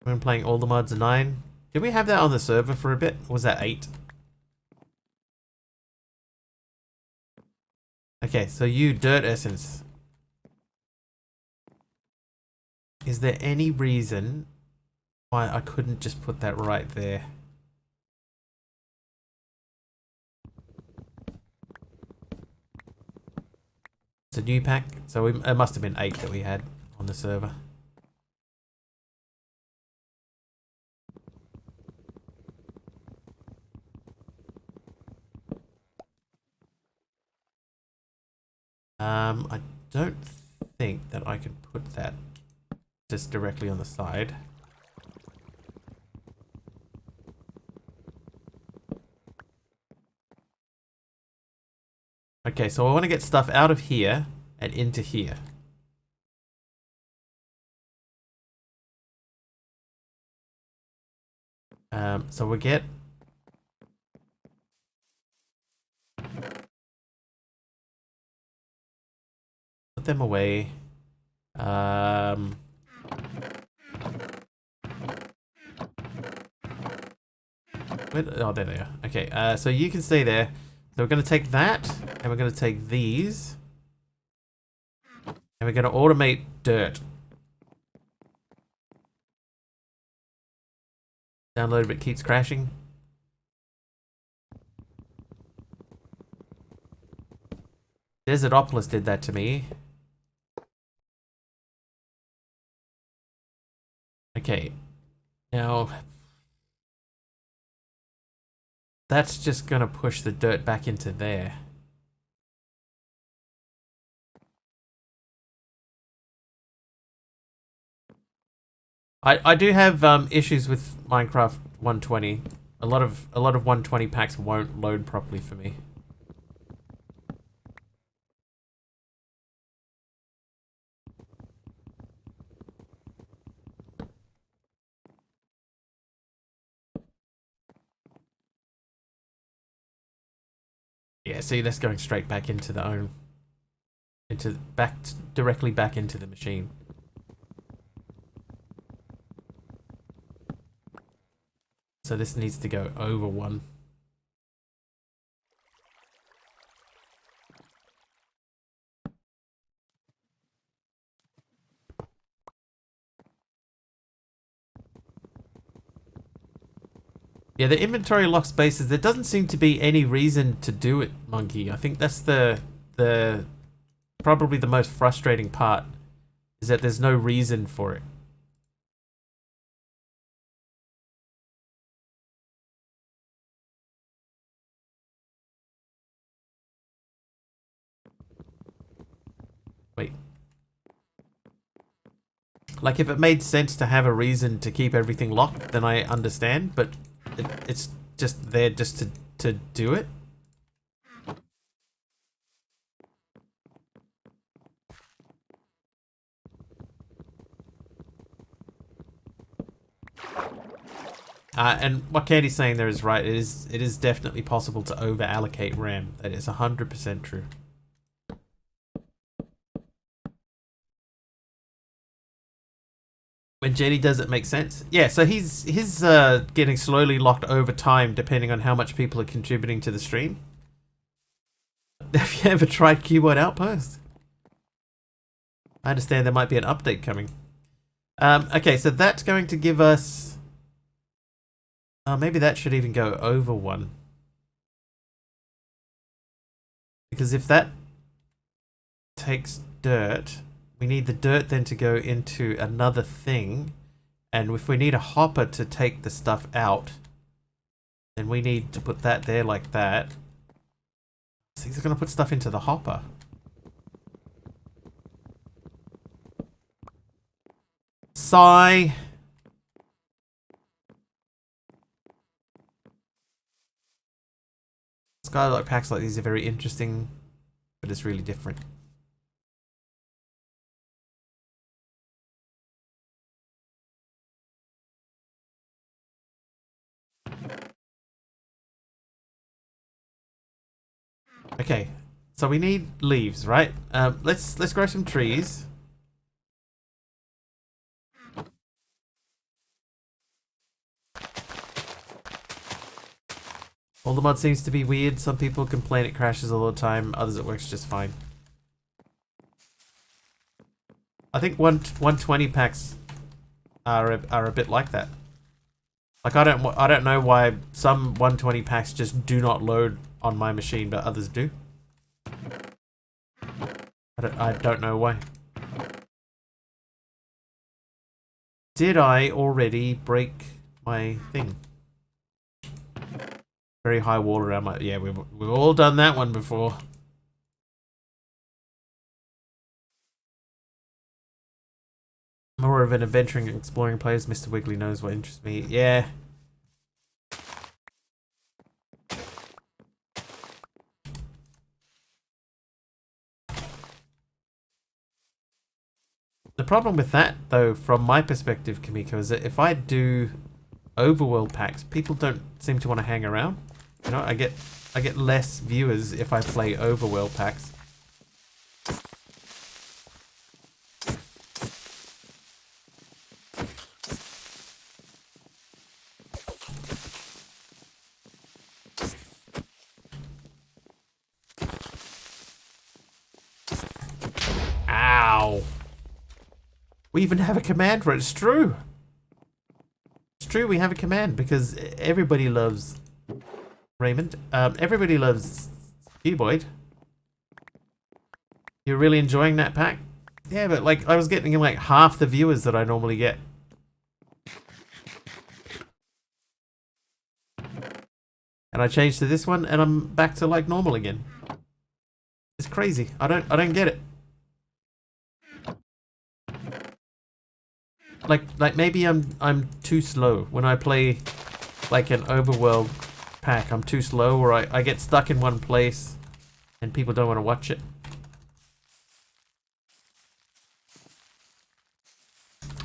We're playing all the mods 9. Did we have that on the server for a bit? Or was that 8? Okay, so you dirt essence. Is there any reason why I couldn't just put that right there? It's a new pack, so it must have been 8 that we had on the server. I don't think that I could put that just directly on the side. Okay, so I want to get stuff out of here and into here. So we get... Put them away. Oh, there they are. Okay, so you can stay there. So we're going to take that, and we're going to take these. And we're going to automate dirt. Download, but keeps crashing. Aeropolis did that to me. Okay. Now... that's just gonna push the dirt back into there. I do have issues with Minecraft 120. A lot of 120 packs won't load properly for me. Yeah, see, that's going straight back into the own, directly back into the machine. So this needs to go over 1. Yeah, the inventory lock spaces, there doesn't seem to be any reason to do it, Monkey. I think that's the probably the most frustrating part, is that there's no reason for it. Wait. Like, if it made sense to have a reason to keep everything locked, then I understand, but it's just there just to do it. And what Candy's saying there is right. It is definitely possible to over allocate RAM. That is 100% true. When Jenny does it make sense. Yeah, so he's getting slowly locked over time depending on how much people are contributing to the stream. Have you ever tried Keyboard Outpost? I understand there might be an update coming. Okay, so that's going to give us... maybe that should even go over 1. Because if that takes dirt... we need the dirt then to go into another thing. And if we need a hopper to take the stuff out, then we need to put that there like that. So he's going to put stuff into the hopper. Sigh. Skylight packs like these are very interesting, but it's really different. Okay, so we need leaves, right? Let's grow some trees. All the mod seems to be weird. Some people complain it crashes all the time. Others it works just fine. I think 120 packs are a bit like that. Like I don't know why some 120 packs just do not load on my machine, but others do. I I don't know why. Did I already break my thing? Very high wall around my... Yeah, we've all done that one before. More of an adventuring, exploring place. Mr. Wiggly knows what interests me. Yeah. The problem with that, though, from my perspective, Kamiko, is that if I do overworld packs, people don't seem to want to hang around. You know, I get less viewers if I play overworld packs. Ow. We even have a command for it. It's true. It's true, we have a command because everybody loves Raymond. Everybody loves Cuboid. You're really enjoying that pack? Yeah, but like I was getting like half the viewers that I normally get. And I changed to this one and I'm back to like normal again. It's crazy. I don't get it. Like maybe I'm too slow when I play like an overworld pack. I'm too slow, or I get stuck in one place and people don't want to watch it.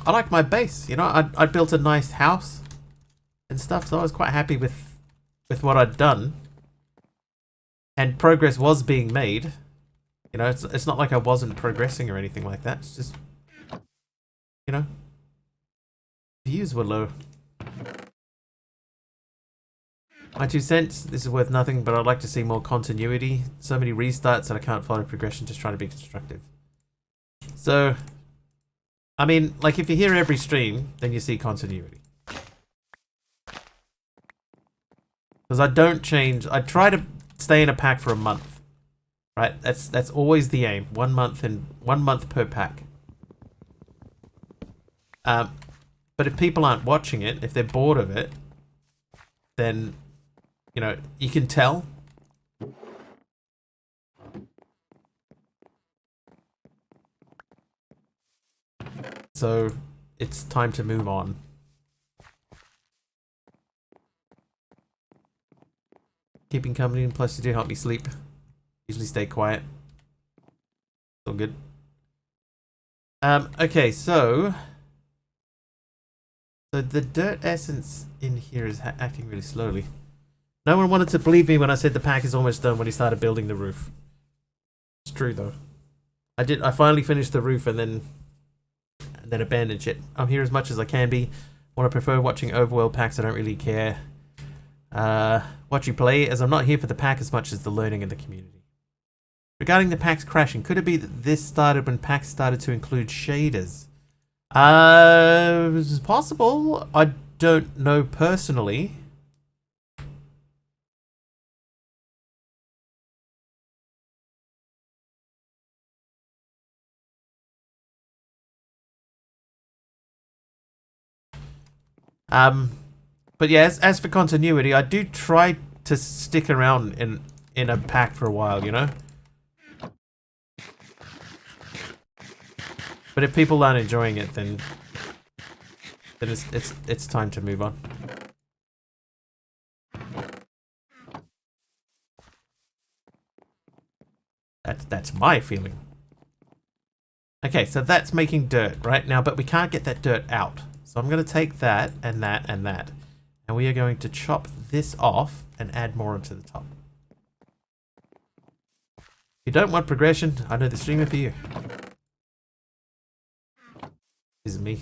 I like my base, you know. I built a nice house and stuff, so I was quite happy with what I'd done, and progress was being made. You know, it's not like I wasn't progressing or anything like that. It's just, you know, views were low. My 2 cents, this is worth nothing, but I'd like to see more continuity. So many restarts that I can't follow progression, just trying to be constructive. So, I mean, like if you hear every stream, then you see continuity. Because I don't change, I try to stay in a pack for a month. Right? That's always the aim. 1 month and 1 month per pack. But if people aren't watching it, if they're bored of it, then, you know, you can tell. So, it's time to move on. Keeping company, and plus you do help me sleep. Usually stay quiet. All good. Okay, so the dirt essence in here is acting really slowly. No one wanted to believe me when I said the pack is almost done when he started building the roof. It's true though. I finally finished the roof and then abandoned it. I'm here as much as I can be. What I prefer watching overworld packs, I don't really care what you play, as I'm not here for the pack as much as the learning and the community. Regarding the packs crashing, could it be that this started when packs started to include shaders? It's possible. I don't know personally. But yeah, as for continuity, I do try to stick around in a pack for a while, you know? But if people aren't enjoying it, then it's time to move on. That's my feeling. Okay, so that's making dirt right now, but we can't get that dirt out. So I'm going to take that and that and that, and we are going to chop this off and add more onto the top. If you don't want progression, I know the streamer for you. This is me.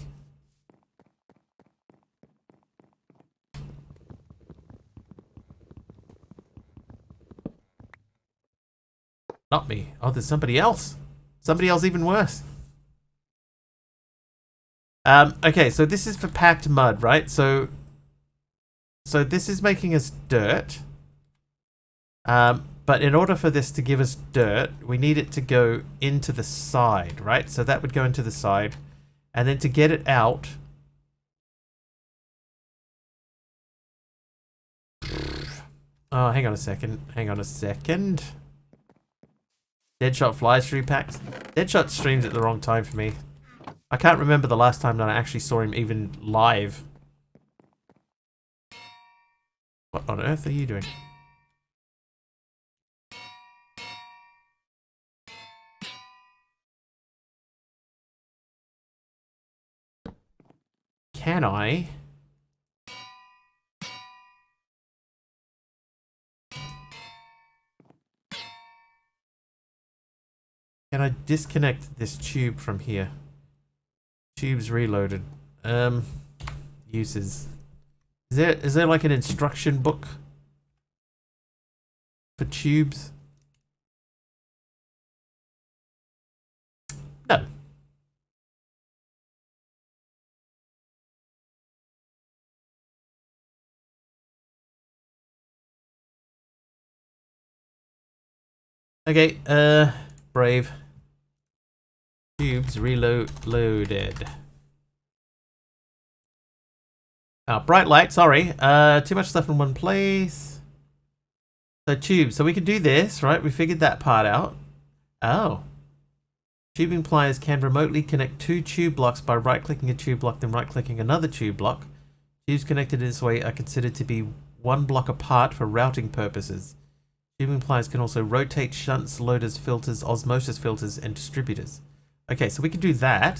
Not me. Oh, there's somebody else. Somebody else even worse. Okay, so this is for packed mud, right? So this is making us dirt. But in order for this to give us dirt, we need it to go into the side, right? So that would go into the side. And then to get it out... Oh, hang on a second. Hang on a second. Deadshot fly stream packs. Deadshot streams at the wrong time for me. I can't remember the last time that I actually saw him even live. What on earth are you doing? Can I? Can I disconnect this tube from here? Tubes reloaded. Uses. Is there like an instruction book for tubes? No. Okay, Brave. Tubes reloaded. Bright light, sorry. Too much stuff in one place. So tubes, so we can do this, right? We figured that part out. Oh. Tubing pliers can remotely connect two tube blocks by right-clicking a tube block, then right-clicking another tube block. Tubes connected in this way are considered to be one block apart for routing purposes. Tubing pliers can also rotate shunts, loaders, filters, osmosis filters, and distributors. Okay, so we can do that.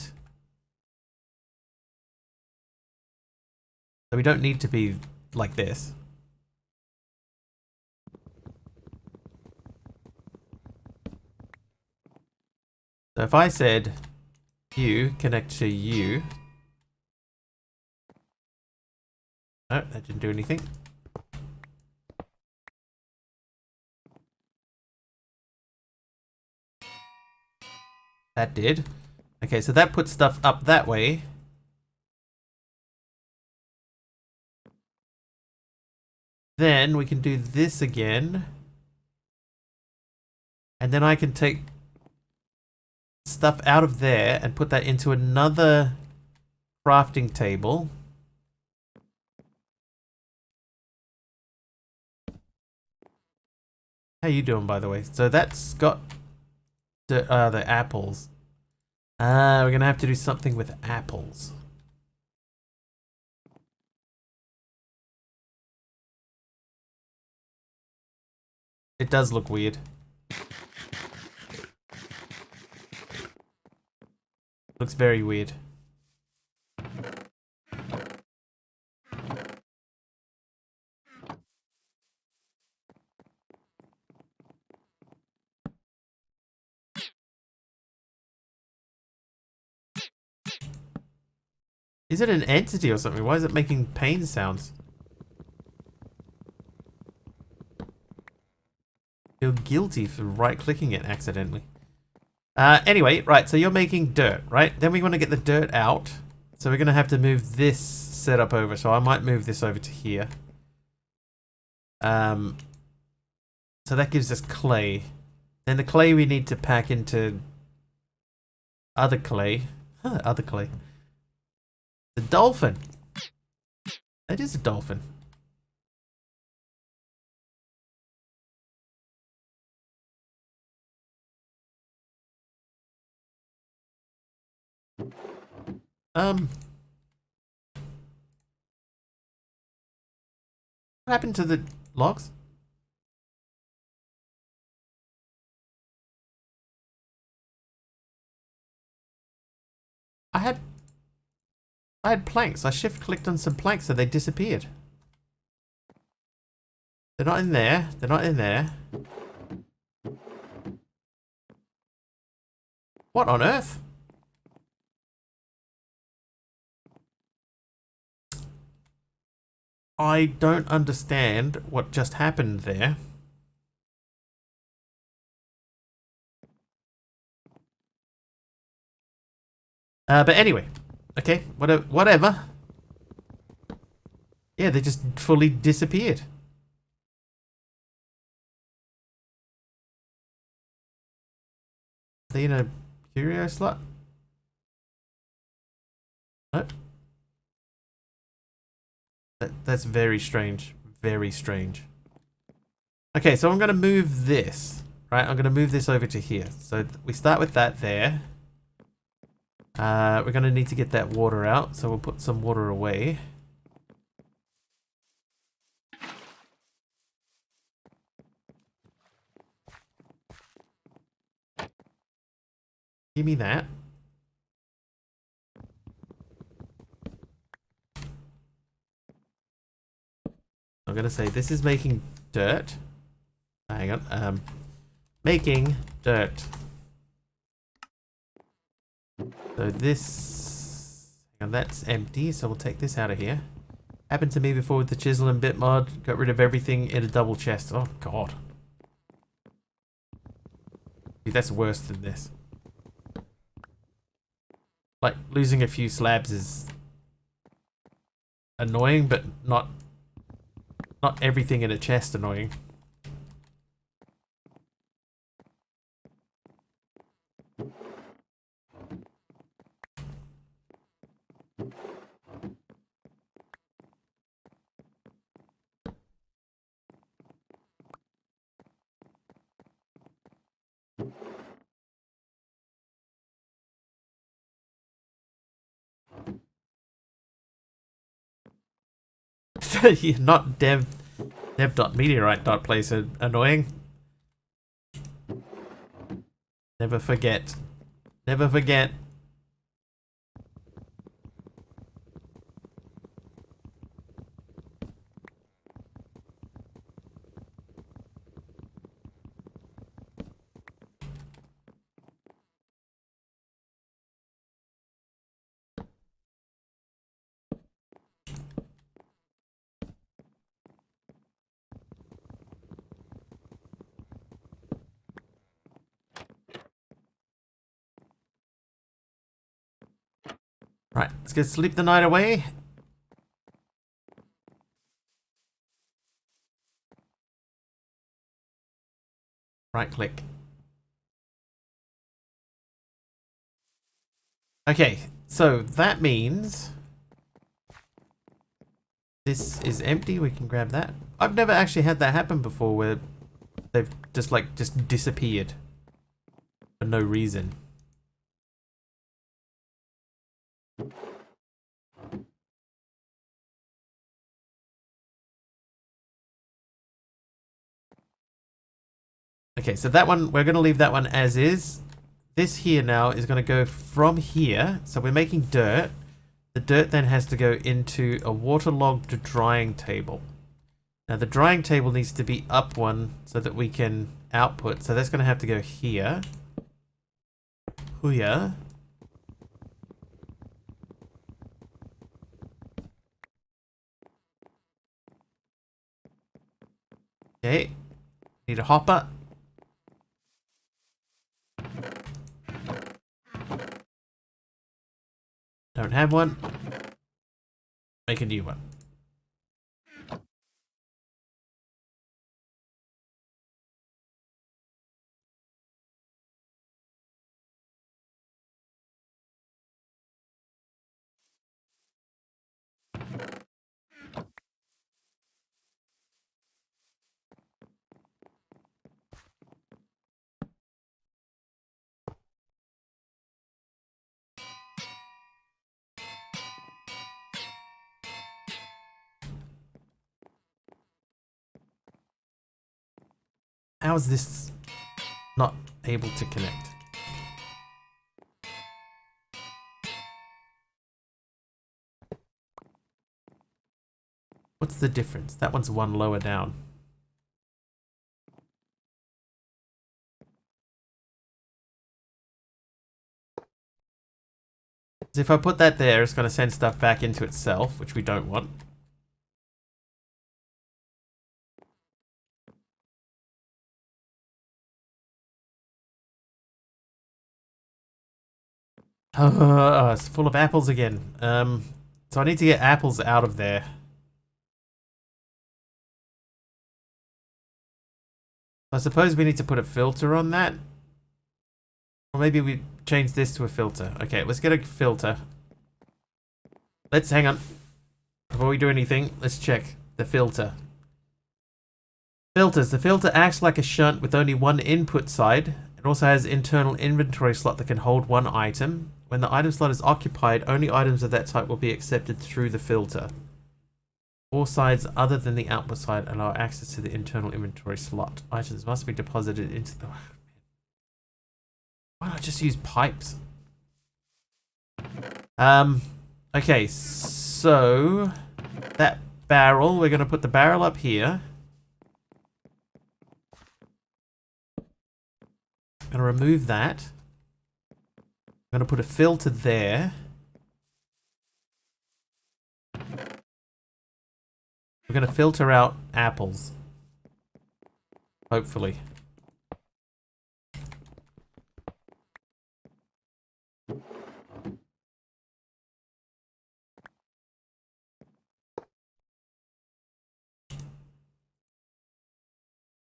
So we don't need to be like this. So if I said you connect to you. No, that didn't do anything. That did. Okay, so that puts stuff up that way. Then we can do this again. And then I can take stuff out of there and put that into another crafting table. How you doing, by the way? So that's got the apples. We're gonna have to do something with apples. It does look weird. Looks very weird. Is it an entity or something? Why is it making pain sounds? Feel guilty for right-clicking it accidentally. Anyway, right, so you're making dirt, right? Then we want to get the dirt out. So we're going to have to move this setup over. So I might move this over to here. So that gives us clay. Then the clay we need to pack into other clay. Other clay. The dolphin. That is a dolphin. What happened to the logs? I had planks. I shift clicked on some planks so they disappeared. They're not in there. They're not in there. What on earth? I don't understand what just happened there. But anyway, okay, whatever. Yeah, they just fully disappeared. they in a curio slot? No. That's very strange. Very strange. Okay, so I'm going to move this. Right, I'm going to move this over to here. So we start with that there. We're going to need to get that water out. So we'll put some water away. Give me that. I'm going to say this is making dirt. Hang on. Making dirt. So this, and that's empty, so we'll take this out of here. Happened to me before with the chisel and bit mod. Got rid of everything in a double chest. Oh god. Dude, that's worse than this. Like, losing a few slabs is annoying, but not everything in a chest annoying. You're not dev.meteorite.place annoying. Never forget. Never forget. Right, let's go sleep the night away. Right click. Okay, so that means this is empty. We can grab that. I've never actually had that happen before where they've just disappeared for no reason. Okay, so that one, we're going to leave that one as is. This here now is going to go from here. So we're making dirt. The dirt then has to go into a waterlogged drying table. Now the drying table needs to be up one so that we can output. So that's going to have to go here. Here. Okay. Need a hopper. Don't have one. Make a new one. How is this not able to connect? What's the difference? That one's one lower down. So if I put that there, it's going to send stuff back into itself, which we don't want. Oh, it's full of apples again. So I need to get apples out of there. I suppose we need to put a filter on that. Or maybe we change this to a filter. Okay, let's get a filter. Let's hang on. Before we do anything, let's check the filter. Filters. The filter acts like a shunt with only one input side. It also has internal inventory slot that can hold one item. When the item slot is occupied, only items of that type will be accepted through the filter. All sides other than the output side allow access to the internal inventory slot. Items must be deposited into the... Why not just use pipes? Okay, so that barrel, we're going to put the barrel up here. I'm going to remove that. I'm going to put a filter there. We're going to filter out apples. Hopefully. I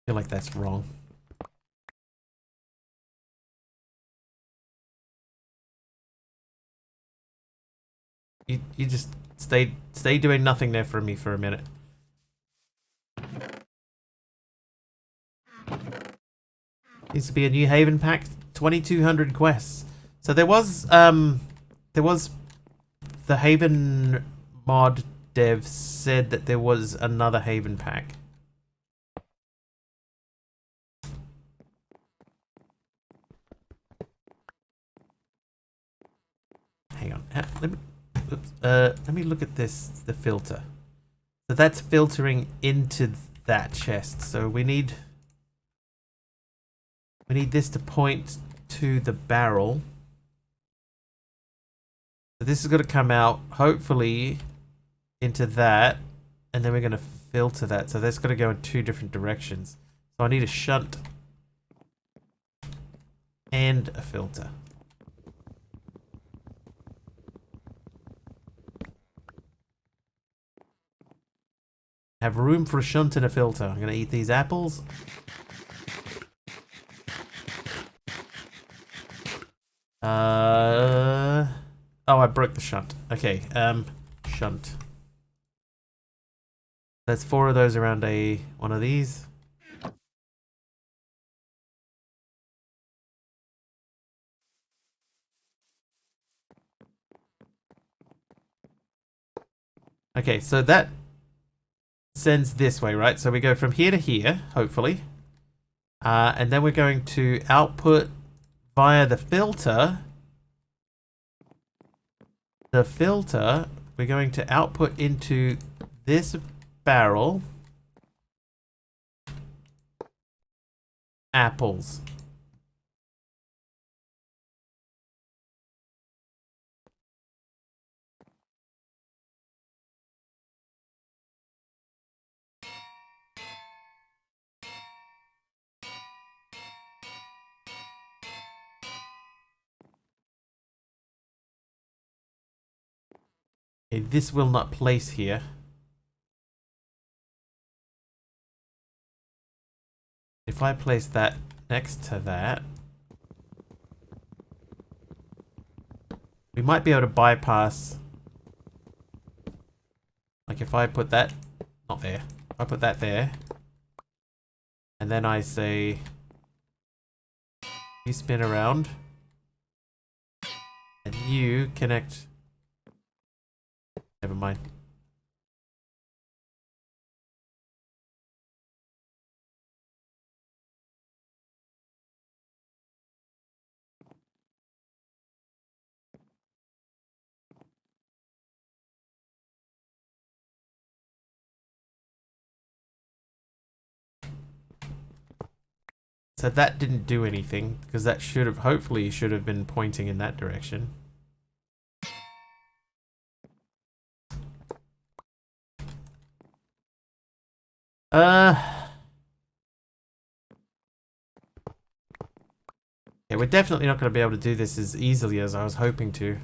feel like that's wrong. You just stay doing nothing there for me for a minute. Needs to be a New Haven pack. 2,200 quests. So there was the Haven mod dev said that there was another Haven pack. Hang on. Let me look at this, the filter. So that's filtering into that chest. So we need this to point to the barrel. So this is going to come out, hopefully, into that. And then we're going to filter that. So that's going to go in two different directions. So I need a shunt and a filter. Have room for a shunt and a filter. I'm going to eat these apples. Oh, I broke the shunt. Okay, shunt. There's 4 of those around one of these. Okay, so that sends this way, right? So we go from here to here, hopefully. And then we're going to output via the filter. The filter, we're going to output into this barrel apples. Okay, this will not place here. If I place that next to that, we might be able to bypass. Like if I put that, not there. If I put that there, and then I say, you spin around, and you connect. Never mind. So that didn't do anything because that hopefully should have been pointing in that direction. Yeah, we're definitely not going to be able to do this as easily as I was hoping to.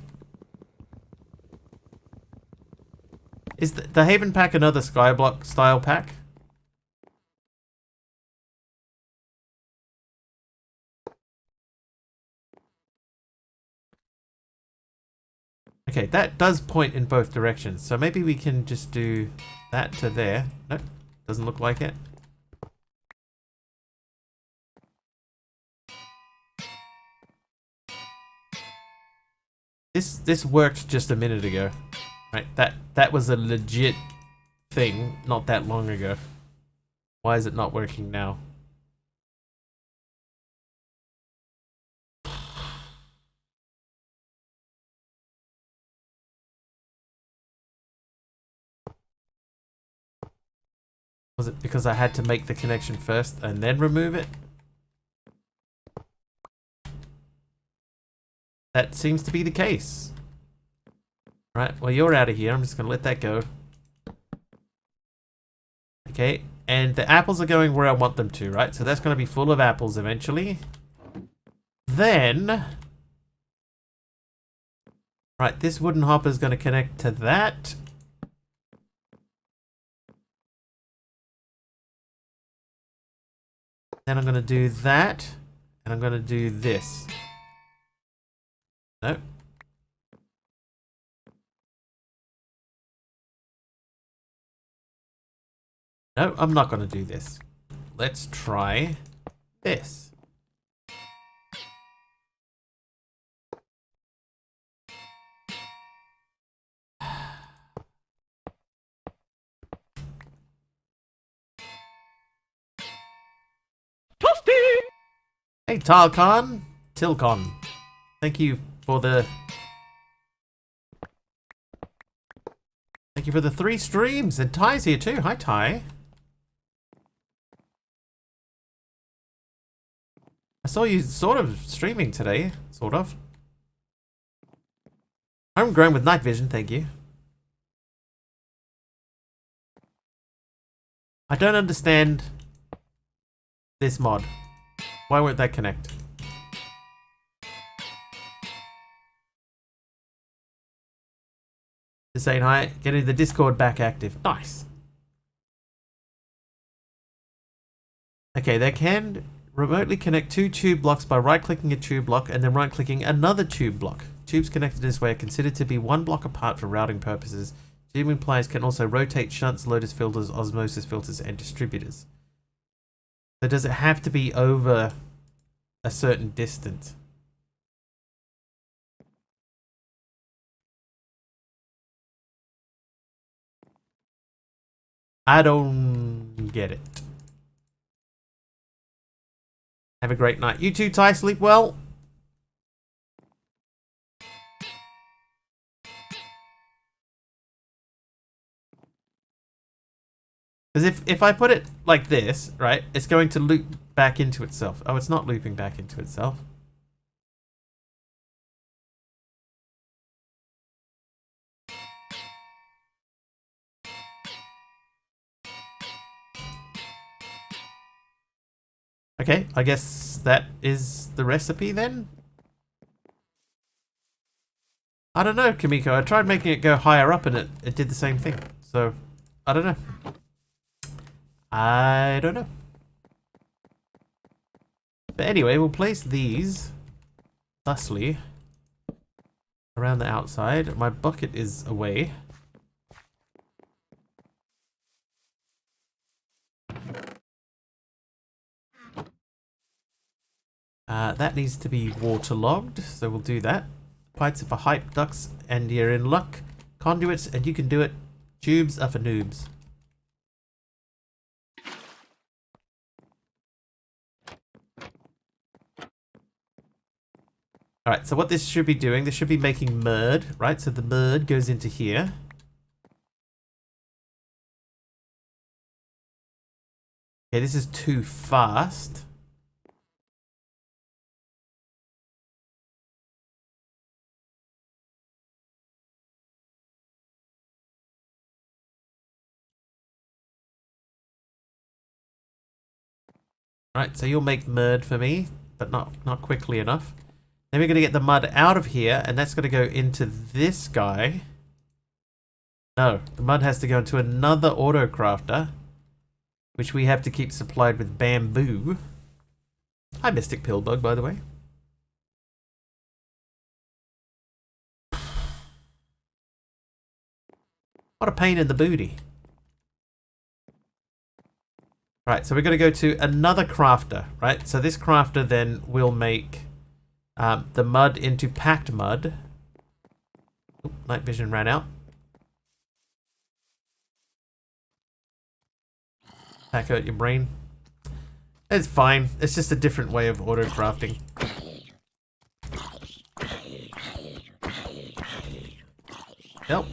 Is the Haven pack another Skyblock style pack? Okay, that does point in both directions. So maybe we can just do that to there. Nope, doesn't look like it. This worked just a minute ago. Right, that was a legit thing not that long ago. Why is it not working now? Was it because I had to make the connection first and then remove it? That seems to be the case. Right, well you're out of here. I'm just going to let that go. Okay, and the apples are going where I want them to, right? So that's going to be full of apples eventually. Then... Right, this wooden hopper is going to connect to that. Then I'm going to do that. And I'm going to do this. Nope. No, I'm not going to do this. Let's try this. Hey, Tilcon. Thank you for the 3 streams. And Ty's here too. Hi, Ty. I saw you sort of streaming today. Sort of. Homegrown with night vision, thank you. I don't understand this mod. Why won't that connect? Just saying hi. Getting the Discord back active. Nice. Okay, they can remotely connect 2 tube blocks by right-clicking a tube block and then right-clicking another tube block. Tubes connected this way are considered to be 1 block apart for routing purposes. Tubing pliers can also rotate shunts, lotus filters, osmosis filters, and distributors. So does it have to be over a certain distance? I don't get it. Have a great night. You too, Ty. Sleep well. Because if I put it like this, right, it's going to loop back into itself. Oh, it's not looping back into itself. Okay, I guess that is the recipe then? I don't know, Kamiko. I tried making it go higher up and it did the same thing. So, I don't know. I don't know. But anyway, we'll place these thusly around the outside. My bucket is away. That needs to be waterlogged, so we'll do that. Pipes are for hype ducts, and you're in luck. Conduits, and you can do it. Tubes are for noobs. Alright, so what this should be doing, this should be making mud, right? So the mud goes into here. Okay, this is too fast. Right, so you'll make mud for me, but not quickly enough. Then we're going to get the mud out of here, and that's going to go into this guy. No, the mud has to go into another autocrafter, which we have to keep supplied with bamboo. Hi, Mystic Pillbug, by the way. What a pain in the booty. Right, so we're going to go to another crafter, right? So this crafter then will make the mud into packed mud. Oop, night vision ran out. Pack out your brain. It's fine. It's just a different way of auto crafting. Yep.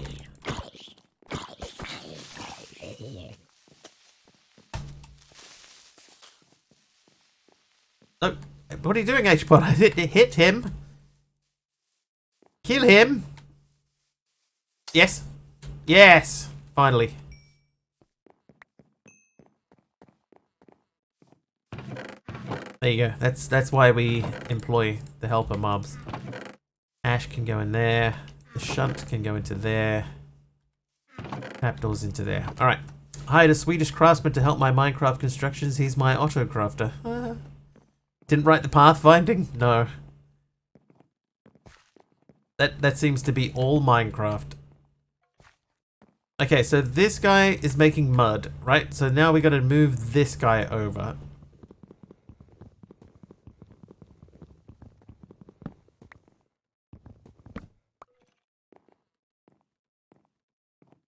Oh, what are you doing, H-Pod? Hit him. Kill him. Yes. Yes. Finally. There you go. That's why we employ the helper mobs. Ash can go in there. The shunt can go into there. Trapdoors into there. Alright. Hired a Swedish craftsman to help my Minecraft constructions. He's my auto crafter. Didn't write the pathfinding? No. That seems to be all Minecraft. Okay, so this guy is making mud, right? So now we gotta move this guy over.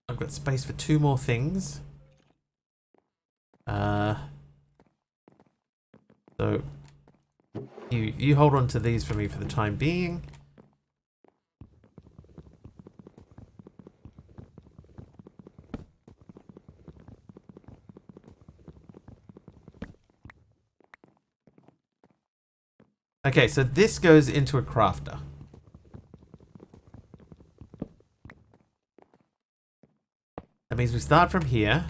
I've got space for 2 more things. So you hold on to these for me for the time being. Okay, so this goes into a crafter. That means we start from here,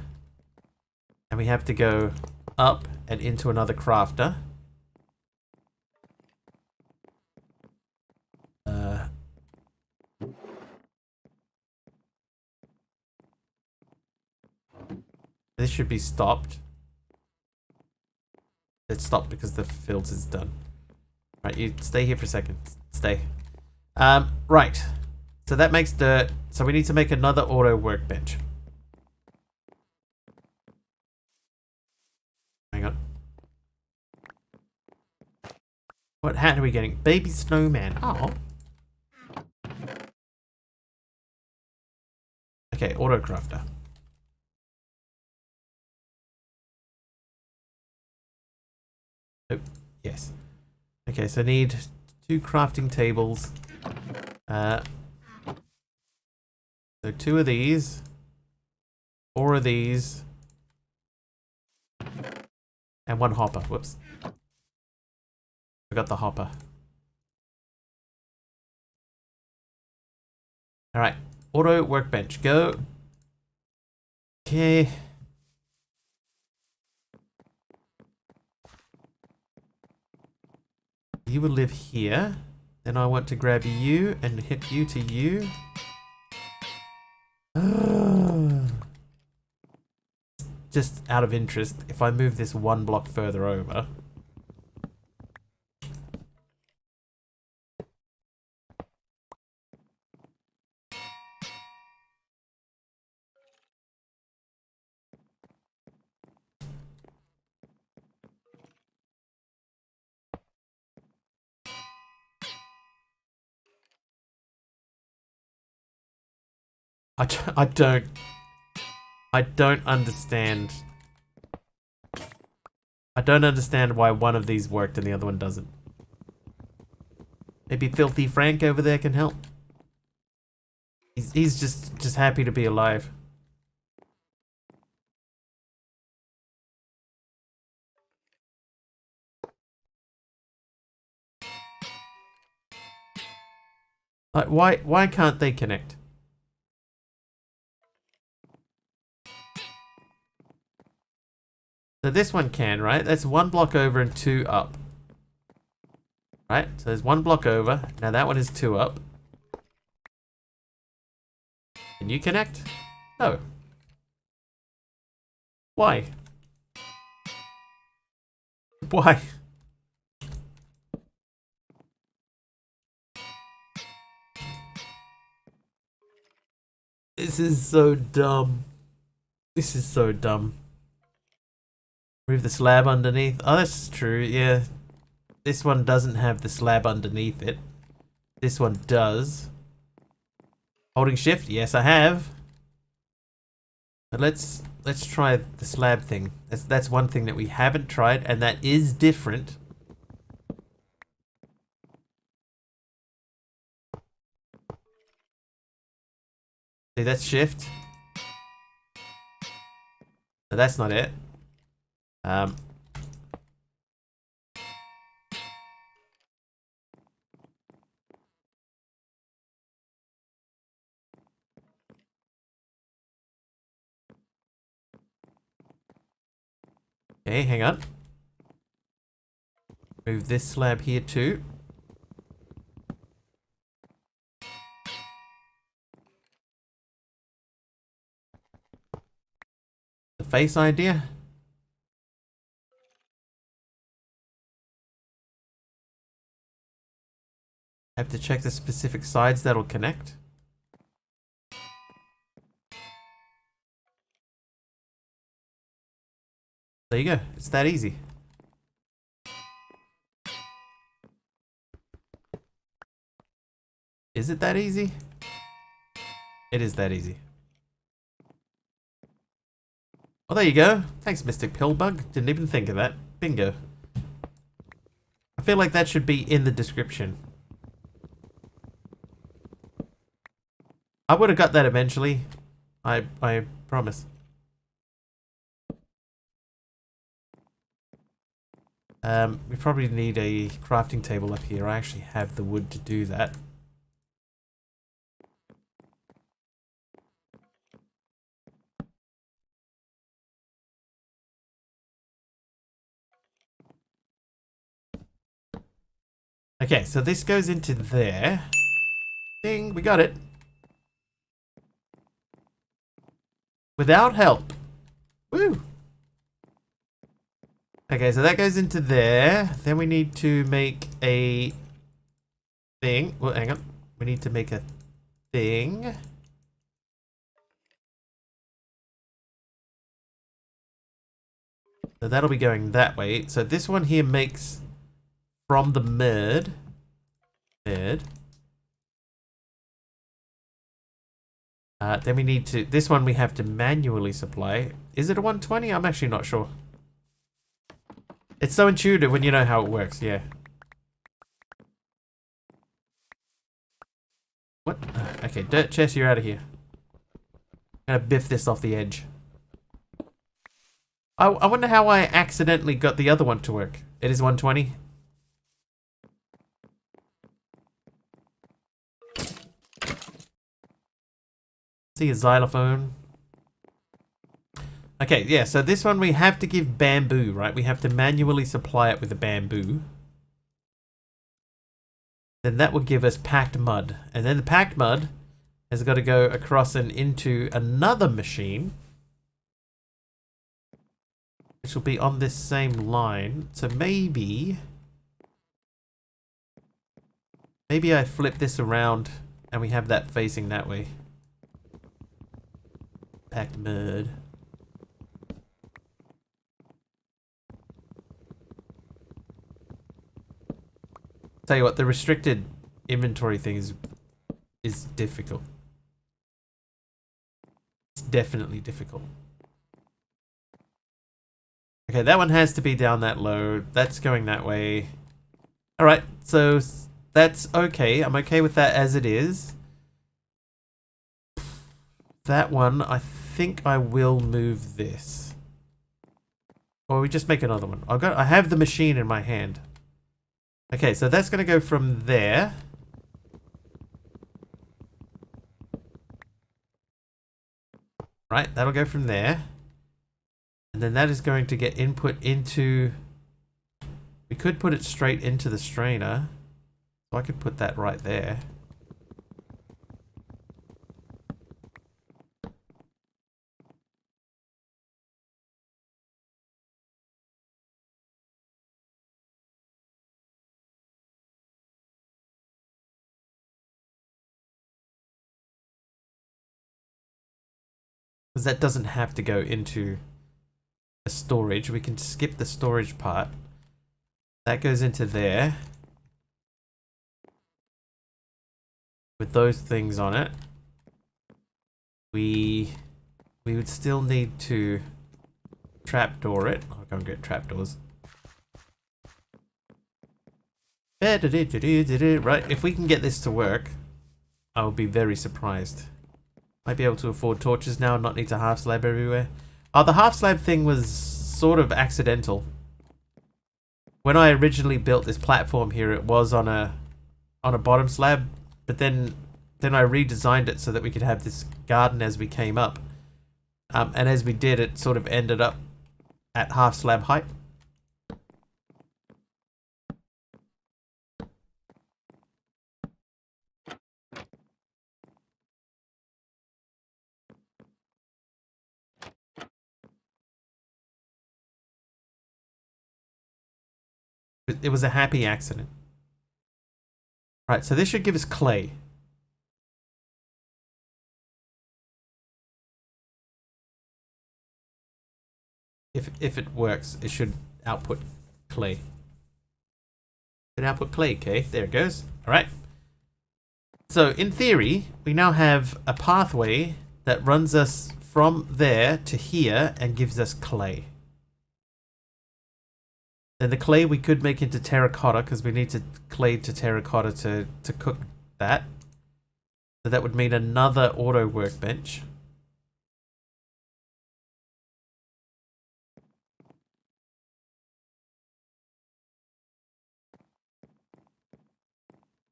and we have to go up and into another crafter. This should be stopped. It's stopped because the filter is done. Right, you stay here for a second. Stay. Right. So that makes dirt. So we need to make another auto workbench. Hang on. What hat are we getting? Baby snowman. Oh. Okay, auto crafter. Oh, yes. Okay, so I need 2 crafting tables. So 2 of these. 4 of these. And 1 hopper. Whoops. Forgot the hopper. Alright. Auto workbench. Go. Okay. You will live here. Then I want to grab you and hit you to you. Just out of interest, if I move this 1 block further over. I don't understand. I don't understand why one of these worked and the other one doesn't. Maybe Filthy Frank over there can help. He's just happy to be alive. Like why can't they connect? So this one can, right? That's 1 block over and 2 up. Right? So there's 1 block over. Now that one is 2 up. Can you connect? No. Why? Why? This is so dumb. This is so dumb. Move the slab underneath. Oh, that's true, yeah. This one doesn't have the slab underneath it. This one does. Holding shift? Yes, I have. But let's try the slab thing. That's one thing that we haven't tried, and that is different. See, that's shift. No, that's not it. Okay, hang on. Move this slab here too. The face idea. Have to check the specific sides that'll connect. There you go. It's that easy. Is it that easy? It is that easy. Well, there you go. Thanks, Mystic Pillbug. Didn't even think of that. Bingo. I feel like that should be in the description. I would have got that eventually. I promise. We probably need a crafting table up here. I actually have the wood to do that. Okay, so this goes into there. Ding, we got it. Without help. Woo! Okay, so that goes into there. Then we need to make a thing. Well, hang on. We need to make a thing. So that'll be going that way. So this one here makes from the mud. Then we need to, this one we have to manually supply. Is it a 120? I'm actually not sure. It's so intuitive when you know how it works, yeah. What? Okay, dirt chest, you're out of here. I'm gonna biff this off the edge. I wonder how I accidentally got the other one to work. It is 120. See a xylophone. Okay, yeah, so this one we have to give bamboo, right? We have to manually supply it with the bamboo. Then that will give us packed mud. And then the packed mud has got to go across and into another machine, which will be on this same line. So maybe I flip this around and we have that facing that way. Packed mud. Tell you what, the restricted inventory thing is difficult. It's definitely difficult. Okay, that one has to be down that low. That's going that way. Alright, so that's okay. I'm okay with that as it is. That one, I think I will move this. Or we just make another one. I have the machine in my hand. Okay, so that's going to go from there. Right, that'll go from there. And then that is going to get input into... We could put it straight into the strainer. So I could put that right there. because that doesn't have to go into a storage. We can skip the storage part. That goes into there with those things on it. We would still need to trapdoor it. I'll go and get trapdoors. Right, if we can get this to work, I will be very surprised. Might be able to afford torches now and not need to half slab everywhere. Oh, the half slab thing was sort of accidental. When I originally built this platform here, it was on a bottom slab, but then I redesigned it so that we could have this garden as we came up. And as we did, it sort of ended up at half slab height. It was a happy accident. Right, so this should give us clay. If it works, it should output clay. It output clay, okay? There it goes. Alright. So, in theory, we now have a pathway that runs us from there to here and gives us clay. Then the clay we could make into terracotta because we need to clay to terracotta to cook that. So that would mean another auto workbench.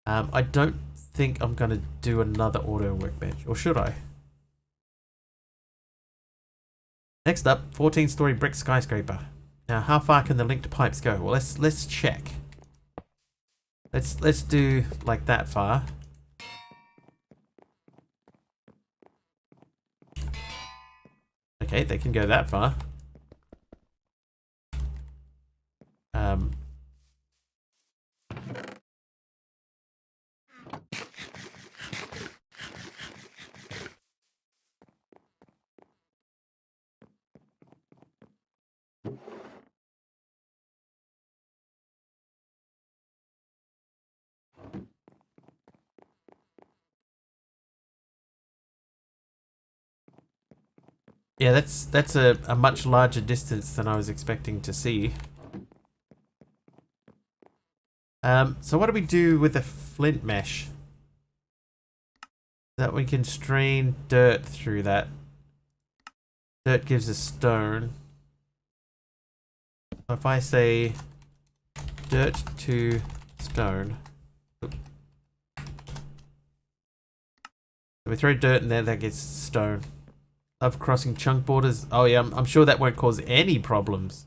I don't think I'm going to do another auto workbench, or should I? Next up, 14-story brick skyscraper. Now, how far can the linked pipes go? Well, let's check. Let's do like that far. Okay, they can go that far. Yeah, that's a much larger distance than I was expecting to see. So what do we do with the flint mesh? That we can strain dirt through that. Dirt gives us stone. So if I say dirt to stone. Oops. So we throw dirt in there, that gets stone. Love crossing chunk borders. Oh yeah, I'm sure that won't cause any problems.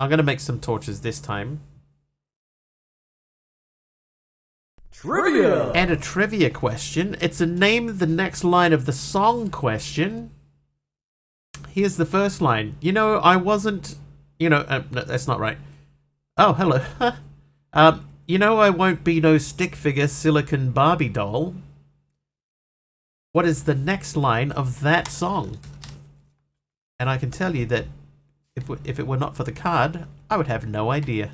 I'm gonna make some torches this time. Trivia! And a trivia question. It's a name the next line of the song question. Here's the first line. You know, I wasn't... You know, no, that's not right. Oh, hello. You know I won't be no stick figure silicon Barbie doll. What is the next line of that song? And I can tell you that if it were not for the card, I would have no idea.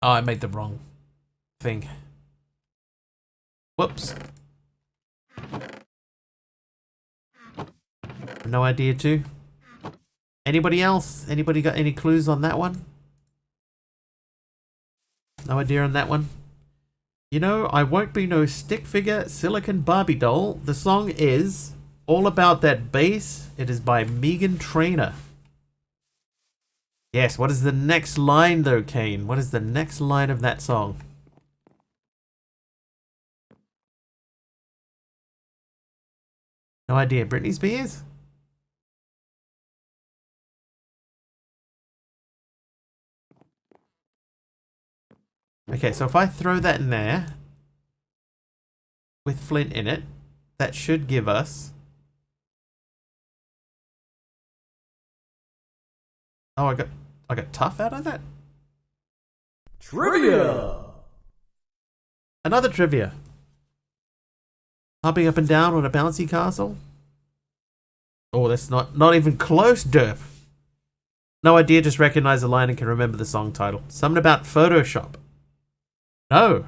Oh, I made the wrong thing. Whoops. No idea too. Anybody else? Anybody got any clues on that one? No idea on that one? You know, I won't be no stick figure silicon Barbie doll. The song is All About That Bass. It is by Megan Trainor. Yes, what is the next line though, Kane? What is the next line of that song? No idea. Britney Spears? Okay, so if I throw that in there with flint in it, that should give us... Oh, I got tough out of that? Trivia! Another trivia. Hopping up and down on a bouncy castle? Oh, that's not even close, derp. No idea, just recognize the line and can remember the song title. Something about Photoshop. No.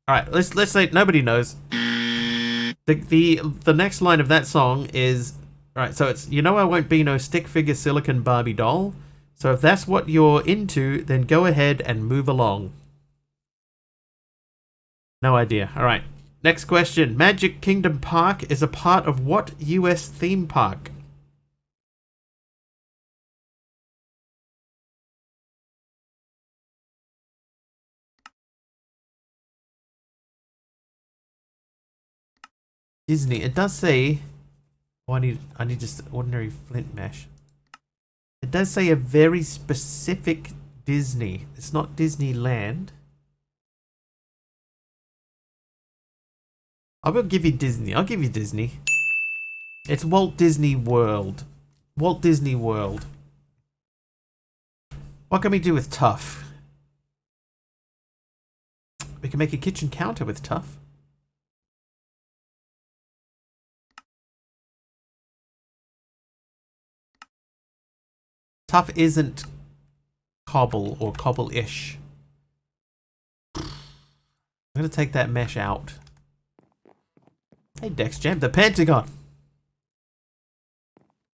Alright, let's say nobody knows. The next line of that song is... Alright, so it's, you know I won't be no stick figure silicon Barbie doll. So if that's what you're into, then go ahead and move along. No idea. Alright. Next question. Magic Kingdom Park is a part of what US theme park? Disney. It does say... Oh, I need just ordinary flint mesh. It does say a very specific Disney. It's not Disneyland. I will give you Disney. I'll give you Disney. It's Walt Disney World. Walt Disney World. What can we do with tough? We can make a kitchen counter with tough. Tough isn't cobble or cobble-ish. I'm going to take that mesh out. Hey, Dex Jam, the Pentagon.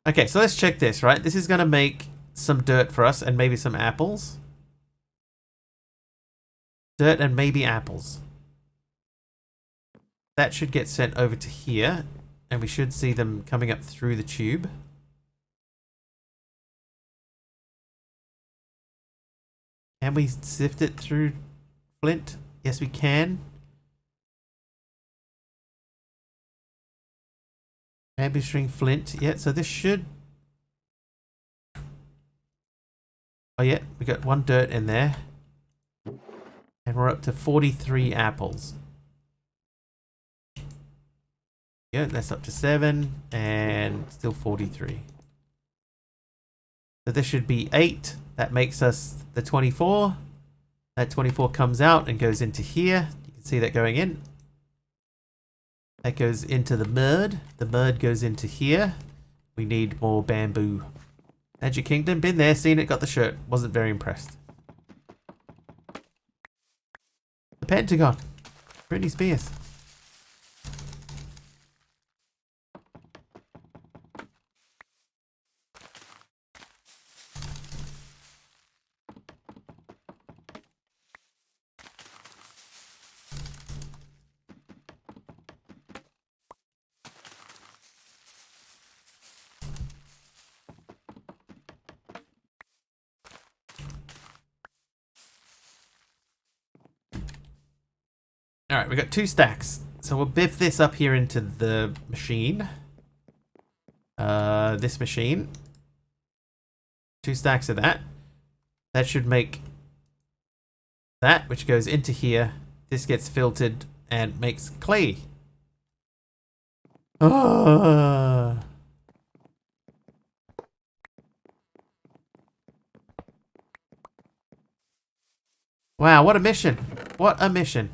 Okay, so let's check this, right? This is going to make some dirt for us and maybe some apples. Dirt and maybe apples. That should get sent over to here, and we should see them coming up through the tube. Can we sift it through flint? Yes, we can. Bamboo string flint. Yeah, so this should... Oh yeah, we got one dirt in there. And we're up to 43 apples. Yeah, that's up to 7 and still 43. So this should be 8. That makes us the 24. That 24 comes out and goes into here. You can see that going in. That goes into the mud. The mud goes into here. We need more bamboo. Magic Kingdom, been there, seen it, got the shirt. Wasn't very impressed. The Pentagon. Britney Spears. Alright, we got 2 stacks. So we'll biff this up here into the machine. This machine. 2 stacks of that. That should make that, which goes into here. This gets filtered and makes clay. Wow, what a mission. What a mission.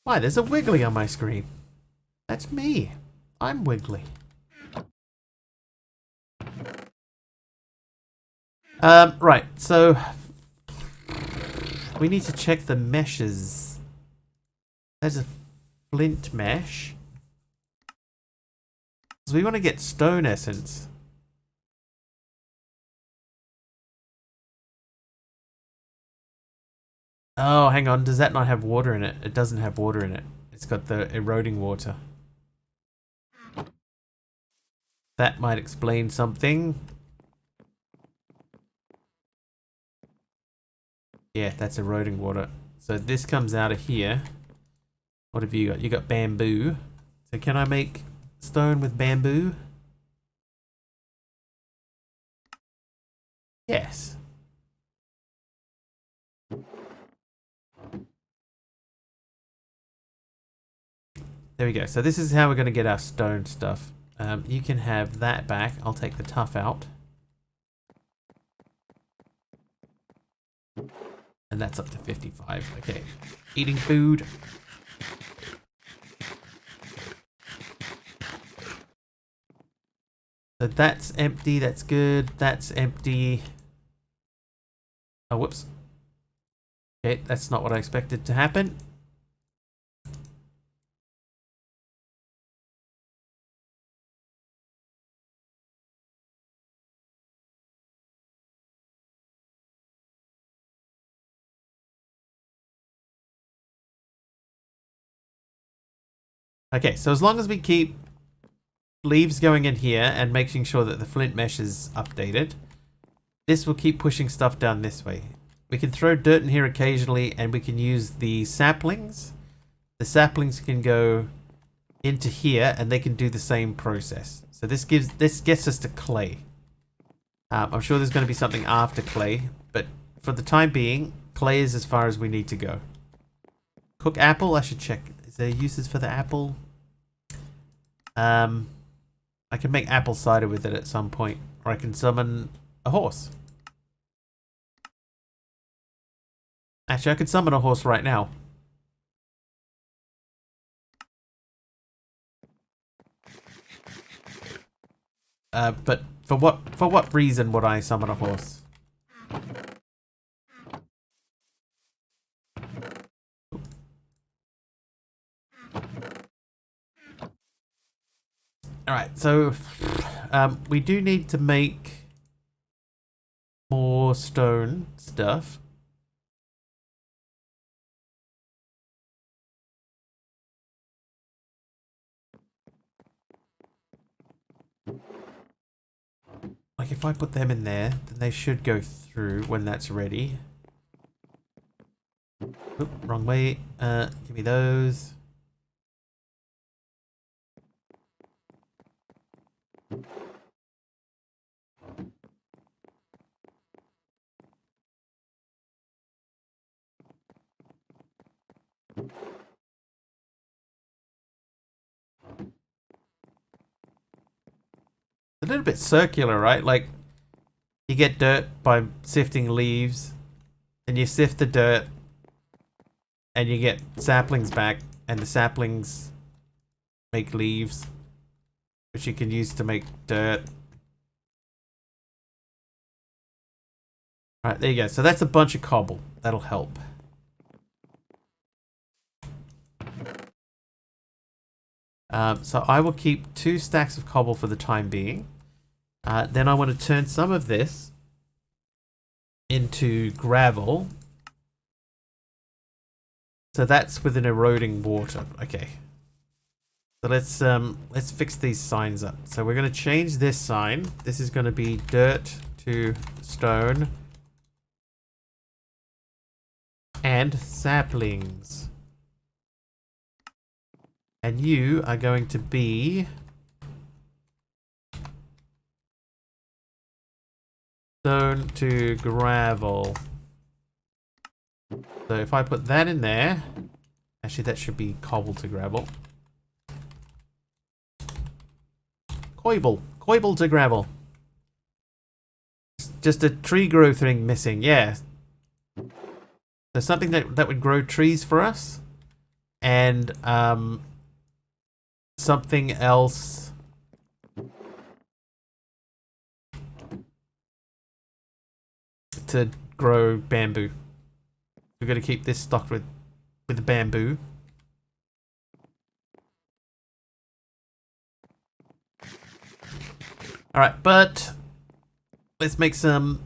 Why, there's a Wiggly on my screen. That's me. I'm Wiggly. Right, so we need to check the meshes. There's a flint mesh. So we want to get stone essence. Oh, hang on. Does that not have water in it? It doesn't have water in it. It's got the eroding water. That might explain something. Yeah, that's eroding water. So this comes out of here. What have you got? You got bamboo. So can I make stone with bamboo? Yes. There we go. So this is how we're going to get our stone stuff. You can have that back. I'll take the tough out. And that's up to 55. Okay. Eating food. So that's empty. That's good. That's empty. Oh, whoops. Okay, that's not what I expected to happen. Okay, so as long as we keep leaves going in here and making sure that the flint mesh is updated, this will keep pushing stuff down this way. We can throw dirt in here occasionally, and we can use the saplings. The saplings can go into here, and they can do the same process. So this gets us to clay. I'm sure there's going to be something after clay, but for the time being, clay is as far as we need to go. Cook apple, I should check. Is there uses for the apple? I can make apple cider with it at some point, or I can summon a horse. Actually, I could summon a horse right now. But for what reason would I summon a horse? Alright, so we do need to make more stone stuff. Like if I put them in there, then they should go through when that's ready. Oop, wrong way. Give me those. A little bit circular, right? Like you get dirt by sifting leaves, and you sift the dirt, and you get saplings back, and the saplings make leaves, which you can use to make dirt. Alright, there you go. So that's a bunch of cobble. That'll help. So I will keep 2 stacks of cobble for the time being. Then I want to turn some of this into gravel. So that's with an eroding water. Okay. So let's fix these signs up. So we're going to change this sign. This is going to be dirt to stone and saplings. And you are going to be stone to gravel. So if I put that in there, actually that should be cobble to gravel. Coible to gravel. Just a tree growth thing missing, yeah. There's something that would grow trees for us. And something else to grow bamboo. We've got to keep this stocked with the bamboo. Alright, but let's make some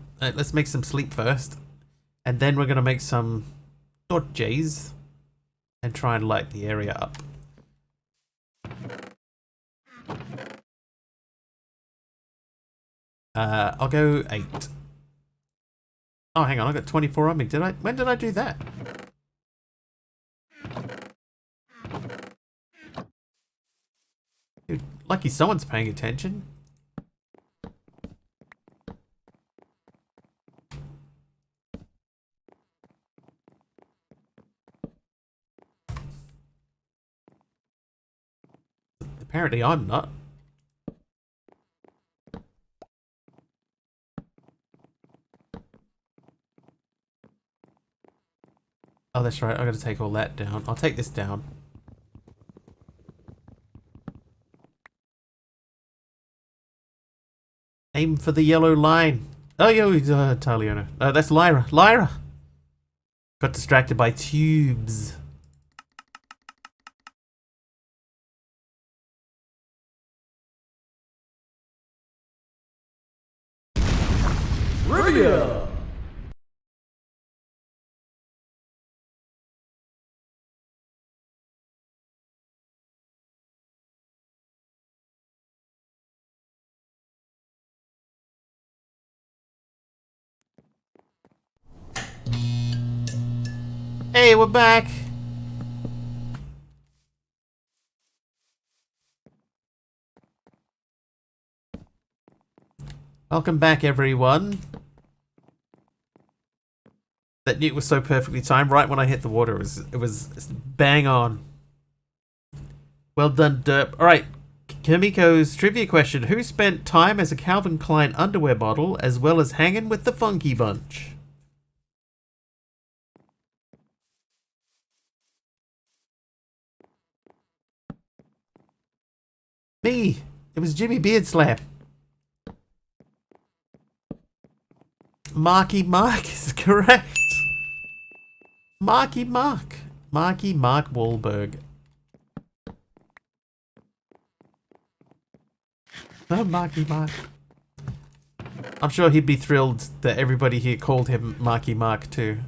sleep first. And then we're gonna make some torches and try and light the area up. I'll go 8. Oh, hang on, I got 24 on me. When did I do that? Dude, lucky someone's paying attention. Apparently I'm not. Oh, that's right. I gotta take all that down. I'll take this down. Aim for the yellow line. Oh, yo, Taliona. That's Lyra. Lyra! Got distracted by tubes. Trivia! Hey, we're back! Welcome back, everyone. That nuke was so perfectly timed. Right when I hit the water, it was bang on. Well done, Derp. Alright, Kimiko's trivia question. Who spent time as a Calvin Klein underwear model as well as hanging with the Funky Bunch? Me. It was Jimmy Beardslam. Marky Mark is correct. Marky Mark. Marky Mark Wahlberg. Oh, Marky Mark. I'm sure he'd be thrilled that everybody here called him Marky Mark too.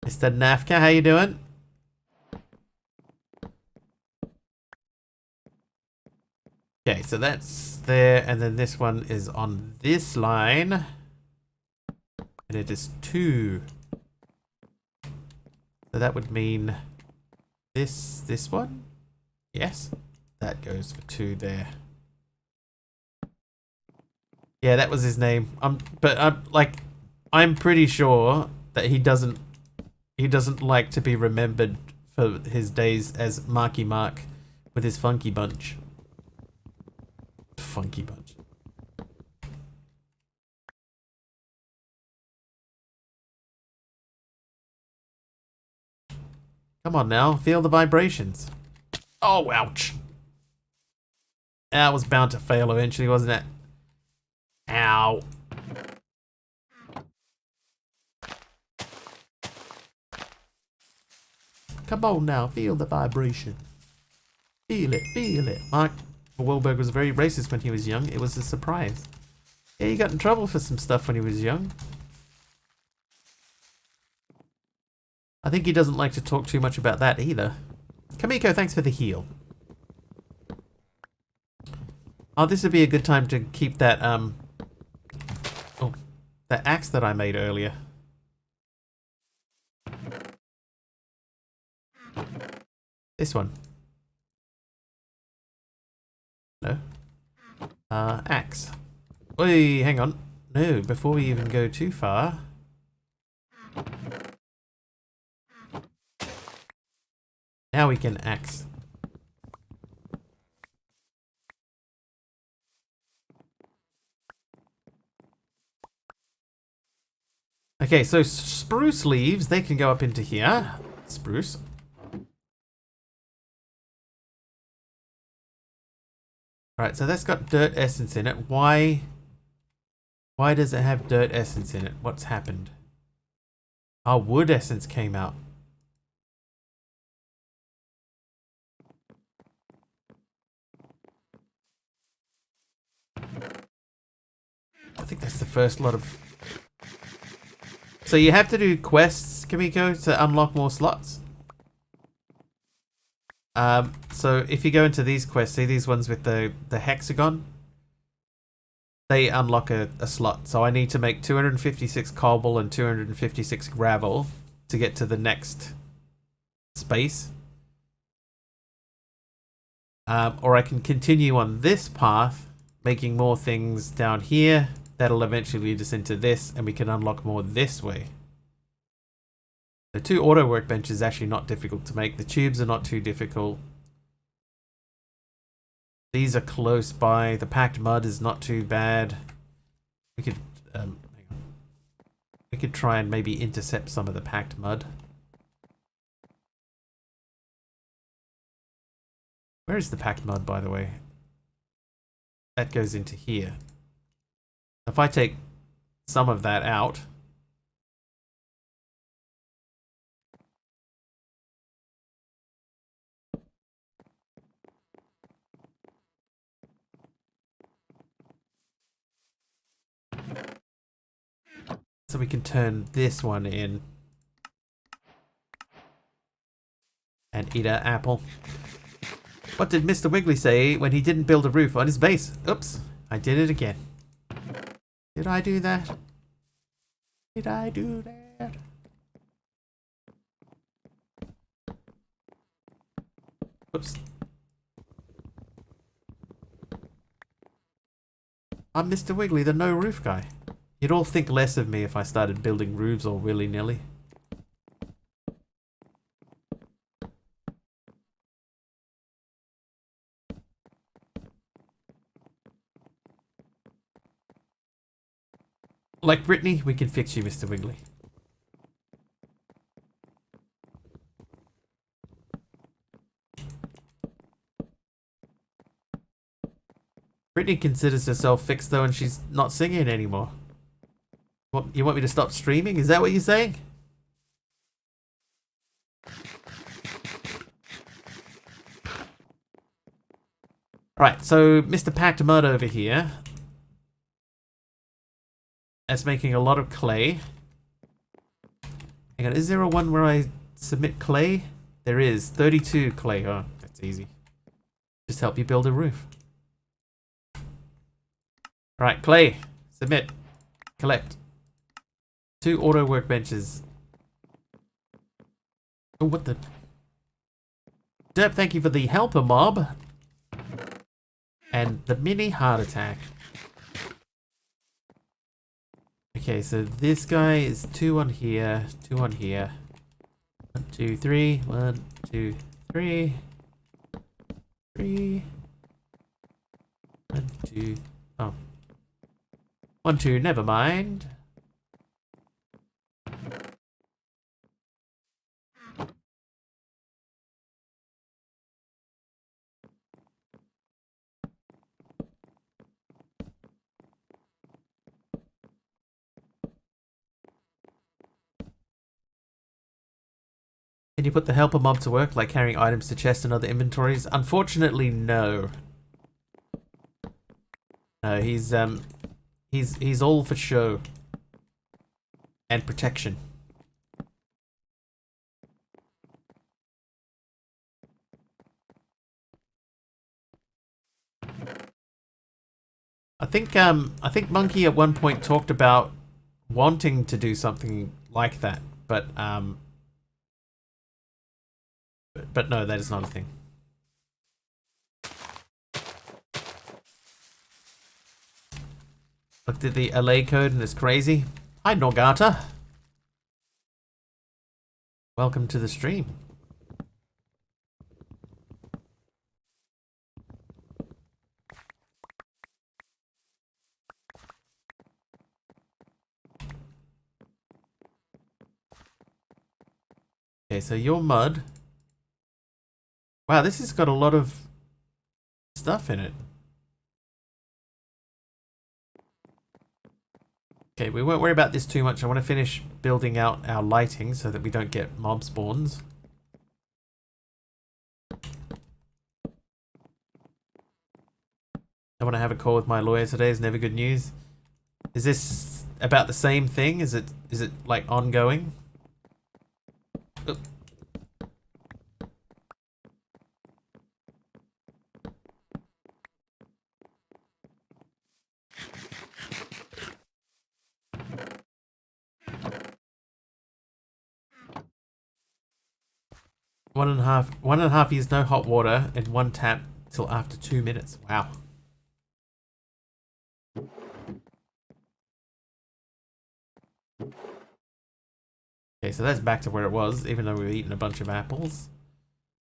Mr. Nafka, how you doing? Okay, so that's there, and then this one is on this line. And it is 2. So that would mean this one? Yes. That goes for 2 there. Yeah, that was his name. I'm pretty sure that he doesn't like to be remembered for his days as Marky Mark with his Funky Bunch. Funky Bunch. Come on now, feel the vibrations. Oh, ouch. That was bound to fail eventually, wasn't it? Ow. Come on now, feel the vibration. Feel it, feel it. Mark Wahlberg was very racist when he was young. It was a surprise. Yeah, he got in trouble for some stuff when he was young. I think he doesn't like to talk too much about that either. Kamiko, thanks for the heal. Oh, this would be a good time to keep that, that axe that I made earlier. This one. No. Axe. Wait, hang on. No, before we even go too far. Now we can axe. Okay, so spruce leaves, they can go up into here. Spruce. Alright, so that's got dirt essence in it. Why does it have dirt essence in it? What's happened? Our wood essence came out. I think that's the first lot of... So you have to do quests, Kamiko, to unlock more slots. So if you go into these quests, see these ones with the hexagon? They unlock a slot. So I need to make 256 cobble and 256 gravel to get to the next space. Or I can continue on this path, making more things down here. That'll eventually lead us into this, and we can unlock more this way. The 2 auto workbenches is actually not difficult to make. The tubes are not too difficult. These are close by. The packed mud is not too bad. We could, hang on. We could try and maybe intercept some of the packed mud. Where is the packed mud, by the way? That goes into here. If I take some of that out, so we can turn this one in and eat an apple. What did Mr. Wiggly say when he didn't build a roof on his base? Oops, I did it again. Did I do that? Did I do that? Oops. I'm Mr. Wiggly, the no roof guy. You'd all think less of me if I started building roofs all willy-nilly. Like Brittany, we can fix you, Mr. Wiggly. Brittany considers herself fixed though, and she's not singing anymore. What, you want me to stop streaming? Is that what you're saying? Alright, so Mr. Packed Mud over here. That's making a lot of clay. Hang on, is there a one where I submit clay? There is. 32 clay. Oh, that's easy. Just help you build a roof. Alright, clay. Submit. Collect. 2 auto workbenches. Oh, what the... Derp, thank you for the helper mob. And the mini heart attack. Okay, so this guy is 2 on here, 2 on here. 1, 2, 3. 1, 2, 3. 3. 1, 2. Oh. 1, 2, never mind. Can you put the helper mob to work, like carrying items to chests and other inventories? Unfortunately, no. No, he's all for show and protection. I think Monkey at one point talked about wanting to do something like that, but no, that is not a thing. Looked at the LA code and it's crazy. Hi, Norgata. Welcome to the stream. Okay, so your mud. Wow, this has got a lot of stuff in it. Okay, we won't worry about this too much. I want to finish building out our lighting so that we don't get mob spawns. I want to have a call with my lawyer today. Is never good news. Is this about the same thing? Is it like ongoing? Oh. 1.5 years no hot water and 1 tap till after 2 minutes. Wow. Okay, so that's back to where it was, even though we've eaten a bunch of apples.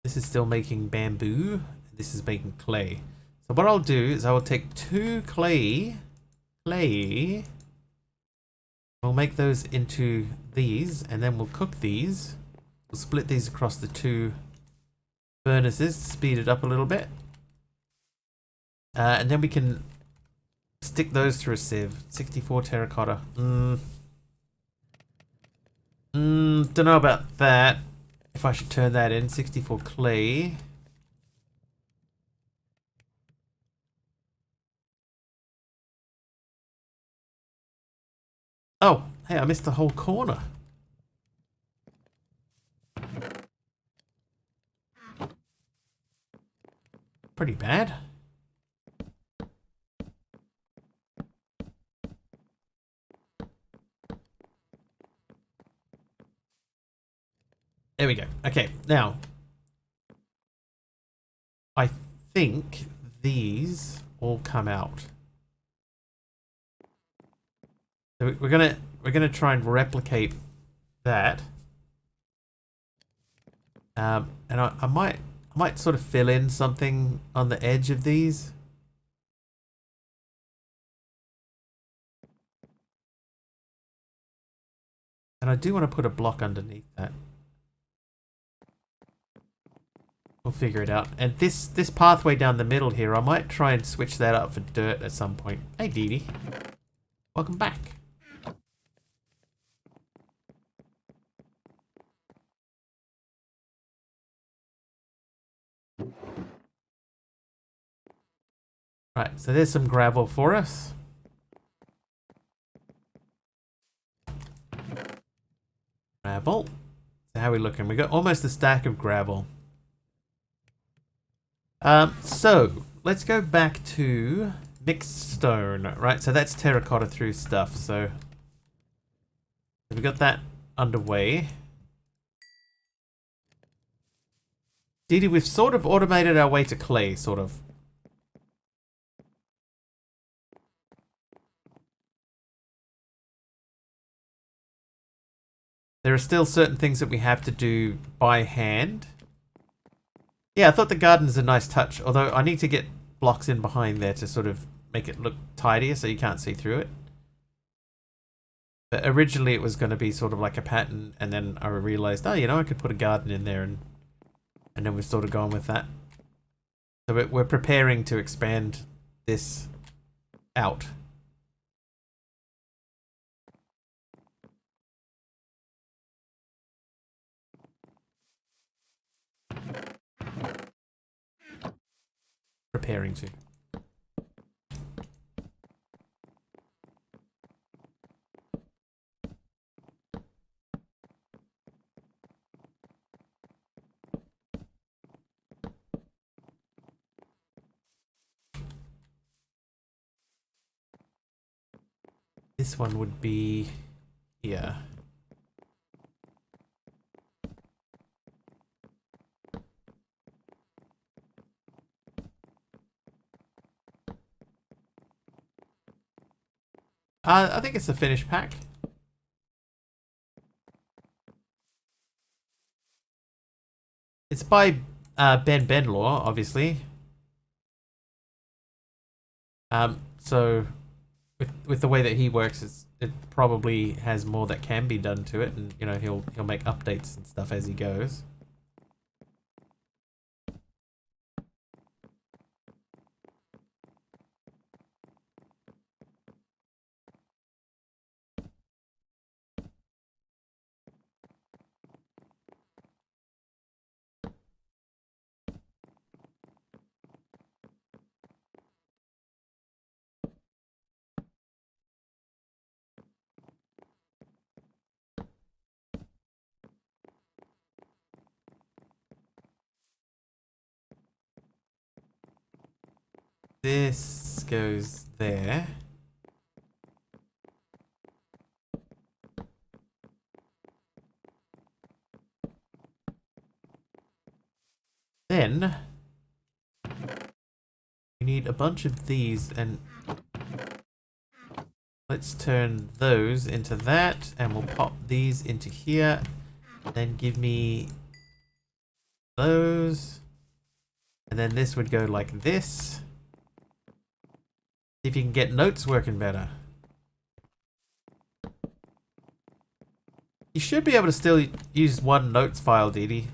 This is still making bamboo. This is making clay. So what I'll do is I will take 2 clay. We'll make those into these, and then we'll cook these. We'll split these across the 2 furnaces to speed it up a little bit. And then we can stick those through a sieve. 64 terracotta. Don't know about that. If I should turn that in. 64 clay. Oh, hey, I missed the whole corner. Pretty bad. There we go. Okay, now I think these all come out. So we're gonna try and replicate that. And I might sort of fill in something on the edge of these. And I do want to put a block underneath that. We'll figure it out. And this pathway down the middle here, I might try and switch that up for dirt at some point. Hey, Dee Dee. Welcome back. Right, so there's some gravel for us. Gravel. So how are we looking? We got almost a stack of gravel. So let's go back to mixed stone, right? So that's terracotta through stuff. So we got that underway. Dee Dee, we've sort of automated our way to clay, sort of. There are still certain things that we have to do by hand. Yeah, I thought the garden's a nice touch, although I need to get blocks in behind there to sort of make it look tidier so you can't see through it. But originally it was going to be sort of like a pattern, and then I realized, oh, you know, I could put a garden in there, and then we've sort of gone with that. So we're preparing to expand this out. Preparing to. This one would be here. I think it's a finished pack. It's by Ben Benlaw, obviously. So with the way that he works, it probably has more that can be done to it, and you know he'll make updates and stuff as he goes. this goes there. Then we need a bunch of these, and let's turn those into that, and we'll pop these into here. Then give me those, and then this would go like this. See if you can get notes working better. You should be able to still use one notes file, Dee Dee.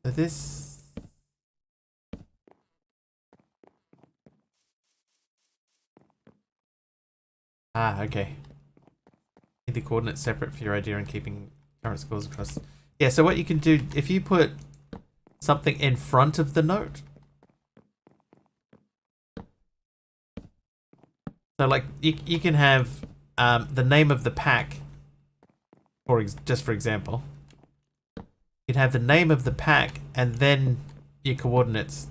So this... Ah, okay. Need the coordinates separate for your idea and keeping current scores across. Yeah, so what you can do, if you put something in front of the note. So like, you can have the name of the pack, just for example. You'd have the name of the pack and then your coordinates.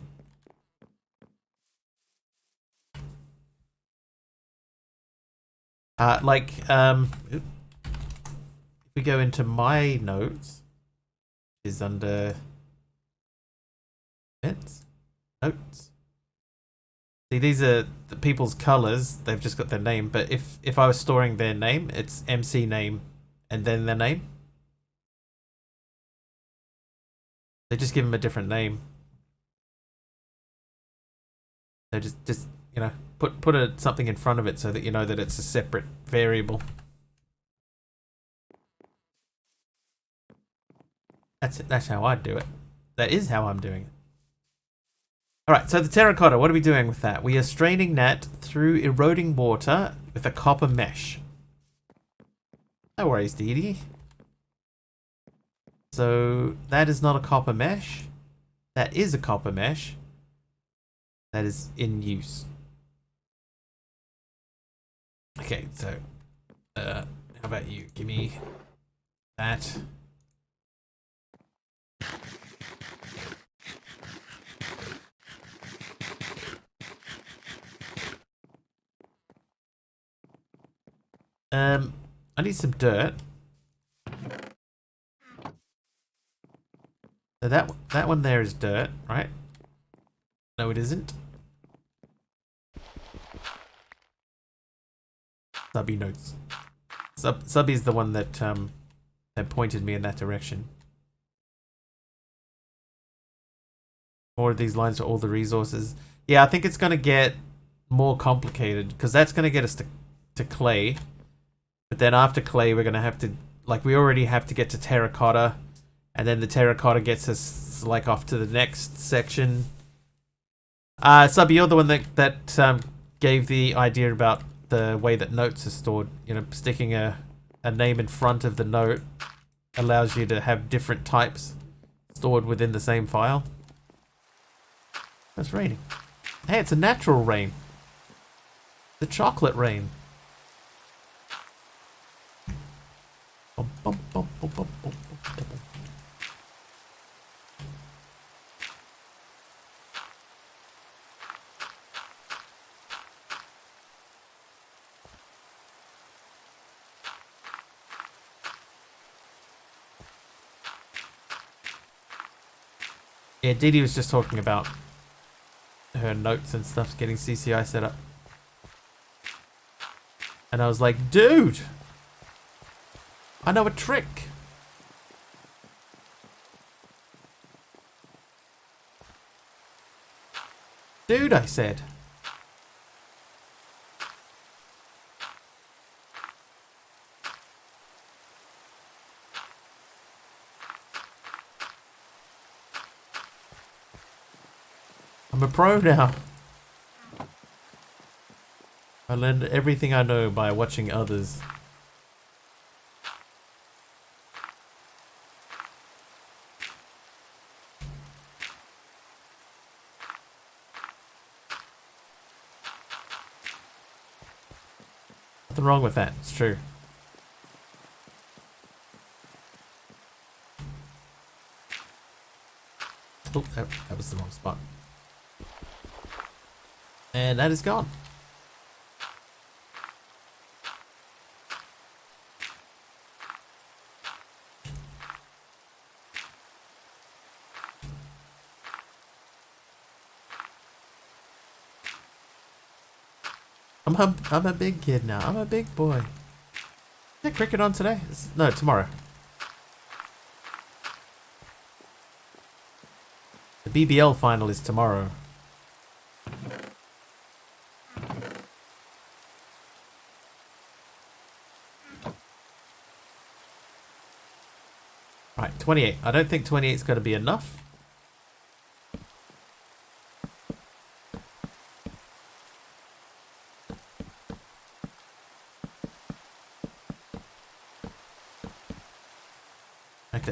If we go into my notes, is under events, notes. See, these are the people's colors. They've just got their name. But if I was storing their name, it's MC name and then their name. They just give them a different name. They just you know, put something in front of it so that you know that it's a separate variable. That's how I'd do it. That is how I'm doing it. Alright, so the terracotta, what are we doing with that? We are straining that through eroding water with a copper mesh. No worries, Dee Dee. So that is not a copper mesh. That is a copper mesh. That is in use. Okay, so how about you? Give me that. I need some dirt. So that one there is dirt, right? No, it isn't. Subby notes. Subby's the one that that pointed me in that direction. More of these lines for all the resources. Yeah, I think it's gonna get more complicated because that's gonna get us to clay. But then after clay, we're gonna have to, like, we already have to get to terracotta, and then the terracotta gets us like off to the next section. Subby, you're the one that gave the idea about the way that notes are stored. You know, sticking a name in front of the note allows you to have different types stored within the same file. It's raining. Hey, it's a natural rain. The chocolate rain. Bum, bum, bum, bum, bum, bum, bum, bum. Yeah, Dee Dee was just talking about her notes and stuff getting CCI set up. And I was like, dude! I know a trick! Dude, I said. I'm a pro now. I learned everything I know by watching others. Nothing wrong with that. It's true. Oh, that was the wrong spot. And that is gone. I'm a big kid now. I'm a big boy. Is there cricket on today? No, tomorrow. The BBL final is tomorrow. Right, 28. I don't think 28 is going to be enough.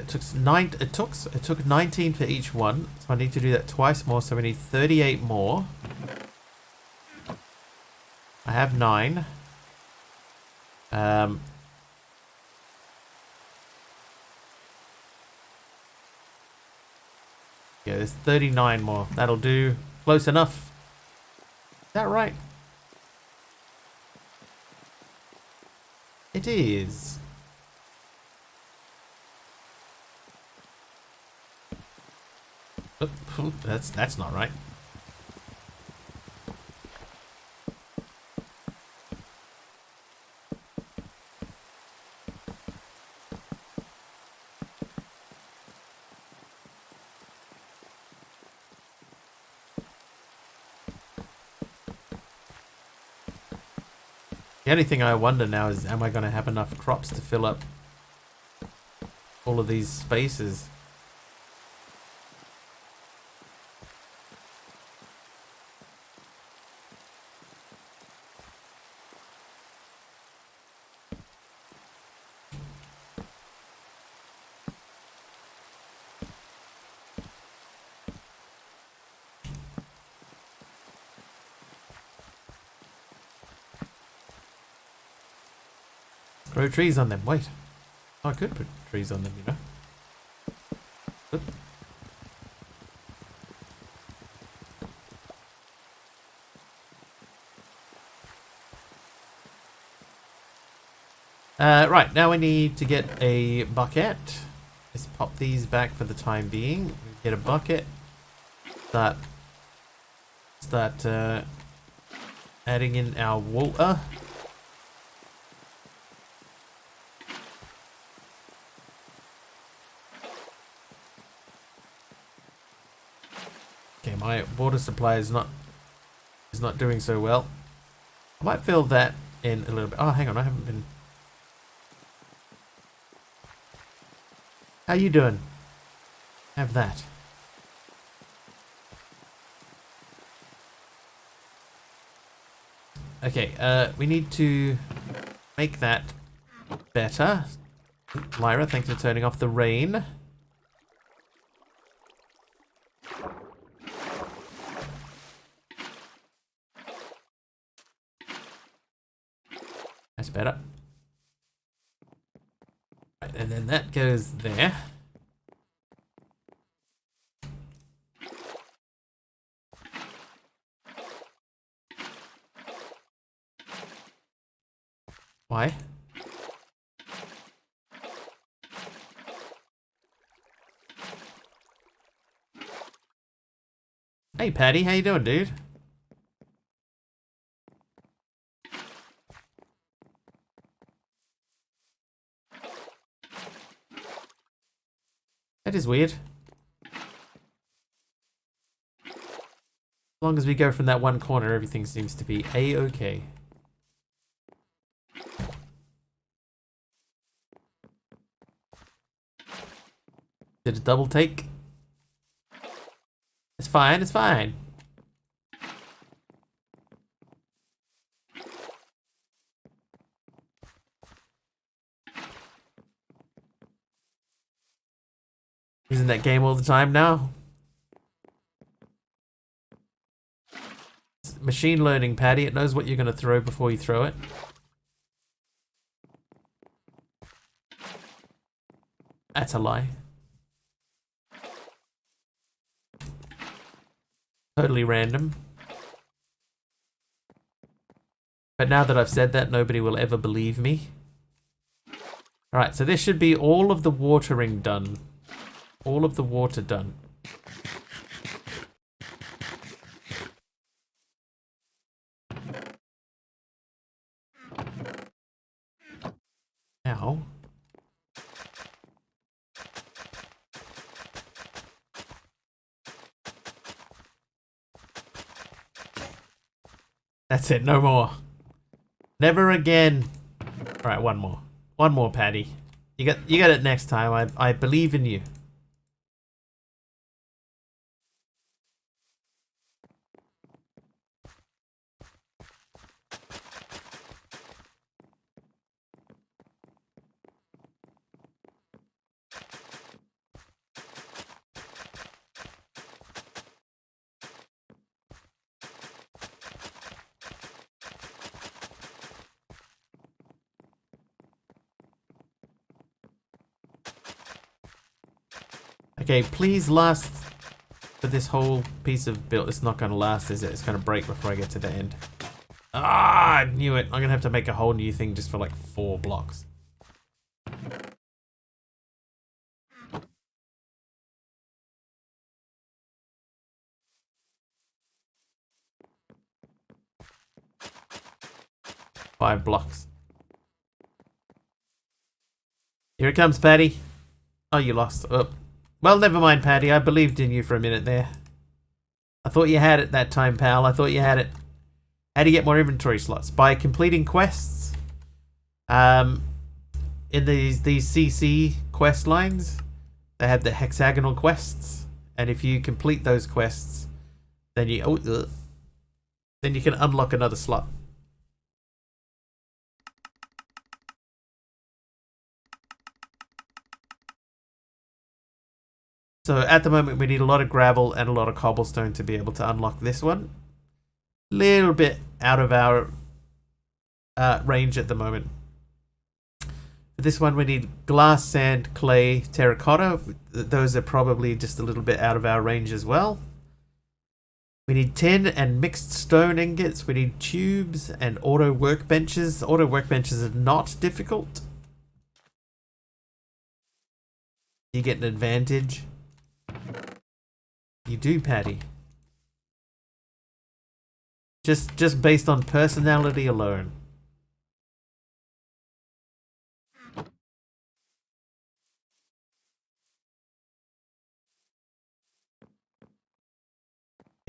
It took 19 for each one, so I need to do that twice more, so we need 38 more. I have 9. Yeah, there's 39 more. That'll do. Close enough. Is that right? It is. Oh, that's not right. The only thing I wonder now is, am I going to have enough crops to fill up all of these spaces? Grow trees on them. Wait. Oh, I could put trees on them, you know. Oop. Right, now we need to get a bucket. Let's pop these back for the time being. Get a bucket. Start adding in our water. Okay, my water supply is not doing so well. I might fill that in a little bit. Oh, hang on, I haven't been. How you doing? Have that. Okay, we need to make that better. Lyra, thanks for turning off the rain. That's better. Right, and then that goes there. Why? Hey Patty, how you doing, dude? That is weird. As long as we go from that one corner, everything seems to be a-okay. Did a double take? It's fine, it's fine. Using that game all the time now. It's machine learning, Patty. It knows what you're going to throw before you throw it. That's a lie. Totally random. But now that I've said that, nobody will ever believe me. Alright, so this should be all of the watering done. All of the water done. Now... That's it, no more. Never again. Alright, one more. One more, Patty. You got it next time. I believe in you. Okay, please last for this whole piece of build. It's not going to last, is it? It's going to break before I get to the end. Ah, I knew it. I'm going to have to make a whole new thing just for like 4 blocks. Five blocks. Here it comes, Patty. Oh, you lost. Oh. Well, never mind, Patty. I believed in you for a minute there. I thought you had it that time, pal. I thought you had it. How do you get more inventory slots? By completing quests. In these CC quest lines, they have the hexagonal quests, and if you complete those quests, then you can unlock another slot. So at the moment we need a lot of gravel and a lot of cobblestone to be able to unlock this one. Little bit out of our range at the moment. For this one we need glass, sand, clay, terracotta. Those are probably just a little bit out of our range as well. We need tin and mixed stone ingots. We need tubes and auto workbenches. Auto workbenches are not difficult. You get an advantage. You do, Patty. Just based on personality alone. Okay,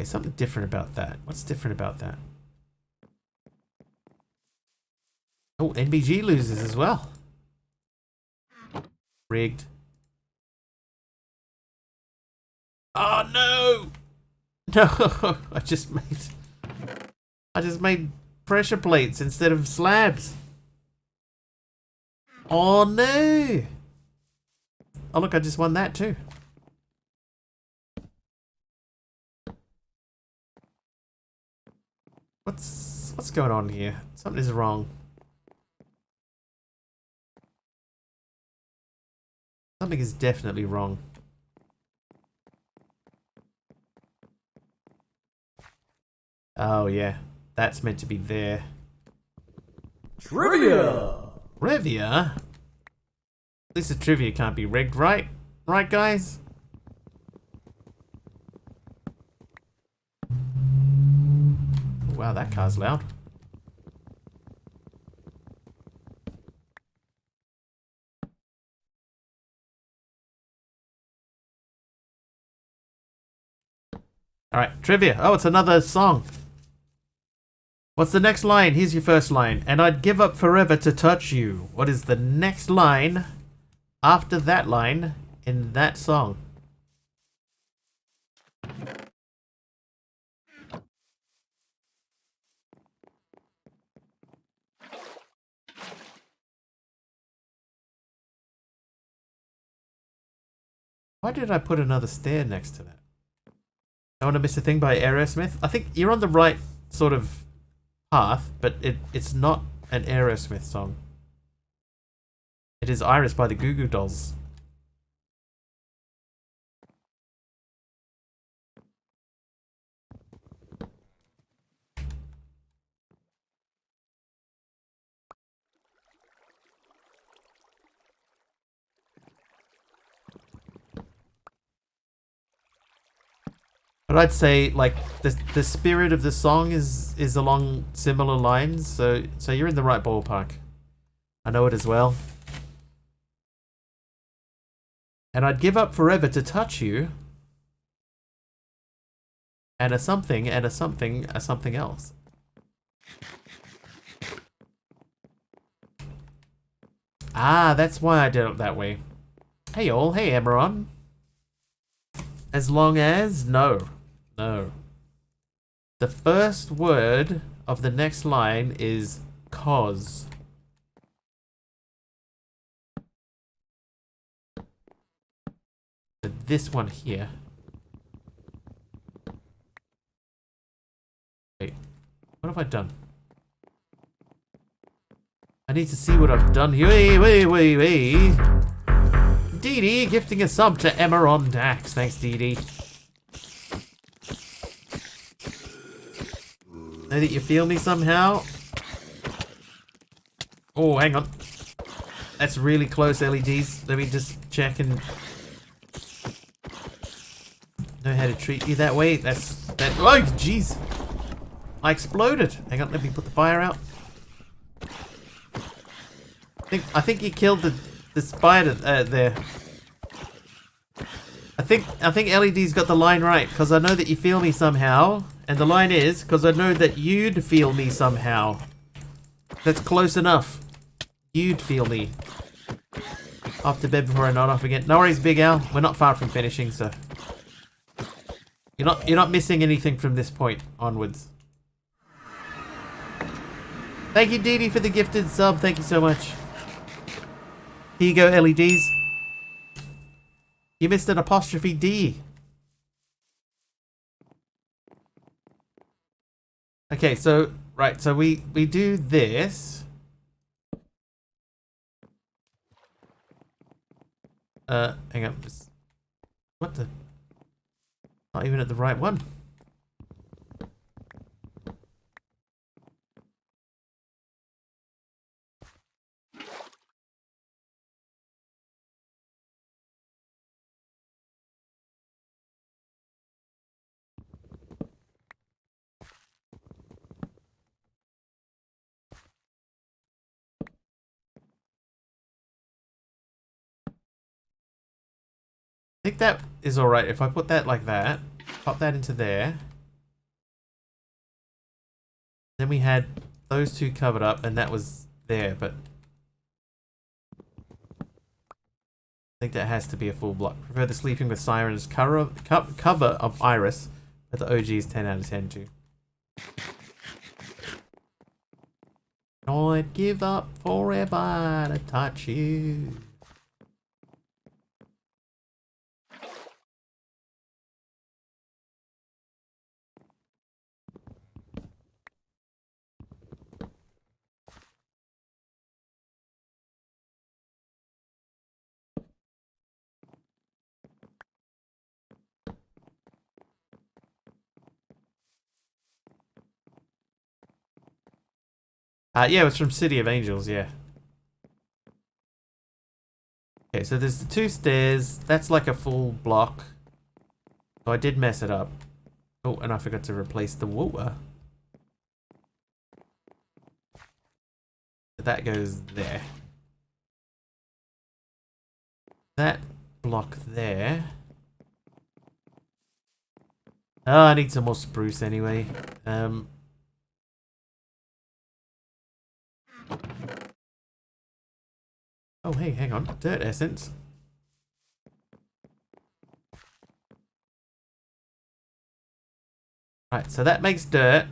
something different about that. What's different about that? Oh, NBG loses as well. Rigged. Oh no! No, I just made pressure plates instead of slabs. Oh no! Oh look, I just won that too. What's going on here? Something is wrong. Something is definitely wrong. Oh yeah, that's meant to be there. Trivia! Trivia? At least the trivia can't be rigged, right? Right, guys? Wow, that car's loud. Alright, trivia. Oh, it's another song. What's the next line? Here's your first line. And I'd give up forever to touch you. What is the next line after that line in that song? Why did I put another stair next to that? I Want to Miss a Thing by Aerosmith? I think you're on the right sort of path, but it's not an Aerosmith song. It is Iris by the Goo Goo Dolls. But I'd say like the spirit of the song is along similar lines, so you're in the right ballpark. I know it as well. And I'd give up forever to touch you. And a something, and a something, a something else. Ah, that's why I did it that way. Hey all, hey Emeron. As long as... No. No. The first word of the next line is cause. This one here. Wait, what have I done? I need to see what I've done here. Wait. Dee Dee gifting a sub to Emeron Dax. Thanks, Dee Dee. Know that you feel me somehow? Oh, hang on. That's really close, LEDs. Let me just check and know how to treat you that way. That. Oh, jeez. I exploded. Hang on, let me put the fire out. I think you killed the spider there. I think LED's got the line right, because I know that you feel me somehow. And the line is, because I know that you'd feel me somehow. That's close enough. You'd feel me. Off to bed before I nod off again. No worries, Big Al. We're not far from finishing, so you're not missing anything from this point onwards. Thank you, Dee Dee, for the gifted sub. Thank you so much. Here you go, LEDs. You missed an apostrophe D. Okay, so right, so we do this. Hang on. What the? Not even at the right one. I think that is alright if I put that like that. Pop that into there. Then we had those two covered up and that was there, but I think that has to be a full block. Prefer the Sleeping with Sirens cover of Iris, but the OG is 10 out of 10 too. I'd give up forever to touch you. Yeah, it was from City of Angels, yeah. Okay, so there's the two stairs. That's like a full block. So I did mess it up. Oh, and I forgot to replace the water. So that goes there. That block there. Oh, I need some more spruce anyway. Oh, hey, hang on. Dirt essence. Right, so that makes dirt.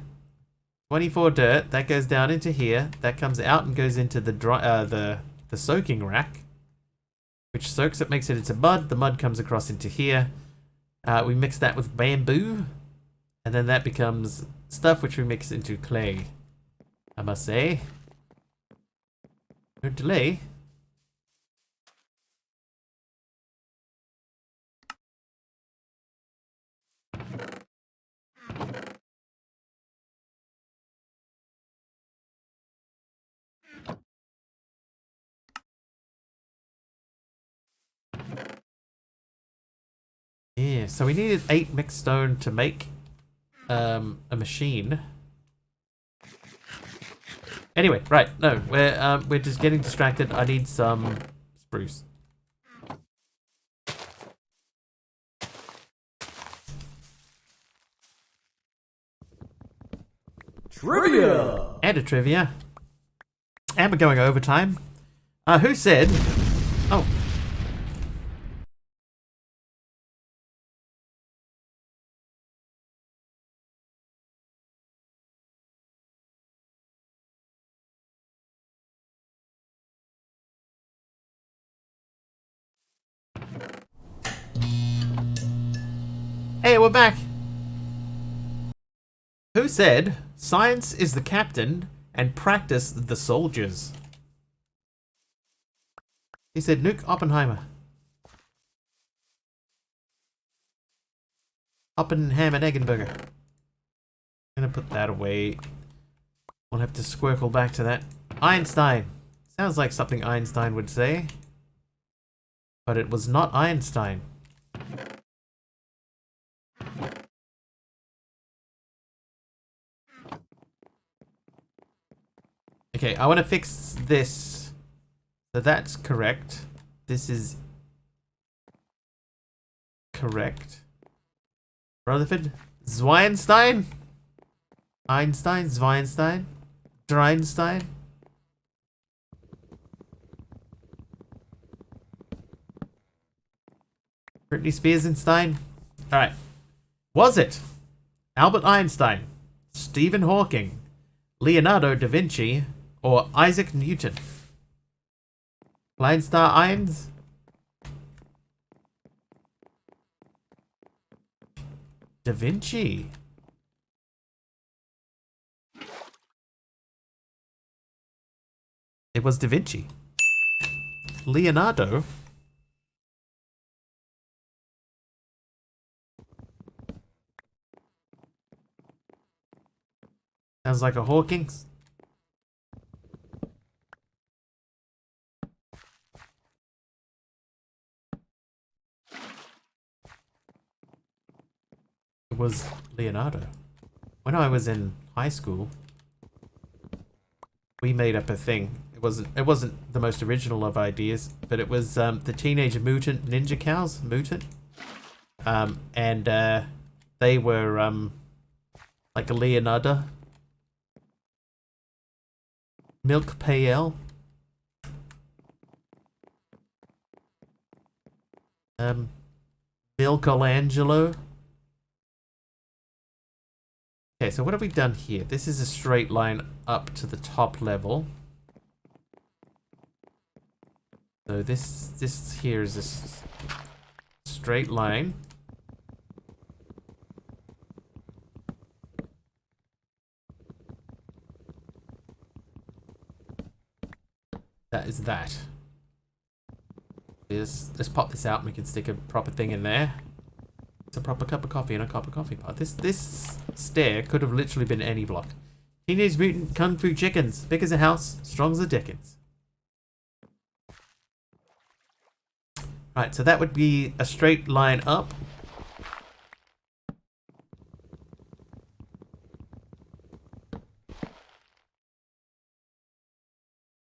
24 dirt. That goes down into here. That comes out and goes into the dry, the soaking rack, which soaks it, makes it into mud. The mud comes across into here. We mix that with bamboo, and then that becomes stuff which we mix into clay. I must say. No delay. Yeah. so we needed 8 mixed stone to make a machine. Anyway, right, no, we're just getting distracted. I need some spruce. Trivia! And a trivia. And we're going overtime. Who said... Oh. Hey, we're back. Who said science is the captain and practice the soldiers? He said Nuke Oppenheimer. Oppenham and Eggenberger. I'm gonna put that away. We'll have to squircle back to that. Einstein. Sounds like something Einstein would say. But it was not Einstein. Okay, I want to fix this. So that's correct. This is correct. Rutherford? Zweinstein? Einstein? Zweinstein? Dreinstein? Britney Spears-Einstein? Alright. Was it Albert Einstein, Stephen Hawking, Leonardo da Vinci, or Isaac Newton? Kleinstar Eins? Da Vinci. It was Da Vinci. Leonardo. Sounds like a Hawkins. It was Leonardo. When I was in high school, we made up a thing. It wasn't the most original of ideas, but it was the Teenage Mutant Ninja Cows, Mutant. And they were like a Leonardo. Milk Pael. Michelangelo. Okay, so what have we done here? This is a straight line up to the top level. So this here is a straight line. That is that. Let's pop this out and we can stick a proper thing in there. It's a proper cup of coffee and a cup of coffee pot. This stair could have literally been any block. Teenage Mutant Kung Fu Chickens. Big as a house, strong as a Dickens. Right, so that would be a straight line up.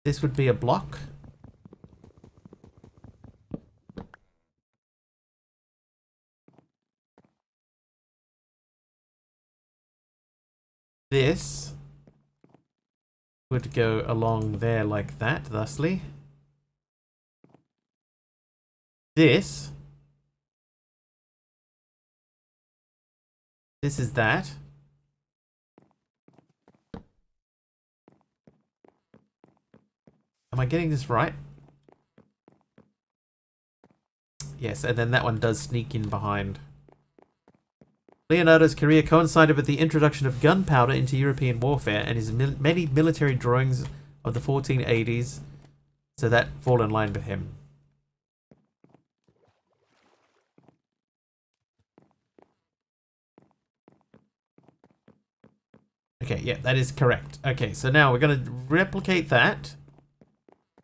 This would be a block. This would go along there like that, thusly. This is that. Am I getting this right? Yes, and then that one does sneak in behind. Leonardo's career coincided with the introduction of gunpowder into European warfare and his many military drawings of the 1480s, so that fall in line with him. Okay, yeah, that is correct. Okay, so now we're going to replicate that.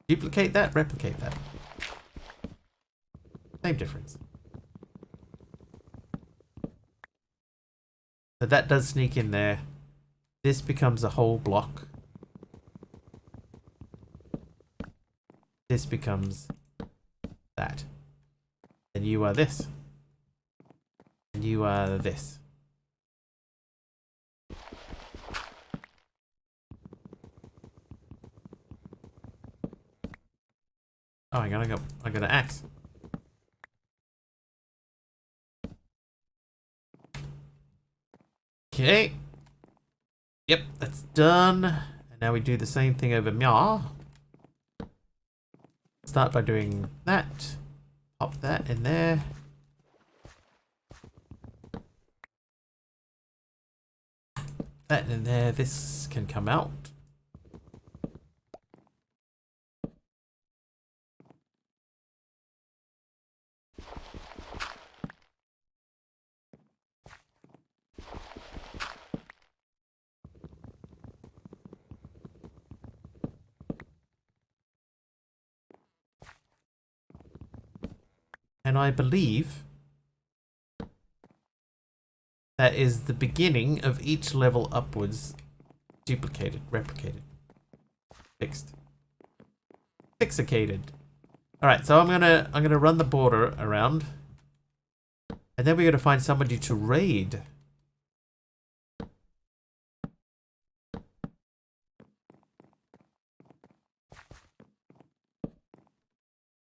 Duplicate that, replicate that. Same difference. So that does sneak in there. This becomes a whole block. This becomes that. And you are this. And you are this. Oh, hang on, I got an axe. Okay. Yep, that's done. And now we do the same thing over Mya. Start by doing that. Pop that in there. That in there. This can come out. And I believe that is the beginning of each level upwards. Duplicated, replicated, fixed, fixicated. All right, so I'm gonna run the border around, and then we're gonna find somebody to raid.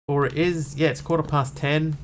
Or it is, yeah, it's 10:15.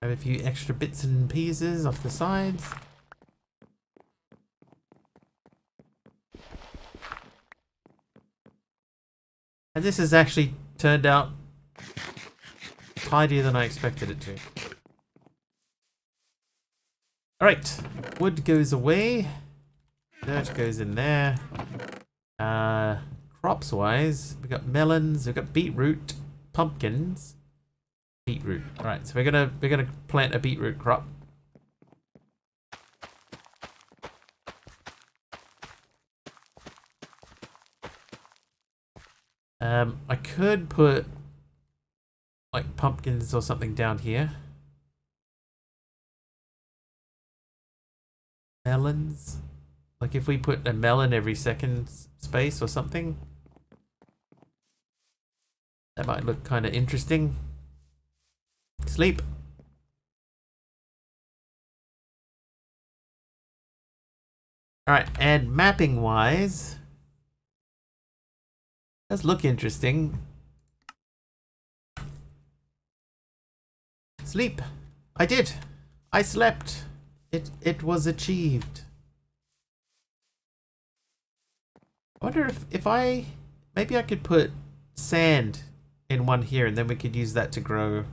Have a few extra bits and pieces off the sides. And this has actually turned out tidier than I expected it to. Alright, wood goes away. Dirt goes in there. Crops wise, we've got melons, we've got beetroot, pumpkins. Beetroot. Alright, so we're gonna plant a beetroot crop. I could put like pumpkins or something down here. Melons. Like if we put a melon every second space or something. That might look kind of interesting. Sleep. Alright, and mapping wise, does look interesting. Sleep. I did. I slept. It was achieved. I wonder if I maybe I could put sand in one here and then we could use that to grow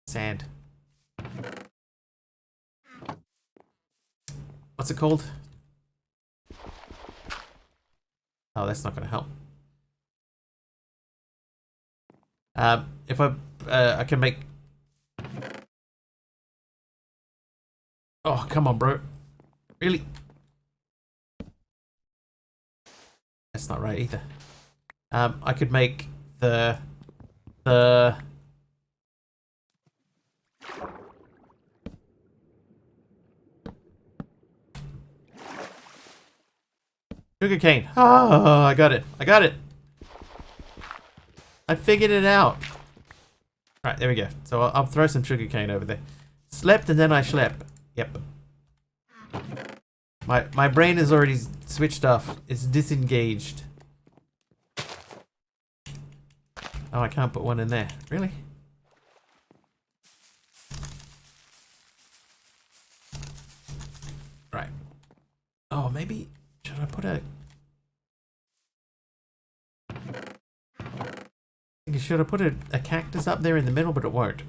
sand. What's it called? Oh, that's not gonna help. If I can make. Oh, come on, bro. Really? That's not right either. I could make the sugarcane. Oh, I got it. I got it. I figured it out. Right, there we go. So I'll throw some sugarcane over there. Slept and then I slept. Yep. My brain is already switched off. It's disengaged. Oh, I can't put one in there. Really? Oh, maybe... Should I put a... Should I put a cactus up there in the middle, but it won't.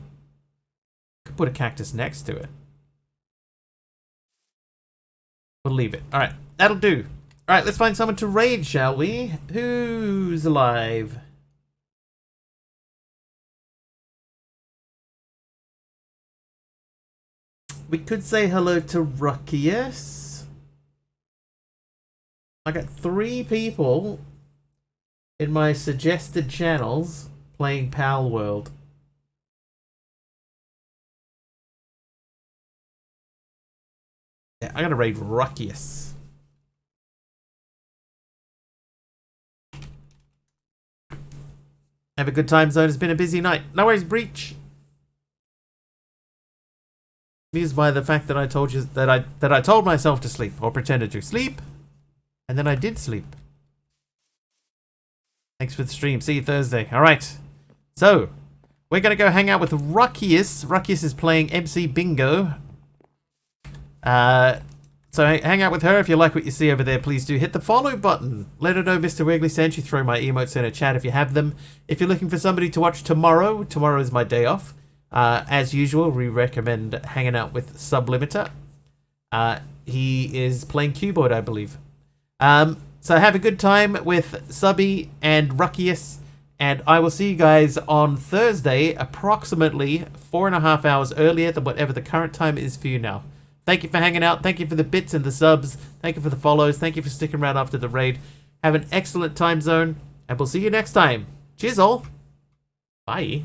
Could put a cactus next to it. We'll leave it. Alright, that'll do. Alright, let's find someone to raid, shall we? Who's alive? We could say hello to Ruckius. I got 3 people in my suggested channels playing Pal World. Yeah, I'm gonna raid Ruckius. Have a good time zone. It's been a busy night. No worries, Breach. Amused by the fact that I told you that I told myself to sleep, or pretended to sleep, and then I did sleep. Thanks for the stream. See you Thursday. All right. So we're gonna go hang out with Ruckius. Ruckius is playing MC Bingo. So hang out with her. If you like what you see over there, please do hit the follow button. Let her know Mr. Wiggly sent you. Throw my emotes in a chat if you have them. If you're looking for somebody to watch tomorrow is my day off. As usual, we recommend hanging out with Sublimiter. He is playing keyboard, I believe. So have a good time with Subby and Ruckius, and I will see you guys on Thursday, approximately 4.5 hours earlier than whatever the current time is for you now. Thank you for hanging out. Thank you for the bits and the subs. Thank you for the follows. Thank you for sticking around after the raid. Have an excellent time zone, and we'll see you next time. Cheers all. Bye.